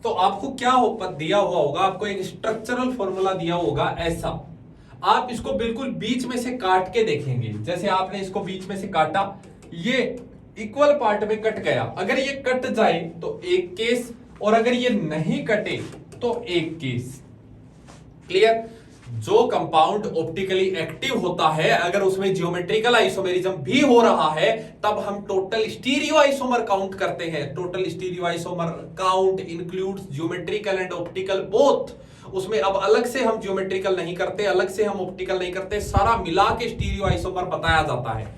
तो आपको क्या दिया हुआ होगा, आपको एक स्ट्रक्चरल फॉर्मूला दिया होगा ऐसा। आप इसको बिल्कुल बीच में से काट के देखेंगे, जैसे आपने इसको बीच में से काटा, ये इक्वल पार्ट में कट गया। अगर ये कट जाए तो एक केस, और अगर ये नहीं कटे तो एक केस। क्लियर। जो कंपाउंड ऑप्टिकली एक्टिव होता है, अगर उसमें जियोमेट्रिकल आइसोमेरिज्म भी हो रहा है, तब हम टोटल स्टीरियो आइसोमर काउंट करते हैं। Total stereo isomer count includes geometrical and optical both. उसमें अब अलग से हम ज्योमेट्रिकल नहीं करते, अलग से हम ऑप्टिकल नहीं करते, सारा मिला के स्टीरियो आइसोमर बताया जाता है,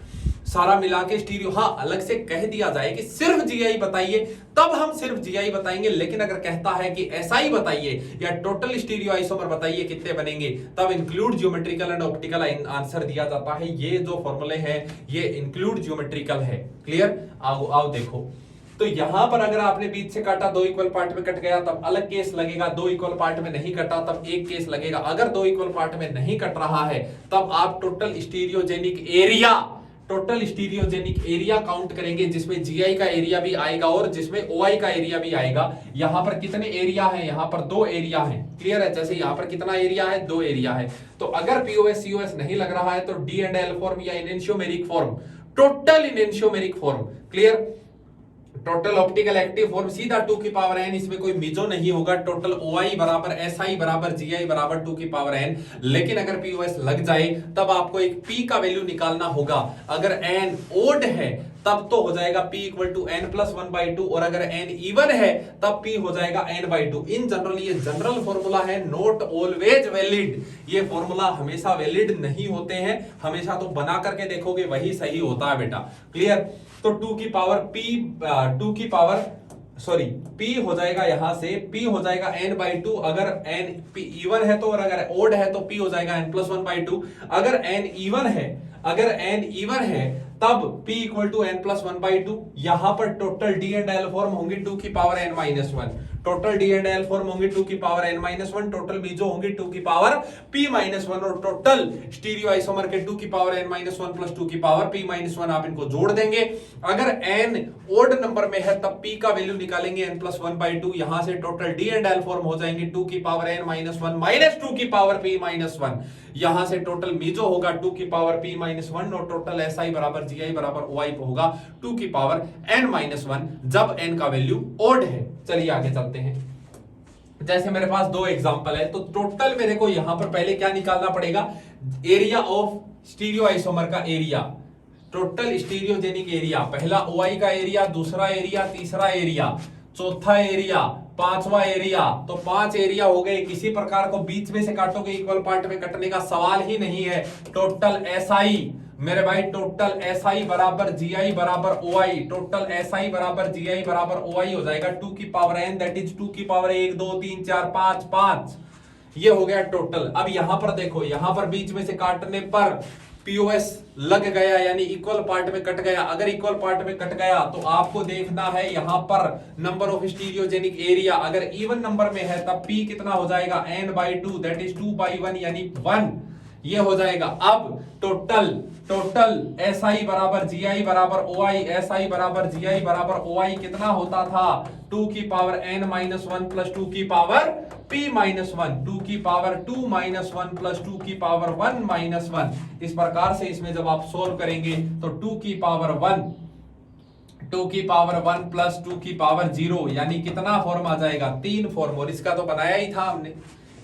सारा मिला के स्टीरियो। हाँ, अलग से कह दिया जाए कि सिर्फ जीआई बताइए, तब हम सिर्फ जीआई बताएंगे, लेकिन अगर कहता है कि ऐसा ही बताइए या टोटल स्टीरियो आइसोमर बताइए कितने बनेंगे, तब include geometrical and optical answer दिया जाता है। ये जो फॉर्मूले हैं ये इंक्लूड ज्योमेट्रिकल है। क्लियर? आओ आओ देखो, तो यहां पर अगर आपने बीच से काटा, दो इक्वल पार्ट में कट गया तब अलग केस लगेगा, दो इक्वल पार्ट में नहीं कटा तब एक केस लगेगा। अगर दो इक्वल पार्ट में नहीं कट रहा है तब आप total stereogenic area, total stereogenic area count करेंगे, जिसमें जीआई का एरिया भी आएगा और जिसमें ओआई का एरिया भी आएगा। यहां पर कितने एरिया हैं? यहां पर दो एरिया हैं। क्लियर है? जैसे यहां पर कितना एरिया है? दो एरिया है। तो अगर पीओएस सीओएस नहीं लग रहा है तो डी एंड एल फॉर्म या enantiomeric form, total enantiomeric form. Clear? Total optical active form सीधा 2 की पावर n, इसमें कोई मिजो नहीं होगा। टोटल OI बराबर SI बराबर GI बराबर 2 की पावर n। लेकिन अगर POS लग जाए तब आपको एक P का वैल्यू निकालना होगा। अगर n ओड है तब तो हो जाएगा P equal to n plus 1/2, और अगर n इवन है तब P हो जाएगा n/2। इन जनरल ये जनरल फॉर्मूला है, नॉट ऑलवेज वैलिड। ये फॉर्मूला हमेशा वैलिड नहीं होते हैं, हमेशा तो बना करके देखोगे वही सही होता है बेटा। क्लियर? तो 2 की पावर P, 2 की पावर सॉरी P हो जाएगा, यहां से P हो जाएगा n/2। अगर n P इवन है तो, और अगर ओड है तो P हो जाएगा n प्लस 1/2। अगर n इवन है, अगर n इवन है तब P equal to n plus 1/2। यहां पर total D and L form होंगे 2 की power n-1, total D and L form होंगे 2 की पावर n-1, टोटल बीजो होंगे 2 की पावर p-1, और टोटल स्टीरियो आइसोमर के 2 की पावर n-1 प्लस 2 की पावर p-1 आप इनको जोड़ देंगे। अगर n ओड नंबर में है तब p का वैल्यू निकालेंगे n प्लस 1/2। यहां से total D and L form हो जाएंगे 2 की पावर n-1 माइनस 2 की पावर p-1। यहां से टोटल मीजो होगा 2 की पावर p-1, और टोटल SI बराबर GI बराबर OI होगा 2 की पावर n-1 जब n का वैल्यू ओड है। चलिए आगे चलते हैं। जैसे मेरे पास दो एग्जांपल है, तो टोटल मेरे को यहां पर पहले क्या निकालना पड़ेगा? एरिया ऑफ स्टीरियो आइसोमर का एरिया, टोटल स्टीरियोजेनिक एरिया। पहला OI का एरिया, दूसरा एरिया, तीसरा एरिया, चौथा एरिया, पांचवा एरिया। तो 5 एरिया हो गए। किसी प्रकार को बीच में से काटोगे, इक्वल पार्ट में कटने का सवाल ही नहीं है। टोटल SI मेरे भाई, टोटल SI बराबर GI बराबर OI, टोटल SI बराबर GI बराबर OI हो जाएगा 2 की पावर n, दैट इज 2 की पावर 1 2 3 4 5 5। ये हो गया टोटल। अब यहां पर देखो, यहां पर बीच में से काटने पर POS लग गया, यानी इक्वल पार्ट में कट गया। अगर इक्वल पार्ट में कट गया तो आपको देखना है यहां पर नंबर ऑफ स्टीरियोजेनिक एरिया। अगर इवन नंबर में है तब P कितना हो जाएगा? n/2, दैट इज 2/1 यानी 1। ये हो जाएगा। अब टोटल SI बराबर GI बराबर OI, SI बराबर GI बराबर OI कितना होता था? 2 की पावर n-1 प्लस 2 की पावर p-1, 2 की पावर 2-1 प्लस 2 की पावर 1-1। इस प्रकार से इसमें जब आप सोल्व करेंगे तो 2 की पावर 1, 2 की पावर 1 प्लस 2 की पावर 0, यानी कितना फॉर्म आ जाएगा? 3 फॉर्म। और इसका तो बनाया ही था हमने,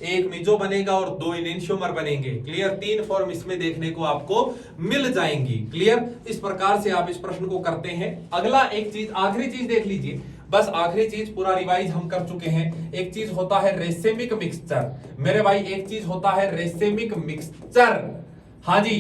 एक मिजो बनेगा और 2 इनेंशियोमर बनेंगे। क्लियर? 3 फॉर्म इसमें देखने को आपको मिल जाएंगी। क्लियर? इस प्रकार से आप इस प्रश्न को करते हैं। अगला एक चीज, आखिरी चीज देख लीजिए, बस आखिरी चीज, पूरा रिवाइज हम कर चुके हैं। एक चीज होता है रेसेमिक मिक्सचर मेरे भाई, एक चीज होता है रेसेमिक मिक्सचर। हाँ जी,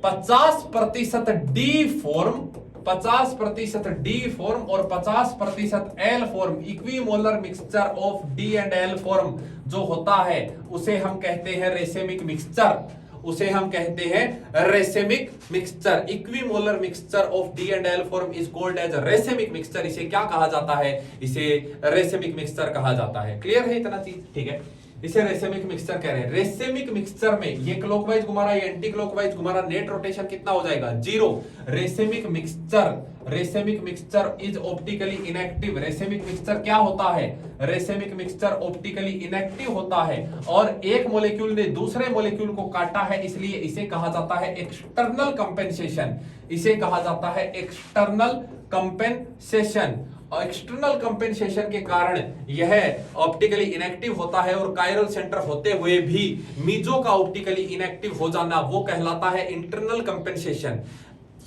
50% डी फॉर्म, 50% डी फॉर्म और 50% L form, equimolar mixture of D and L form जो होता है उसे हम कहते हैं रेसेमिक मिक्सचर, उसे हम कहते हैं racemic mixture. Equimolar mixture of D and L form is called as racemic mixture. इसे क्या कहा जाता है? इसे रेसेमिक मिक्सचर कहा जाता है। क्लियर है इतना चीज? ठीक है, इसे रेसेमिक मिक्सचर कह रहे हैं। रेसेमिक मिक्सचर में ये क्लॉकवाइज घुमा रहा है, ये एंटी क्लॉकवाइज घुमा रहा, नेट रोटेशन कितना हो जाएगा? 0। Racemic mixture is optically inactive. Racemic mixture क्या होता है? रेसेमिक मिक्सचर ऑप्टिकली इनएक्टिव होता है और एक मॉलिक्यूल ने दूसरे मॉलिक्यूल को काटा है, इसलिए इसे कहा जाता है एक्सटर्नल कंपेंसेशन। इसे कहा जाता है एक्सटर्नल कंपेंसेशन। एक्सटर्नल कंपेंसेशन के कारण यह ऑप्टिकली इनएक्टिव होता है, और कायरल सेंटर होते हुए भी मीजो का ऑप्टिकली इनएक्टिव हो जाना वो कहलाता है इंटरनल कंपेंसेशन।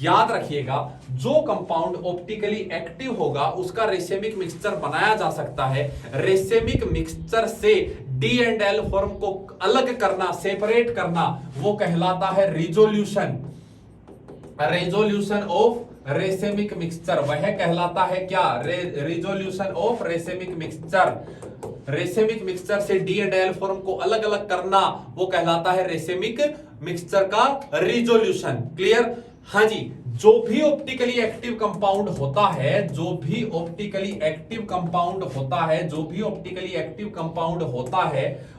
याद रखिएगा, जो कंपाउंड ऑप्टिकली एक्टिव होगा उसका रेसेमिक मिक्सचर बनाया जा सकता है। रेसेमिक मिक्सचर से डी एंड एल फॉर्म को अलग करना, सेपरेट करना, वो कहलाता है resolution. Resolution of racemic mixture, वह कहलाता है क्या? Resolution of racemic mixture. Racemic mixture से डी एंड एल फॉर्म को अलग अलग करना, वो कहलाता है रेसेमिक मिक्सचर का रिजोल्यूशन। क्लियर? हाँ जी। जो भी ऑप्टिकली एक्टिव कंपाउंड होता है, जो भी ऑप्टिकली एक्टिव कंपाउंड होता है, जो भी ऑप्टिकली एक्टिव कंपाउंड होता है,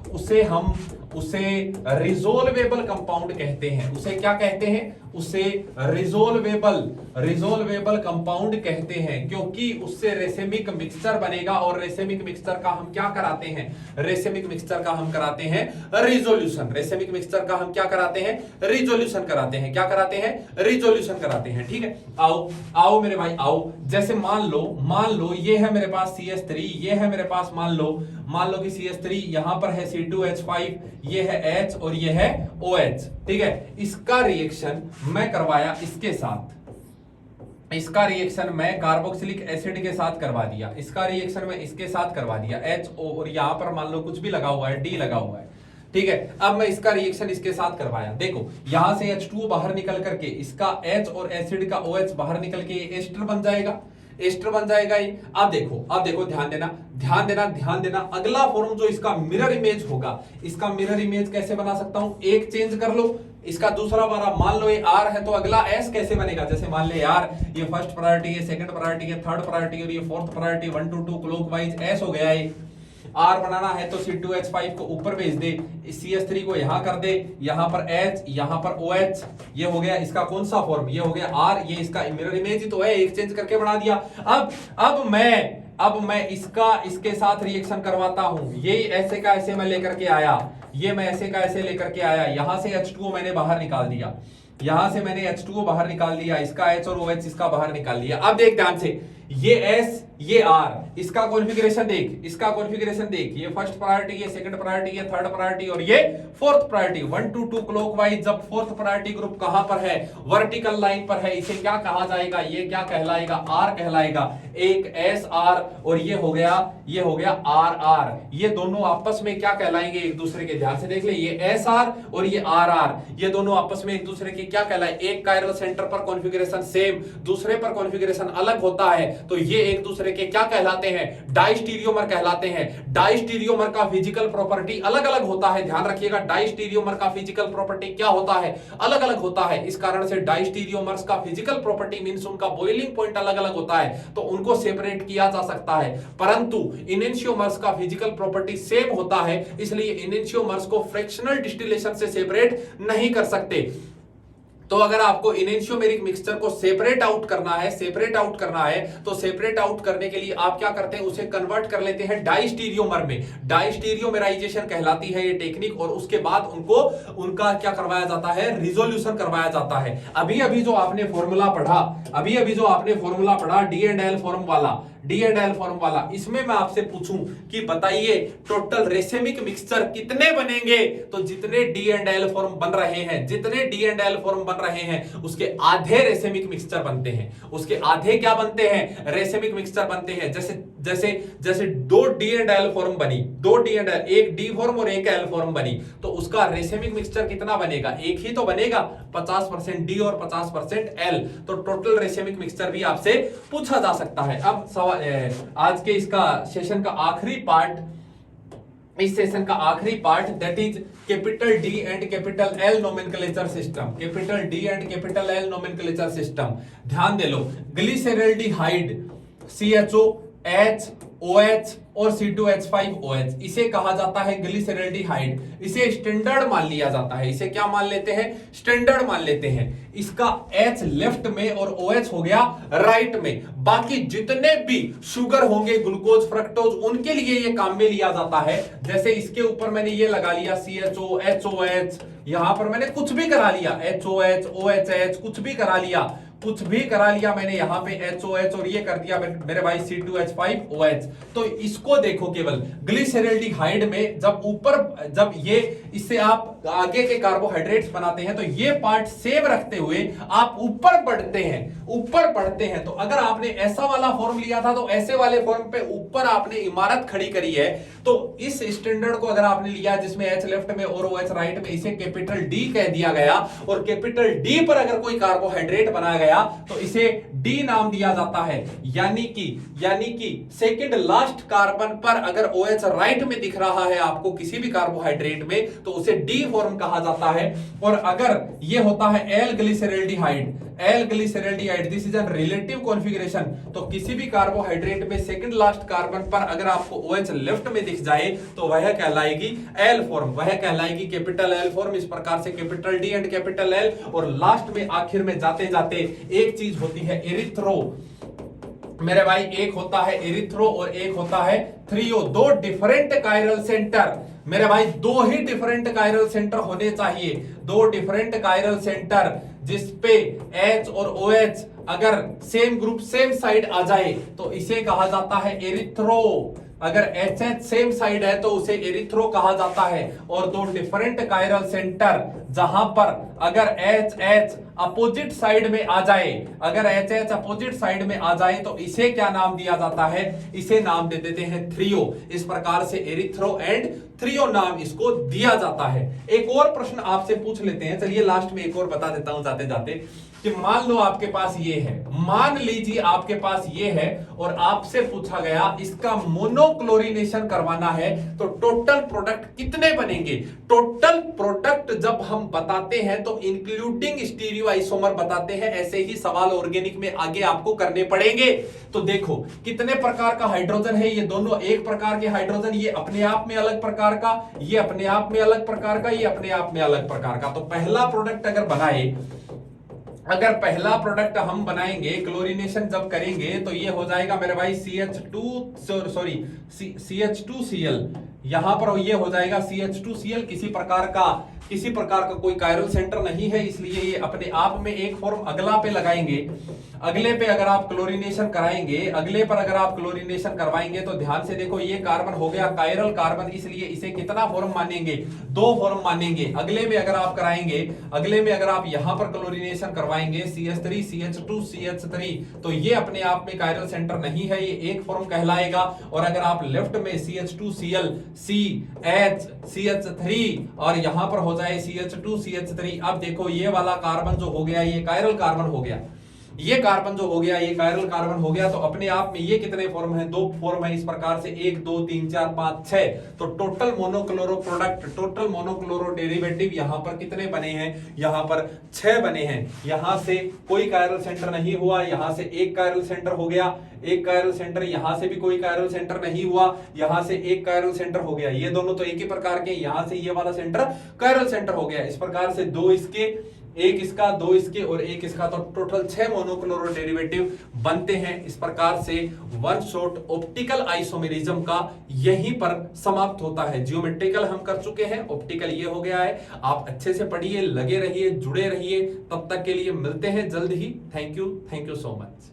उसे रिजोल्वेबल कंपाउंड कहते हैं। उसे क्या कहते हैं? उसे रिजोल्वेबल कंपाउंड कहते हैं, क्योंकि उससे रेसेमिक मिक्सचर बनेगा। और रेसेमिक मिक्सचर का हम क्या कराते हैं? रेसेमिक मिक्सचर का हम कराते हैं रिजोल्यूशन। रेसेमिक मिक्सचर का हम क्या कराते हैं? रिजोल्यूशन कराते हैं। क्या कराते हैं? रिजोल्यूशन कराते हैं। ठीक है, आओ मेरे भाई आओ। जैसे मान लो ये है मेरे पास CH3, ये है मेरे पास मान लो कि CH3, यहां पर है C2H5, ये है H और ये है OH। ठीक है, इसका रिएक्शन मैं करवाया इसके साथ, इसका रिएक्शन मैं कार्बोक्सिलिक एसिड के साथ करवा दिया, इसका रिएक्शन मैं इसके साथ करवा दिया HO, और यहां पर मान लो कुछ भी लगा हुआ है, D लगा हुआ है। ठीक है, अब मैं इसका रिएक्शन इसके साथ करवाया। देखो यहां से H2O बाहर निकल करके इसका H और एसिड का OH बाहर निकल के एस्टर बन जाएगा, एस्टर बन जाएगा ये। अब देखो ध्यान देना। अगला फॉर्म जो इसका मिरर इमेज होगा, इसका मिरर इमेज कैसे बना सकता हूं? एक चेंज कर लो, इसका दूसरा वाला मान लो ये R है, तो अगला S कैसे बनेगा? जैसे मान ले यार ये फर्स्ट प्रायोरिटी है, सेकंड प्रायोरिटी है, थर्ड प्रायोरिटी और ये fourth priority, 1 to 2 clockwise S हो गया ये। R बनाना है तो C2H5 को ऊपर भेज दे, CH3 को यहां कर दे, यहां पर H, यहां पर OH, ये हो गया इसका कौन सा फॉर्म? ये हो गया R, ये इसका मिरर इमेज ही तो है, एक चेंज करके बना दिया। अब मैं इसके साथ रिएक्शन करवाता हूं। ये ऐसे का ऐसे मैं लेकर के आया, ये मैं ऐसे का ऐसे लेकर के आया, यहां से H2O मैंने बाहर निकाल दिया, यहां से मैंने H2O बाहर निकाल दिया, इसका H और OH इसका बाहर निकाल दिया। अब देख ध्यान से, ये S ये R, इसका कॉन्फ़िगरेशन देख, ये फर्स्ट प्रायोरिटी, ये सेकंड प्रायोरिटी, ये थर्ड प्रायोरिटी और ये फोर्थ प्रायोरिटी। 1 to 2 क्लॉकवाइज जब फोर्थ प्रायोरिटी ग्रुप कहां पर है? वर्टिकल लाइन पर है। इसे क्या कहा जाएगा? ये क्या कहलाएगा? R कहलाएगा। एक SR और ये हो गया RR। ये दोनों आपस में क्या कहलाएंगे? एक दूसरे के, ध्यान से देख ले, ये SR और ये RR, ये दोनों आपस में एक दूसरे के क्या कहलाए? एक कायरल सेंटर पर कॉन्फ़िगरेशन सेम, दूसरे पर कॉन्फ़िगरेशन अलग होता है, तो ये एक दूसरे के क्या कहलाते हैं? डाइस्टीरियोमर कहलाते हैं। डाइस्टीरियोमर का फिजिकल प्रॉपर्टी अलग अलग होता है। ध्यान रखिएगा, डाइस्टीरियोमर का फिजिकल प्रॉपर्टी क्या होता है? अलग अलग होता है। इस कारण से डाइस्टीरियोमर्स का फिजिकल प्रॉपर्टी मींस उनका बॉइलिंग पॉइंट अलग अलग होता है, तो उनको सेपरेट किया जा सकता है। परंतु इनेंशियोमर्स का फिजिकल प्रॉपर्टी सेम होता है, इसलिए इनेंशियोमर्स को फ्रैक्शनल डिस्टिलेशन से सेपरेट नहीं कर सकते। तो अगर आपको इनेंशियोमेरिक मिक्सचर को सेपरेट आउट करना है, तो सेपरेट आउट करने के लिए आप क्या करते हैं? उसे कन्वर्ट कर लेते हैं डाइस्टीरियोमर में। डाइस्टीरियोमेराइजेशन कहलाती है ये टेक्निक, और उसके बाद उनका क्या करवाया जाता है? रिजोल्यूशन करवाया जाता है। अभी जो आपने फॉर्मूला पढ़ा डी एंड एल फॉर्म वाला, इसमें मैं आपसे पूछूं कि बताइए टोटल रेसेमिक मिक्सचर कितने बनेंगे? तो जितने डी एंड एल फॉर्म बन रहे हैं उसके आधे रेसेमिक मिक्सचर बनते हैं। उसके आधे क्या बनते हैं? रेसेमिक मिक्सचर बनते हैं। जैसे 2 डी एंड एल फॉर्म बनी, एक डी फॉर्म और एक एल फॉर्म बनी, तो उसका रेसेमिक मिक्सचर कितना बनेगा? एक ही तो बनेगा, 50% डी और 50% एल। तो टोटल रेसेमिक मिक्सचर भी आपसे पूछा जा सकता है। अब सवाल, आज के इसका सेशन का आखिरी पार्ट, इस सेशन का आखिरी part, that is capital D and capital L nomenclature system. ध्यान दे लो, ग्लिसरल्डिहाइड CHO, H, OH और C2H5OH, इसे कहा जाता है ग्लिसरल्डिहाइड। इसे स्टैंडर्ड मान लिया जाता है। इसे क्या मान लेते हैं? स्टैंडर्ड मान लेते हैं। इसका H लेफ्ट में और OH हो गया राइट में। बाकी जितने भी शुगर होंगे, ग्लूकोज, फ्रक्टोज, उनके लिए ये काम में लिया जाता है। जैसे इसके ऊपर मैंने ये लगा लिया CHO, HOH, यहां पर मैंने कुछ भी करा लिया, HOH, OHH, कुछ भी करा लिया, कुछ भी करा लिया मैंने यहाँ पे HOH और ये कर दिया मेरे भाई C2H5OH। तो इसको देखो, केवल ग्लिसरॉल्डिहाइड में जब ये इससे आप आगे के कार्बोहाइड्रेट्स बनाते हैं तो ये पार्ट सेम रखते हुए आप ऊपर बढ़ते हैं। तो अगर आपने ऐसा वाला फॉर्म लिया था तो ऐसे वाले फॉर्म पे ऊपर आपने इमारत खड़ी करी है। तो इस स्टैंडर्ड को अगर आपने लिया जिसमें H लेफ्ट में और OH राइट में, इसे कैपिटल D कह दिया गया, और कैपिटल D पर अगर कोई कार्बोहाइड्रेट बनाया गया तो इसे D नाम दिया जाता है। यानी कि सेकंड लास्ट कार्बन पर अगर OH राइट में दिख रहा है आपको किसी भी कार्बोहाइड्रेट में तो उसे D फॉर्म कहा जाता है। और अगर ये होता है L glyceraldehyde, this is N relative configuration, तो किसी भी कार्बोहाइड्रेट में सेकंड लास्ट कार्बन पर अगर आपको OH लेफ्ट में दिख जाए तो वह कहलाएगी L फॉर्म, वह कहलाएगी कैपिटल L फॉर्म। इस प्रकार से capital D and capital L, और लास्ट में आखिर में जाते जाते एक चीज होती है एरिथ्रो मेरे भाई, एक होता है एरिथ्रो और एक होता है थ्रियो। दो डिफरेंट कायरल सेंटर मेरे भाई, दो ही डिफरेंट कायरल सेंटर होने चाहिए, दो डिफरेंट कायरल सेंटर जिसपे H और OH अगर सेम ग्रुप सेम साइड आ जाए तो इसे कहा जाता है एरिथ्रो। अगर HH सेम साइड है तो उसे एरिथ्रो कहा जाता है। और दो डिफरेंट कायरल सेंटर जहां पर अगर HH अपोजिट साइड में आ जाए, अगर HH अपोजिट साइड में आ जाए तो इसे क्या नाम दिया जाता है, इसे नाम दे देते हैं थ्रियो। इस प्रकार से एरिथ्रो एंड थ्रियो नाम इसको दिया जाता है। एक और प्रश्न आपसे पूछ लेते हैं, चलिए लास्ट में एक और बता देता हूं जाते जाते, कि मान लो आपके पास ये है, मान लीजिए आपके पास ये है और आपसे पूछा गया इसका मोनोक्लोरिनेशन करवाना है तो टोटल प्रोडक्ट कितने बनेंगे। टोटल प्रोडक्ट जब हम बताते हैं तो इंक्लूडिंग स्टीरियोआइसोमर बताते हैं, ऐसे ही सवाल ऑर्गेनिक में आगे आपको करने पड़ेंगे। तो देखो कितने प्रकार का हाइड्रोजन है, ये दोनों एक प्रकार के हाइड्रोजन, ये अपने आप में अलग प्रकार का, ये अपने आप में अलग प्रकार का, ये अपने आप में अलग प्रकार का। तो पहला प्रोडक्ट अगर पहला प्रोडक्ट हम बनाएंगे, क्लोरीनेशन जब करेंगे तो ये हो जाएगा मेरे भाई CH2Cl, यहां पर ये हो जाएगा CH2Cl। किसी प्रकार का कोई कायरल सेंटर नहीं है, इसलिए ये अपने आप में एक फॉर्म अगला पे लगाएंगे। अगले पे अगर आप क्लोरीनेशन कराएंगे, अगले पर अगर आप क्लोरीनेशन करवाएंगे तो ध्यान से देखो, ये कार्बन हो गया कायरल कार्बन, इसलिए इसे कितना फॉर्म मानेंगे, दो फॉर्म मानेंगे। अगले में अगर आप कराएंगे, अगले में अगर आप यहां पर क्लोरीनेशन करवाएंगे CH3 CH2 CH3, तो ये अपने आप में कायरल सेंटर नहीं है, ये एक फॉर्म कहलाएगा। और अगर आप लेफ्ट में CH2Cl CH CH3 और यहां पर हो जाए CH2 CH3, अब देखो ये वाला कार्बन जो हो गया ये कायरल कार्बन हो गया, ये कार्बन जो हो गया ये कायरल कार्बन हो गया। तो अपने आप में ये कितने फॉर्म है, दो फॉर्म है। इस प्रकार से 1 2 3 4 5 6, तो total monochloro product, total monochloro derivative यहां पर कितने बने हैं, यहां पर 6 बने हैं। यहां से कोई कायरल सेंटर नहीं हुआ, यहां से एक कायरल सेंटर हो गया, एक कायरल सेंटर, यहां से भी कोई कायरल सेंटर नहीं हुआ, यहां से एक कायरल सेंटर हो गया। ये दोनों तो एक ही प्रकार के, यहां से ये वाला सेंटर कायरल सेंटर हो गया। इस प्रकार से दो इसके, एक इसका, दो इसके और एक इसका, तो टोटल 6 मोनोक्लोरो डेरिवेटिव बनते हैं। इस प्रकार से वन शॉट ऑप्टिकल आइसोमेरिज्म का यहीं पर समाप्त होता है। जियोमेट्रिकल हम कर चुके हैं, ऑप्टिकल ये हो गया है। आप अच्छे से पढ़िए, लगे रहिए, जुड़े रहिए। तब तक के लिए मिलते हैं जल्द ही। Thank you so much.